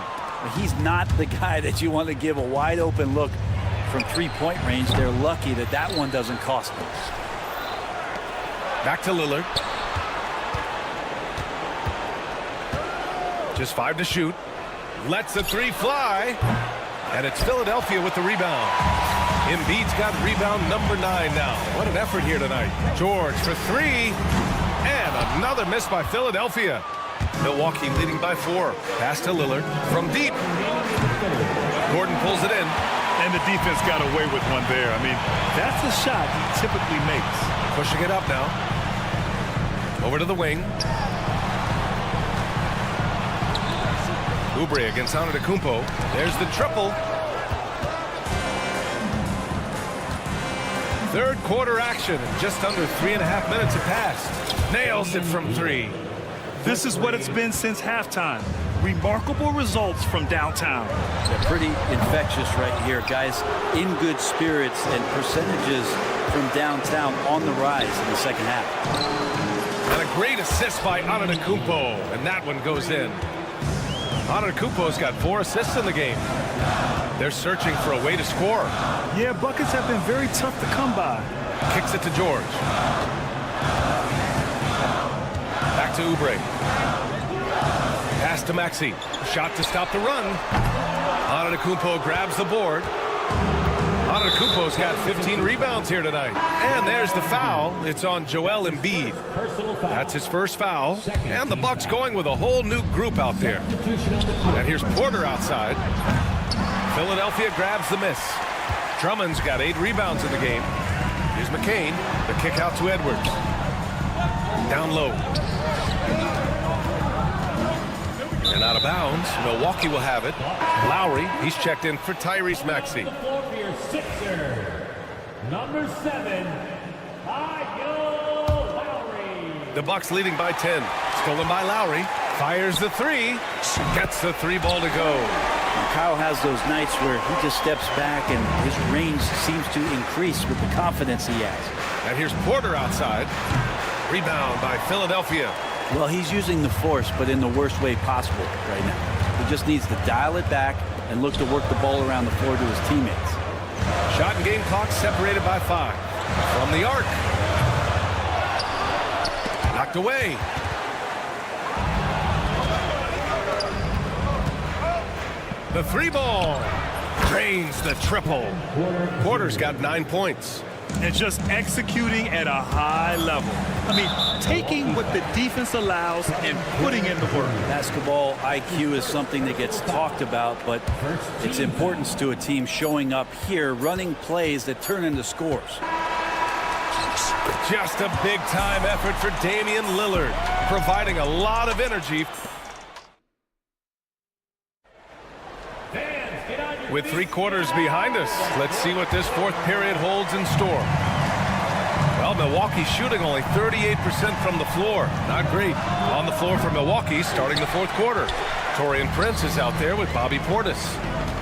He's not the guy that you want to give a wide open look from three-point range. They're lucky that that one doesn't cost them. Back to Lillard. Just 5 to shoot. Lets the three fly. And it's Philadelphia with the rebound. Embiid's got rebound number 9 now. What an effort here tonight. George for three. And another miss by Philadelphia. Milwaukee leading by 4. Pass to Lillard from deep. Gordon pulls it in. And the defense got away with one there. I mean, that's a shot he typically makes. Pushing it up now. Over to the wing. Oubre against Antetokounmpo. There's the triple. Third quarter action. Just under 3.5 minutes have passed. Nails it from 3. This is what it's been since halftime. Remarkable results from downtown. They're pretty infectious right here, guys. In good spirits and percentages from downtown on the rise in the second half. And a great assist by Antetokounmpo. And that one goes in. Antetokounmpo's got 4 assists in the game. They're searching for a way to score. Yeah, buckets have been very tough to come by. Kicks it to George. Back to Oubre. Pass to Maxey. Shot to stop the run. Antetokounmpo grabs the board. Antetokounmpo's got 15 rebounds here tonight. And there's the foul. It's on Joel Embiid. That's his first foul. And the Bucks going with a whole new group out there. And here's Porter outside. Philadelphia grabs the miss. Drummond's got 8 rebounds in the game. Here's McCain. The kick out to Edwards. Down low. And out of bounds. Milwaukee will have it. Lowry, he's checked in for Tyrese Maxey. Number 7, Kyle Lowry. The Bucks leading by 10. Stolen by Lowry. Fires the three. Gets the 3 ball to go. Kyle has those nights where he just steps back and his range seems to increase with the confidence he has. And here's Porter outside. Rebound by Philadelphia. Well, he's using the force, but in the worst way possible right now. He just needs to dial it back and look to work the ball around the floor to his teammates. Shot and game clock separated by 5. From the arc. Knocked away. The 3 ball. Drains the triple. Porter's got 9 points. And just executing at a high level. I mean, taking what the defense allows and putting in the work. Basketball IQ is something that gets talked about, but its importance to a team showing up here, running plays that turn into scores. Just a big-time effort for Damian Lillard, providing a lot of energy. With 3 quarters behind us, let's see what this 4th period holds in store. Well, Milwaukee shooting only 38% from the floor. Not great. On the floor for Milwaukee starting the 4th quarter. Taurean Prince is out there with Bobby Portis.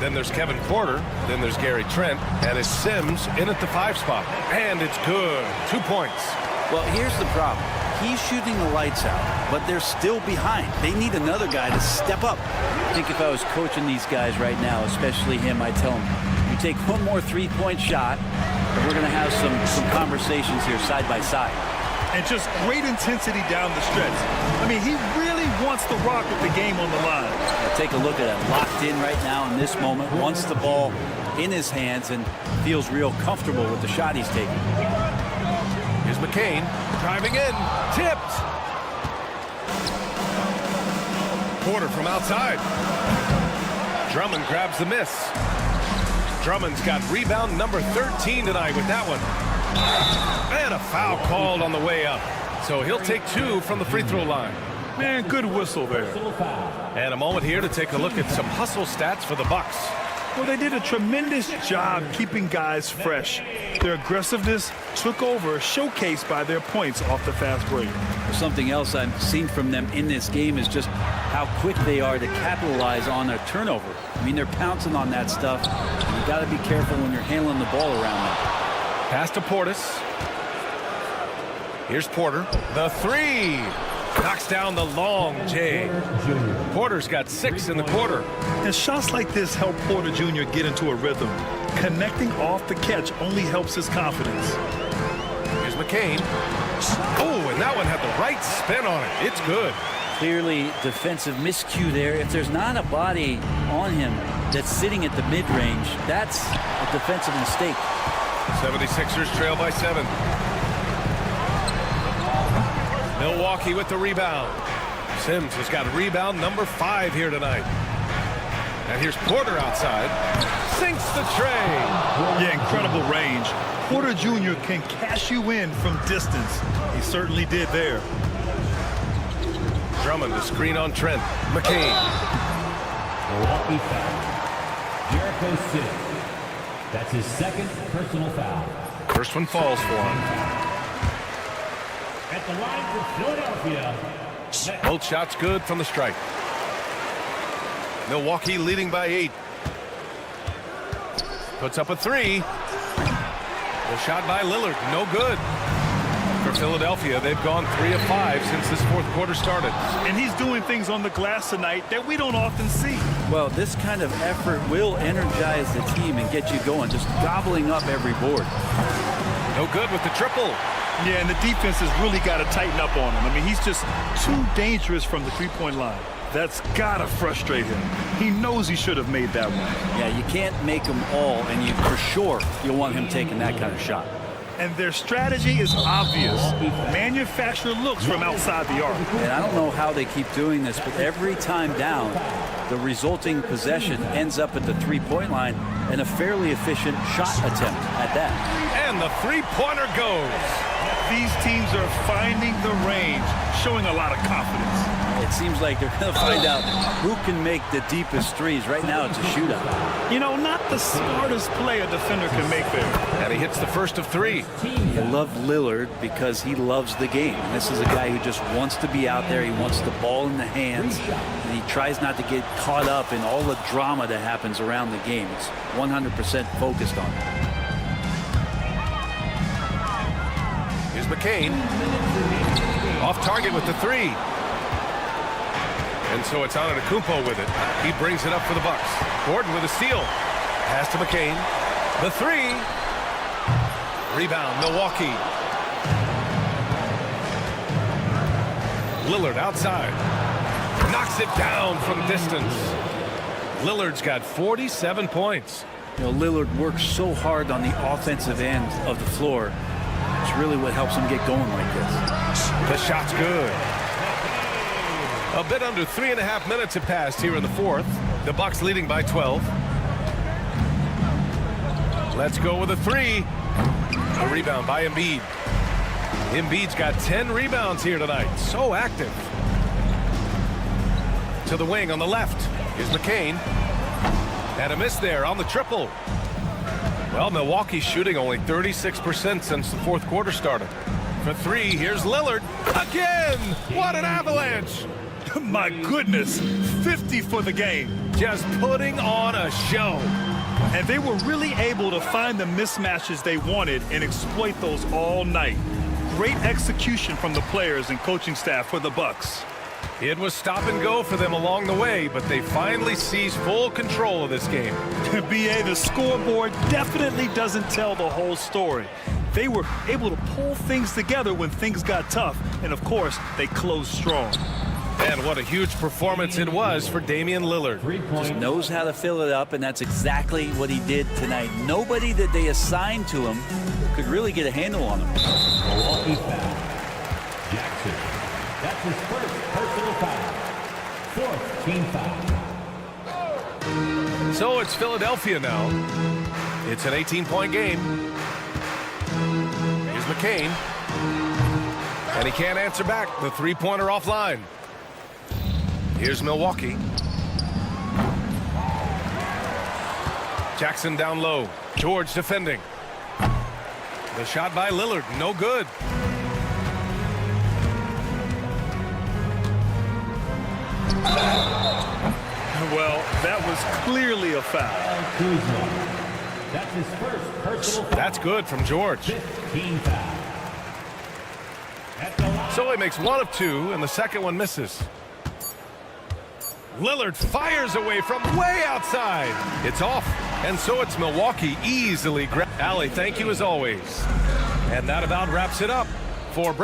Then there's Kevin Porter. Then there's Gary Trent. And it's Sims in at the 5 spot. And it's good. 2 points. Well, here's the problem. He's shooting the lights out, but they're still behind. They need another guy to step up. I think if I was coaching these guys right now, especially him, I'd tell him, you take one more 3-point shot, and we're going to have some conversations here side by side. And just great intensity down the stretch. I mean, he really wants to rock with the game on the line. Now take a look at it. Locked in right now in this moment. Wants the ball in his hands and feels real comfortable with the shot he's taking. Here's McCain driving in. Tipped. Porter from outside. Drummond grabs the miss. Drummond's got rebound number 13 tonight with that one. And a foul called on the way up. So he'll take 2 from the free throw line. Man, good whistle there. And a moment here to take a look at some hustle stats for the Bucks. Well, they did a tremendous job keeping guys fresh. Their aggressiveness took over, showcased by their points off the fast break. Something else I've seen from them in this game is just how quick they are to capitalize on a turnover. I mean, they're pouncing on that stuff. You got to be careful when you're handling the ball around them. Pass to Portis. Here's Porter. The three. Knocks down the long J. Porter's got 6 in the quarter. And shots like this help Porter Jr. get into a rhythm. Connecting off the catch only helps his confidence. Here's McCain. Oh, and that one had the right spin on it. It's good. Clearly defensive miscue there. If there's not a body on him that's sitting at the mid-range, that's a defensive mistake. 76ers trail by 7. Milwaukee with the rebound. Sims has got rebound number 5 here tonight. And here's Porter outside. Sinks the tray. Yeah, incredible range. Porter Jr. can cash you in from distance. He certainly did there. Drummond to screen on Trent. McCain. Milwaukee foul. Jericho 6. That's his 2nd personal foul. First one falls for him. At the line for Philadelphia. Both shots good from the strike. Milwaukee leading by 8. Puts up a 3. The shot by Lillard, no good. For Philadelphia, they've gone 3 of 5 since this fourth quarter started. And he's doing things on the glass tonight that we don't often see. Well, this kind of effort will energize the team and get you going, just gobbling up every board. No good with the triple. Yeah, and the defense has really got to tighten up on him. I mean, he's just too dangerous from the three-point line. That's got to frustrate him. He knows he should have made that one. Yeah, you can't make them all, and you for sure you'll want him taking that kind of shot. And their strategy is obvious. Manufacture looks from outside the arc. And I don't know how they keep doing this, but every time down, the resulting possession ends up at the three-point line and a fairly efficient shot attempt at that. And the three-pointer goes. These teams are finding the range, showing a lot of confidence. It seems like they're going to find out who can make the deepest threes. Right now, it's a shootout. You know, not the smartest play a defender can make there. And he hits the first of 3. I love Lillard because he loves the game. And this is a guy who just wants to be out there. He wants the ball in the hands. And he tries not to get caught up in all the drama that happens around the game. It's 100% focused on it. Here's McCain. Off target with the 3. And so it's Antetokounmpo with it. He brings it up for the Bucks. Gordon with a steal. Pass to McCain. The 3. Rebound, Milwaukee. Lillard outside. Knocks it down from distance. Lillard's got 47 points. You know, Lillard works so hard on the offensive end of the floor. It's really what helps him get going like this. The shot's good. A bit under 3.5 minutes have passed here in the fourth. The Bucks leading by 12. Let's go with a 3. A rebound by Embiid. Embiid's got 10 rebounds here tonight. So active. To the wing on the left. Here's McCain. And a miss there on the triple. Well, Milwaukee's shooting only 36% since the fourth quarter started. For 3, here's Lillard. Again! What an avalanche! My goodness, 50 for the game. Just putting on a show. And they were really able to find the mismatches they wanted and exploit those all night. Great execution from the players and coaching staff for the Bucks. It was stop and go for them along the way, but they finally seized full control of this game. BA, the scoreboard definitely doesn't tell the whole story. They were able to pull things together when things got tough, and of course, they closed strong. And what a huge performance it was for Damian Lillard. Just knows how to fill it up, and that's exactly what he did tonight. Nobody that they assigned to him could really get a handle on him. Milwaukee foul. Jackson. That's his first personal foul. 4th team foul. So it's Philadelphia now. It's an 18-point game. Here's McCain. And he can't answer back. The three-pointer offline. Here's Milwaukee. Jackson down low. George defending. The shot by Lillard, no good. Well, that was clearly a foul. That's his first personal foul. That's good from George. 15 foul. At the line. So he makes 1 of 2, and the second one misses. Lillard fires away from way outside. It's off, and so it's Milwaukee easily grabbed. Allie, thank you as always. And that about wraps it up for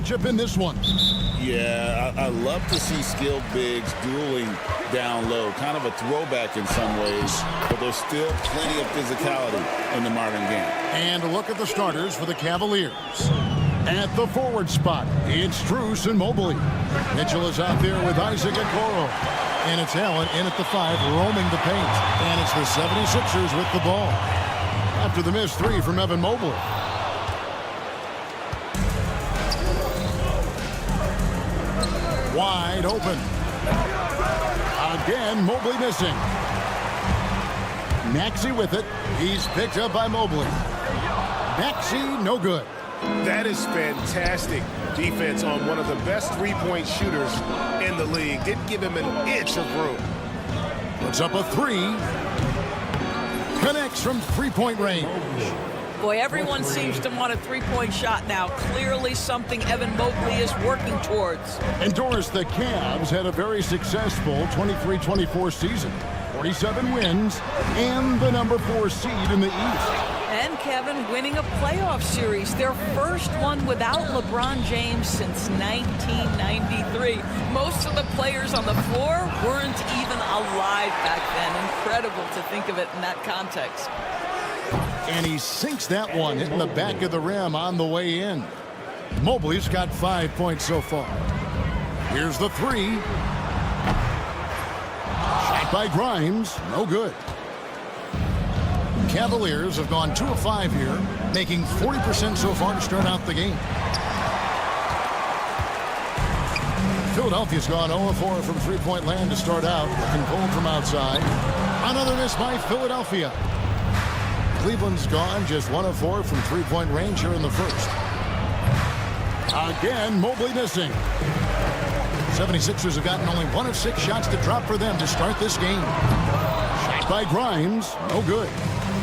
matchup in this one. Yeah, I love to see skilled bigs dueling down low. Kind of a throwback in some ways, but there's still plenty of physicality in the modern game. And a look at the starters for the Cavaliers. At the forward spot, it's Strus and Mobley. Mitchell is out there with Isaac Okoro. And it's Allen in at the 5, roaming the paint. And it's the 76ers with the ball. After the missed 3 from Evan Mobley. Wide open. Again, Mobley missing. Maxey with it. He's picked up by Mobley. Maxey, no good. That is fantastic defense on one of the best three-point shooters in the league. Didn't give him an inch of room. Puts up a 3. Connects from three-point range. Boy, everyone seems to want a three-point shot now. Clearly something Evan Mobley is working towards. And Doris, the Cavs had a very successful 23-24 season. 47 wins and the number 4 seed in the East. And Kevin winning a playoff series, their first one without LeBron James since 1993. Most of the players on the floor weren't even alive back then. Incredible to think of it in that context. And he sinks that one, hitting the back of the rim on the way in. Mobley's got 5 points so far. Here's the 3. Shot by Grimes, no good. Cavaliers have gone 2 of 5 here, making 40% so far to start out the game. Philadelphia's gone 0 of 4 from three-point land to start out, looking cold from outside. Another miss by Philadelphia. Cleveland's gone just 1 of 4 from three-point range here in the first. Again, Mobley missing. 76ers have gotten only 1 of 6 shots to drop for them to start this game. Shot by Grimes, no good.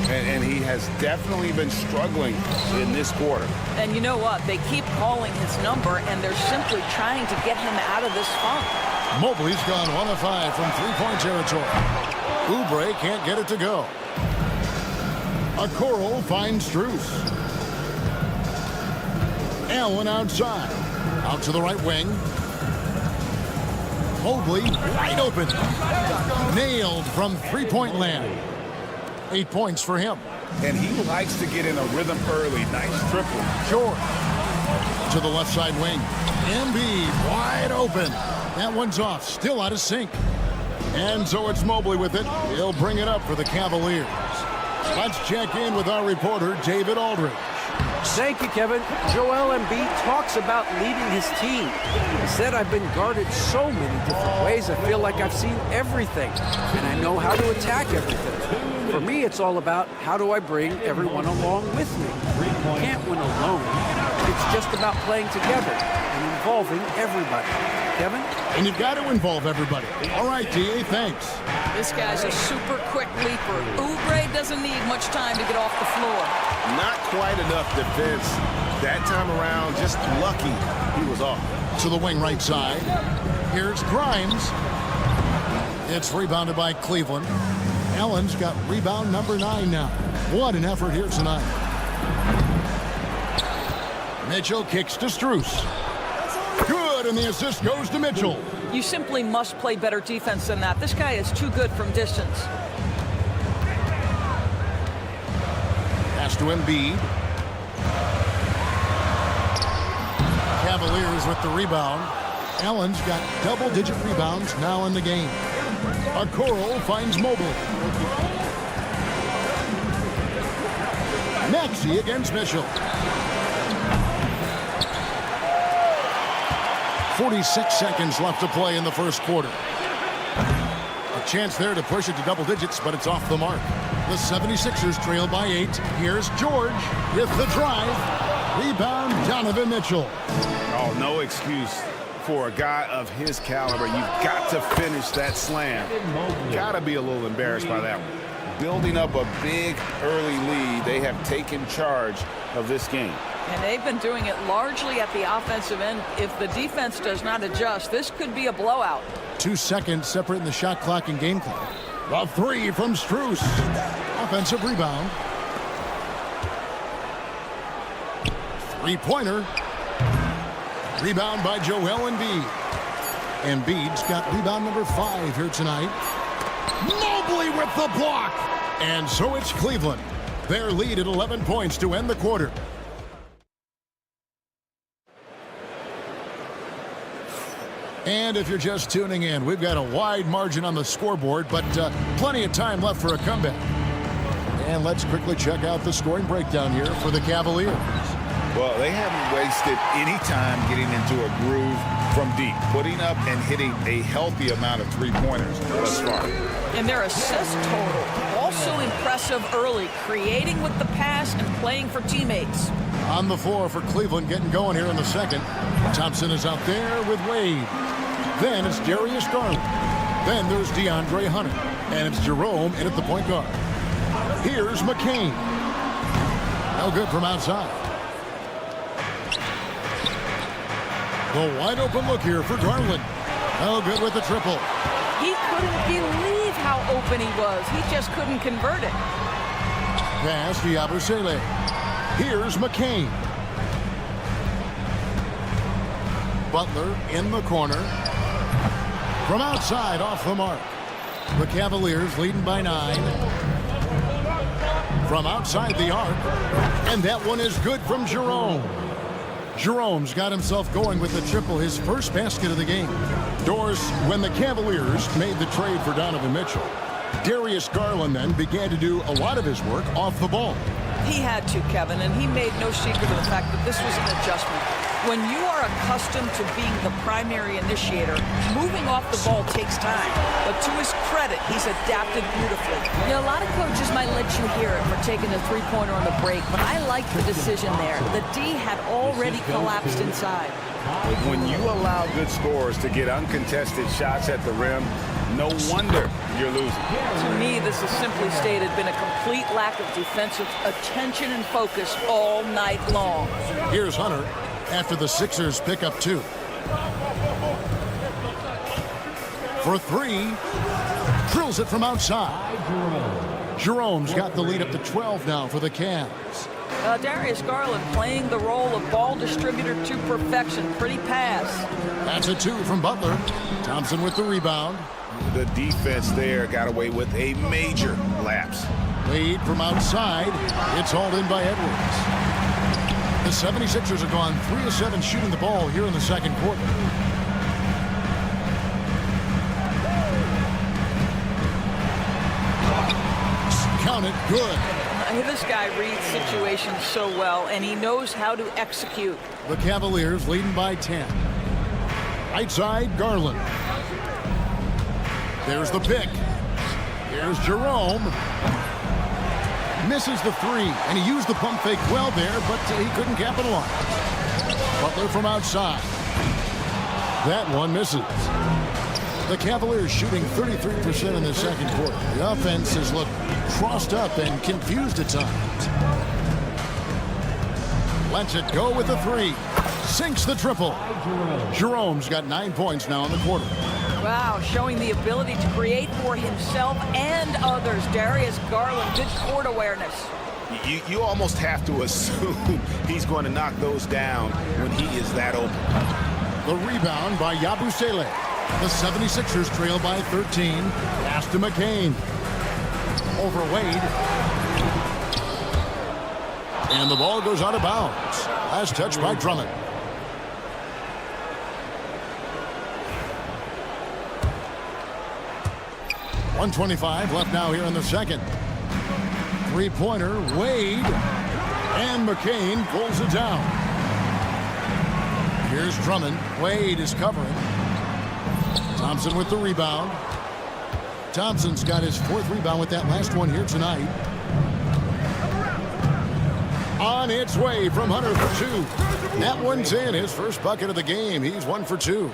And he has definitely been struggling in this quarter. And you know what? They keep calling his number, and they're simply trying to get him out of this funk. Mobley's gone 1 of 5 from three-point territory. Oubre can't get it to go. Okoro finds Strus. Allen outside. Out to the right wing. Mobley wide open. Nailed from three-point land. 8 points for him. And he likes to get in a rhythm early. Nice triple. Short. To the left side wing. Embiid wide open. That one's off. Still out of sync. And so it's Mobley with it. He'll bring it up for the Cavaliers. Let's check in with our reporter, David Aldridge. Thank you, Kevin. Joel Embiid talks about leading his team. He said, I've been guarded so many different ways. I feel like I've seen everything, and I know how to attack everything. For me, it's all about how do I bring everyone along with me. You can't win alone. It's just about playing together and involving everybody. Kevin? And you've got to involve everybody. All right, D.A., thanks. This guy's a super quick leaper. Oubre doesn't need much time to get off the floor. Not quite enough defense. That time around, just lucky he was off. To the wing right side. Here's Grimes. It's rebounded by Cleveland. Allen's got rebound number 9 now. What an effort here tonight. Mitchell kicks to Strus. Good, and the assist goes to Mitchell. You simply must play better defense than that. This guy is too good from distance. Pass to Embiid. Cavaliers with the rebound. Allen's got double-digit rebounds now in the game. Okoro finds Mobley. Maxey against Mitchell. 46 seconds left to play in the first quarter. A chance there to push it to double digits, but it's off the mark. The 76ers trail by 8. Here's George with the drive. Rebound, Donovan Mitchell. Oh, no excuse for a guy of his caliber. You've got to finish that slam. Got to be a little embarrassed by that one. Building up a big early lead, they have taken charge of this game. And they've been doing it largely at the offensive end. If the defense does not adjust, this could be a blowout. 2 seconds separating the shot clock and game clock. The 3 from Strus. Offensive rebound. Three-pointer. Rebound by Joel Embiid. Embiid's got rebound number 5 here tonight. Mobley with the block. And so it's Cleveland. Their lead at 11 points to end the quarter. And if you're just tuning in, we've got a wide margin on the scoreboard, but plenty of time left for a comeback. And let's quickly check out the scoring breakdown here for the Cavaliers. Well, they haven't wasted any time getting into a groove from deep, putting up and hitting a healthy amount of three-pointers thus far. And their assist total, also impressive early, creating with the pass and playing for teammates. On the floor for Cleveland getting going here in the second. Thompson is out there with Wade. Then it's Darius Garland. Then there's DeAndre Hunter. And it's Jerome in at the point guard. Here's McCain. No good from outside. The wide open look here for Garland. No good with the triple. He couldn't believe how open he was. He just couldn't convert it. Pass to Yabusele. Here's McCain. Butler in the corner. From outside, off the mark. The Cavaliers leading by 9. From outside the arc. And that one is good from Jerome. Jerome's got himself going with the triple, his first basket of the game. Doors, when the Cavaliers made the trade for Donovan Mitchell, Darius Garland then began to do a lot of his work off the ball. He had to, Kevin, and he made no secret of the fact that this was an adjustment. When you are accustomed to being the primary initiator, moving off the ball takes time. But to his credit, he's adapted beautifully. You know, a lot of coaches might let you hear it for taking a three-pointer on the break, but I like the decision there. The D had already collapsed inside. When you allow good scorers to get uncontested shots at the rim, no wonder you're losing. To me, this is simply stated been a complete lack of defensive attention and focus all night long. Here's Hunter after the Sixers pick up 2. For 3. Drills it from outside. Jerome's got the lead up to 12 now for the Cavs. Darius Garland playing the role of ball distributor to perfection. Pretty pass. That's a 2 from Butler. Thompson with the rebound. The defense there got away with a major lapse. Wade from outside. It's hauled in by Edwards. The 76ers have gone 3 of 7 shooting the ball here in the second quarter. Count it, good. This guy reads situations so well, and he knows how to execute. The Cavaliers leading by 10. Right side, Garland. There's the pick. Here's Jerome. Misses the 3, and he used the pump fake well there, but he couldn't capitalize. Butler from outside. That one misses. The Cavaliers shooting 33% in the second quarter. The offense has looked crossed up and confused at times. Lets it go with the 3. Sinks the triple. Jerome's got 9 points now in the quarter. Wow, showing the ability to create for himself and others. Darius Garland, good court awareness. You almost have to assume he's going to knock those down when he is that open. The rebound by Yabusele. The 76ers trail by 13. Pass to McCain. Over Wade. And the ball goes out of bounds. Last touch by Drummond. .125 left now here in the second. Three-pointer, Wade. And McCain pulls it down. Here's Drummond. Wade is covering. Thompson with the rebound. Thompson's got his 4th rebound with that last one here tonight. On its way from Hunter for 2. That one's in, his first bucket of the game. He's 1 for 2.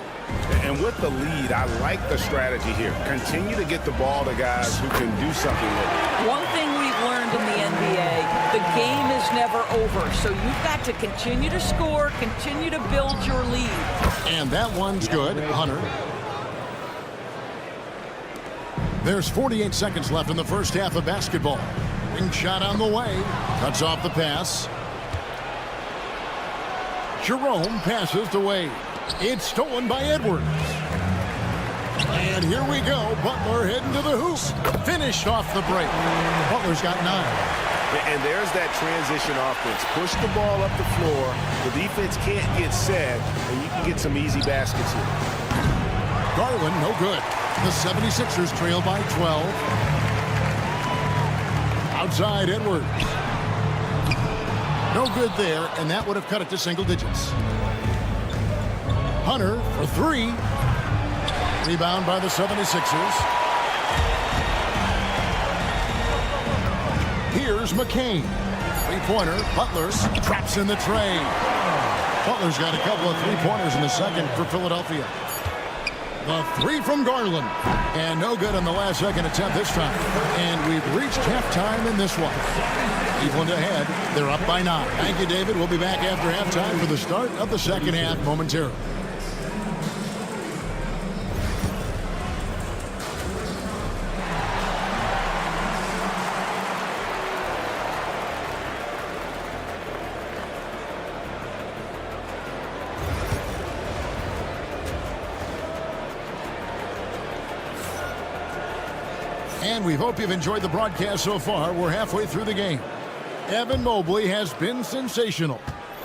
And with the lead, I like the strategy here. Continue to get the ball to guys who can do something with it. One thing we've learned in the NBA, the game is never over. So you've got to continue to score, continue to build your lead. And that one's good, Hunter. There's 48 seconds left in the first half of basketball. Ring shot on the way. Cuts off the pass. Jerome passes to Wade. It's stolen by Edwards. And here we go. Butler heading to the hoop. Finished off the break. Butler's got 9. And there's that transition offense. Push the ball up the floor. The defense can't get set, and you can get some easy baskets here. Garland, no good. The 76ers trail by 12. Outside Edwards. No good there, and that would have cut it to single digits. Hunter for 3. Rebound by the 76ers. Here's McCain. Three-pointer. Butler traps in the tray. Butler's got a couple of three-pointers in the second for Philadelphia. The 3 from Garland. And no good on the last second attempt this time. And we've reached halftime in this one. Cleveland ahead. They're up by 9. Thank you, David. We'll be back after halftime for the start of the second half momentarily. And we hope you've enjoyed the broadcast so far. We're halfway through the game. Evan Mobley has been sensational.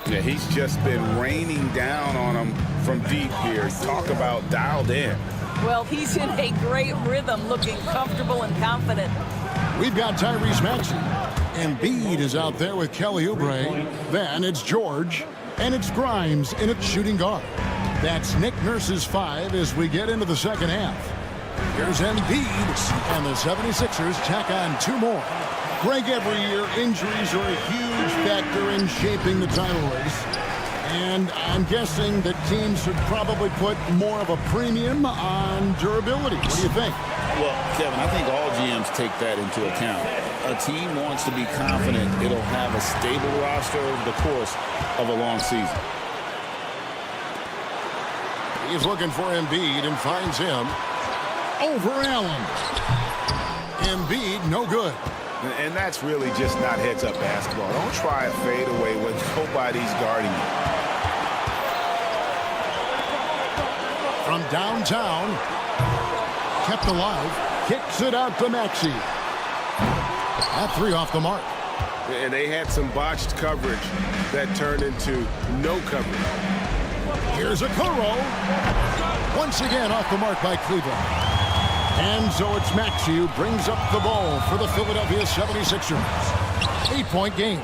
Yeah, he's just been raining down on them from deep here. Talk about dialed in. Well, he's in a great rhythm, looking comfortable and confident. We've got Tyrese Maxey. Embiid is out there with Kelly Oubre. Then it's George. And it's Grimes in at shooting guard. That's Nick Nurse's 5 as we get into the second half. Here's Embiid, and the 76ers tack on 2 more. Greg, every year, injuries are a huge factor in shaping the title race. And I'm guessing that teams should probably put more of a premium on durability. What do you think? Well, Kevin, I think all GMs take that into account. A team wants to be confident it'll have a stable roster over the course of a long season. He's looking for Embiid and finds him. Over Allen. Embiid, no good. And that's really just not heads-up basketball. Don't try a fadeaway when nobody's guarding you. From downtown, kept alive, kicks it out to Maxey. That 3 off the mark. And they had some botched coverage that turned into no coverage. Here's Okoro. Once again off the mark by Cleveland. And so it's Maxey who brings up the ball for the Philadelphia 76ers. 8-point game.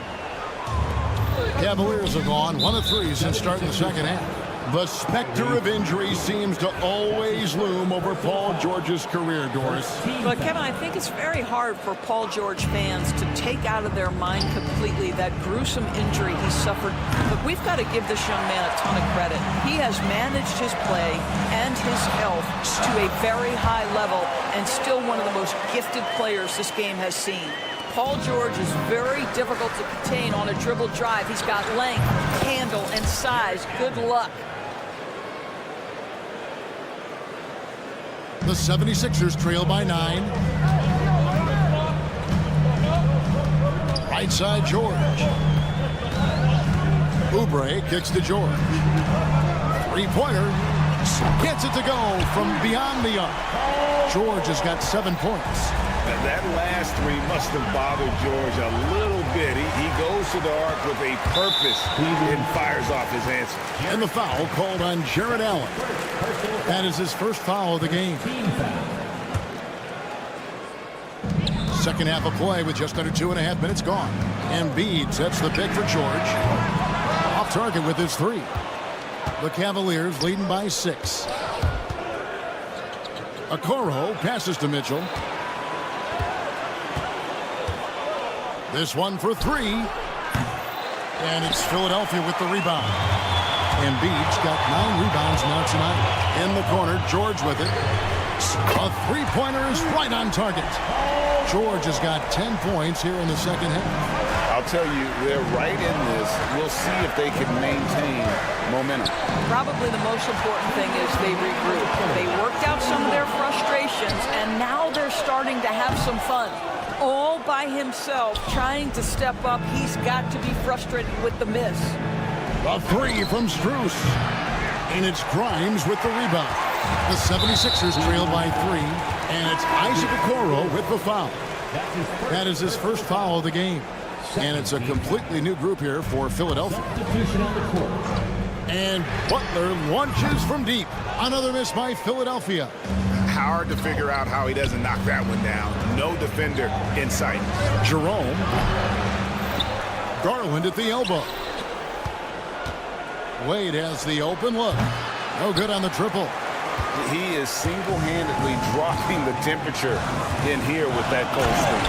Cavaliers have gone 1 of 3 since starting the second half. The specter of injury seems to always loom over Paul George's career, Doris. But, Kevin, I think it's very hard for Paul George fans to take out of their mind completely that gruesome injury he suffered. But we've got to give this young man a ton of credit. He has managed his play and his health to a very high level and still one of the most gifted players this game has seen. Paul George is very difficult to contain on a dribble drive. He's got length, handle, and size. Good luck. The 76ers trail by 9. Right side, George. Oubre kicks to George. 3-pointer. Gets it to go from beyond the arc. George has got 7 points. That last 3 must have bothered George a little bit. He goes to the arc with a purpose and fires off his answer. And the foul called on Jared Allen. That is his first foul of the game. Second half of play with just under 2.5 minutes gone. Embiid sets the pick for George. Off target with his 3. The Cavaliers leading by 6. Okoro passes to Mitchell. This one for 3. And it's Philadelphia with the rebound. Embiid's got 9 rebounds now tonight. In the corner, George with it. A 3-pointer is right on target. George has got 10 points here in the second half. I'll tell you, they're right in this. We'll see if they can maintain momentum. Probably the most important thing is they regrouped. They worked out some of their frustrations, and now they're starting to have some fun. All by himself, trying to step up. He's got to be frustrated with the miss. The three from Strus. And it's Grimes with the rebound. The 76ers trail by 3. And it's Isaac Okoro with the foul. That is his first foul of the game. And it's a completely new group here for Philadelphia. And Butler launches from deep. Another miss by Philadelphia. Hard to figure out how he doesn't knock that one down. No defender in sight. Jerome. Garland at the elbow. Wade has the open look. No good on the triple. He is single-handedly dropping the temperature in here with that cold streak.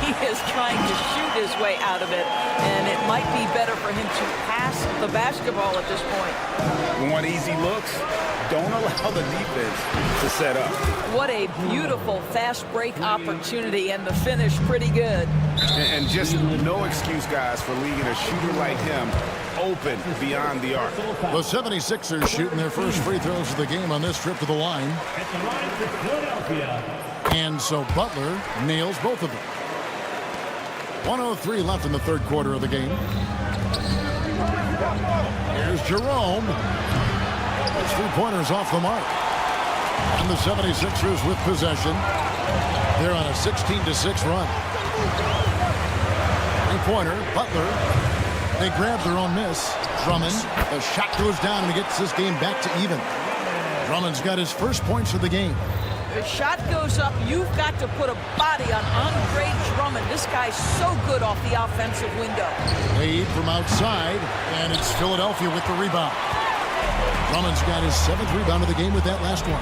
He is trying to shoot his way out of it, and it might be better for him to pass the basketball at this point. Want easy looks? Don't allow the defense to set up. What a beautiful fast break opportunity, and the finish pretty good. And just no excuse, guys, for leaving a shooter like him open beyond the arc. The 76ers shooting their first free throws of the game on this trip to the line. And so Butler nails both of them. 1:03 left in the third quarter of the game. Here's Jerome. His three-pointers off the mark. And the 76ers with possession. They're on a 16-6 run. Three-pointer, Butler. They grab their own miss. Drummond, the shot goes down and he gets this game back to even. Drummond's got his first points of the game. The shot goes up. You've got to put a body on Andre Drummond. This guy's so good off the offensive window. Wade from outside, and it's Philadelphia with the rebound. Drummond's got his 7th rebound of the game with that last one.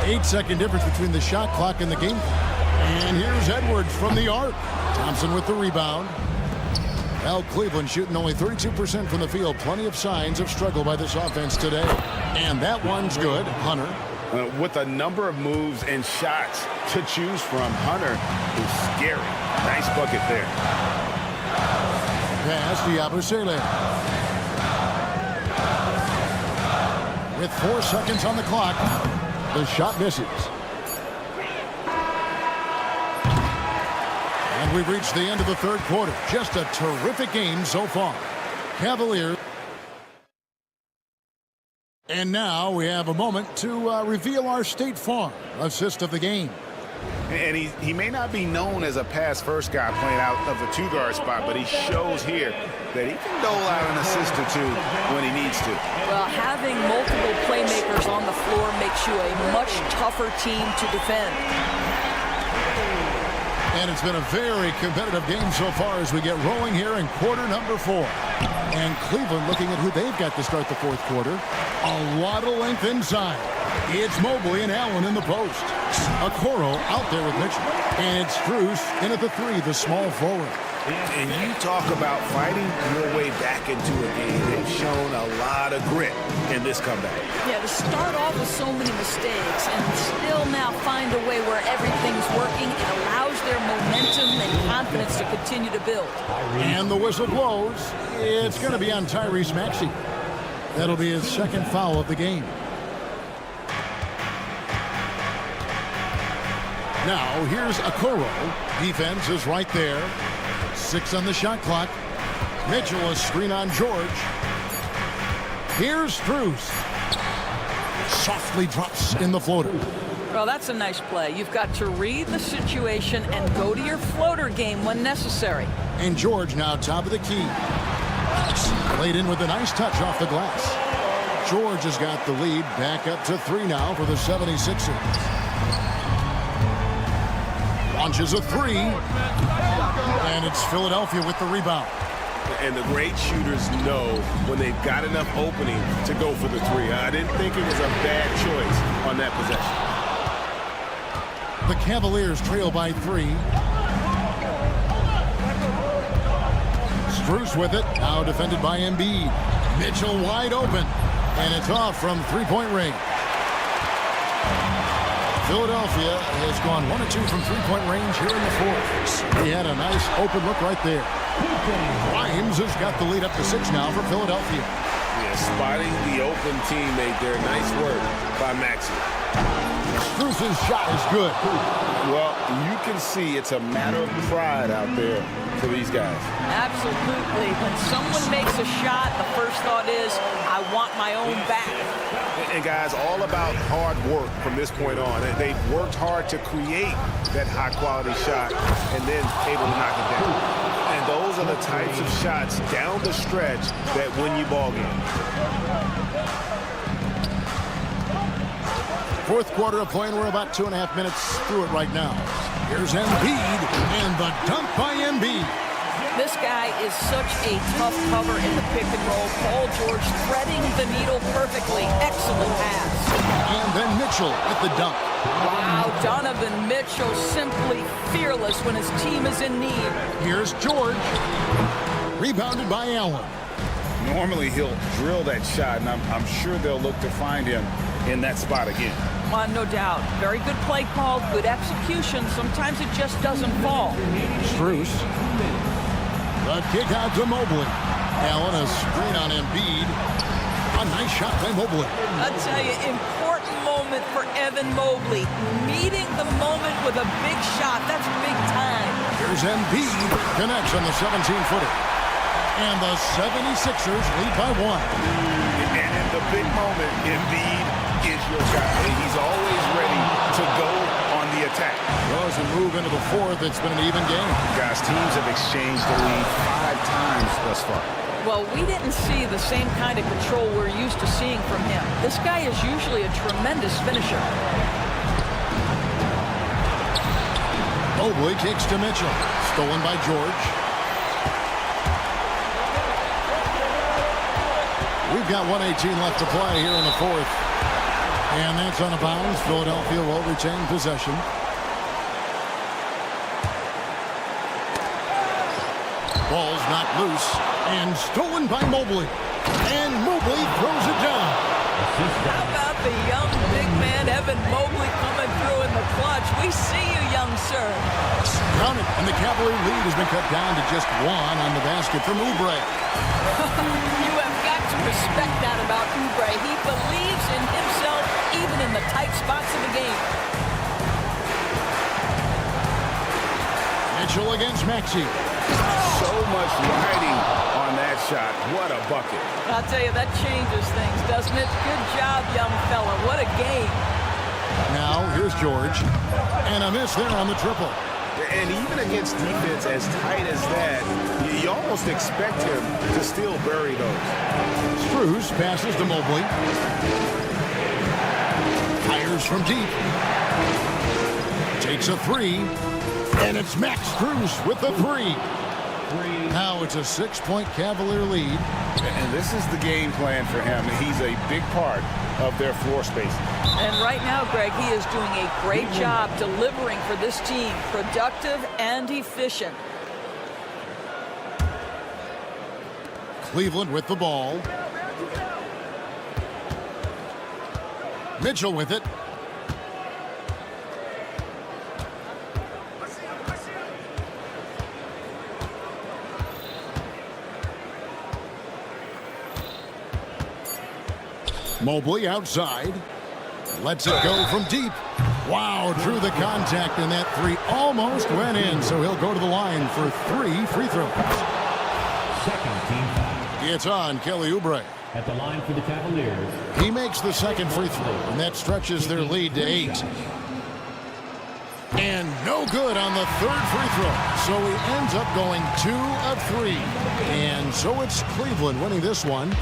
8-second difference between the shot clock and the game. And here's Edwards from the arc. Thompson with the rebound. Well, Cleveland shooting only 32% from the field. Plenty of signs of struggle by this offense today. And that one's good. Hunter. With a number of moves and shots to choose from, Hunter is scary. Nice bucket there. Pass to Yabusele. With 4 seconds on the clock, the shot misses. And we've reached the end of the third quarter. Just a terrific game so far. Cavaliers. And now we have a moment to reveal our State Farm assist of the game. And he may not be known as a pass-first guy playing out of the two-guard spot, but he shows here that he can dole out an assist or two when he needs to. Well, having multiple playmakers on the floor makes you a much tougher team to defend. And it's been a very competitive game so far as we get rolling here in quarter number 4. And Cleveland looking at who they've got to start the fourth quarter. A lot of length inside. It's Mobley and Allen in the post. Okoro out there with Mitchell. And it's Strus in at the 3, the small forward. And you talk about fighting your way back into a game. They've shown a lot of grit in this comeback. Yeah, to start off with so many mistakes and still now find a way where everything's working, it allows their momentum and confidence to continue to build. And the whistle blows. It's going to be on Tyrese Maxey. That'll be his second foul of the game. Now, here's Okoro. Defense is right there. 6 on the shot clock. Mitchell a screen on George. Here's Strus. Softly drops in the floater. Well, that's a nice play. You've got to read the situation and go to your floater game when necessary. And George now top of the key. Laid in with a nice touch off the glass. George has got the lead back up to 3 now for the 76ers. Launches a 3. And it's Philadelphia with the rebound. And the great shooters know when they've got enough opening to go for the 3. I didn't think it was a bad choice on that possession. The Cavaliers trail by 3. Strus with it. Now defended by Embiid. Mitchell wide open. And it's off from three-point range. Philadelphia has gone 1 of 2 from three-point range here in the fourth. He had a nice open look right there. Grimes has got the lead up to 6 now for Philadelphia. Yeah, spotting the open teammate there. Nice work by Maxey. Strus's shot is good. Well, you can see it's a matter of pride out there for these guys. Absolutely. When someone makes a shot, the first thought is, I want my own back. And guys, all about hard work from this point on. They've worked hard to create that high-quality shot and then able to knock it down. And those are the types of shots down the stretch that win you ball games. Fourth quarter of play, and we're about 2.5 minutes through it right now. Here's Embiid, and the dunk by Embiid. This guy is such a tough cover in the pick and roll. Paul George threading the needle perfectly. Excellent pass. And then Mitchell with the dunk. Wow, Donovan Mitchell simply fearless when his team is in need. Here's George. Rebounded by Allen. Normally he'll drill that shot, and I'm sure they'll look to find him in that spot again. No doubt. Very good play call, good execution. Sometimes it just doesn't fall. Strus. The kick out to Mobley. Allen, a screen on Embiid. A nice shot by Mobley. I tell you, important moment for Evan Mobley. Meeting the moment with a big shot. That's big time. Here's Embiid. Connects on the 17-footer. And the 76ers lead by 1. And in the big moment, Embiid is your guy. He's always ready to go on the attack. Well, as we move into the fourth, it's been an even game. Guys, teams have exchanged the lead 5 times thus far. Well, we didn't see the same kind of control we're used to seeing from him. This guy is usually a tremendous finisher. Mobley kicks to Mitchell. Stolen by George. We've got 1:18 left to play here in the fourth. And that's on a bounce. Philadelphia will retain possession. Ball's not loose. And stolen by Mobley. And Mobley throws it down. How about the young big man, Evan Mobley, coming through in the clutch? We see you, young sir. Counted. And the Cavalier lead has been cut down to just 1 on the basket from Oubre. You have got to respect that about Oubre. He believes in himself even in the tight spots of the game. Mitchell against Maxey. So much riding on that shot. What a bucket. I'll tell you, that changes things, doesn't it? Good job, young fella. What a game. Now, here's George. And a miss there on the triple. And even against defense as tight as that, you almost expect him to still bury those. Strus passes to Mobley. Fires from deep. Takes a 3. And it's Max Strus with the 3. Now it's a 6-point Cavalier lead. And this is the game plan for him. He's a big part of their floor space. And right now, Greg, he is doing a great job delivering for this team. Productive and efficient. Cleveland with the ball. Mitchell with it. Mobley outside. Lets it go from deep. Wow, drew the contact, and that 3 almost went in, so he'll go to the line for 3 free throws. Second team foul. It's on Kelly Oubre. At the line for the Cavaliers. He makes the second free throw, and that stretches their lead to 8. And no good on the 3rd free throw, so he ends up going 2 of 3. And so it's Cleveland winning this one.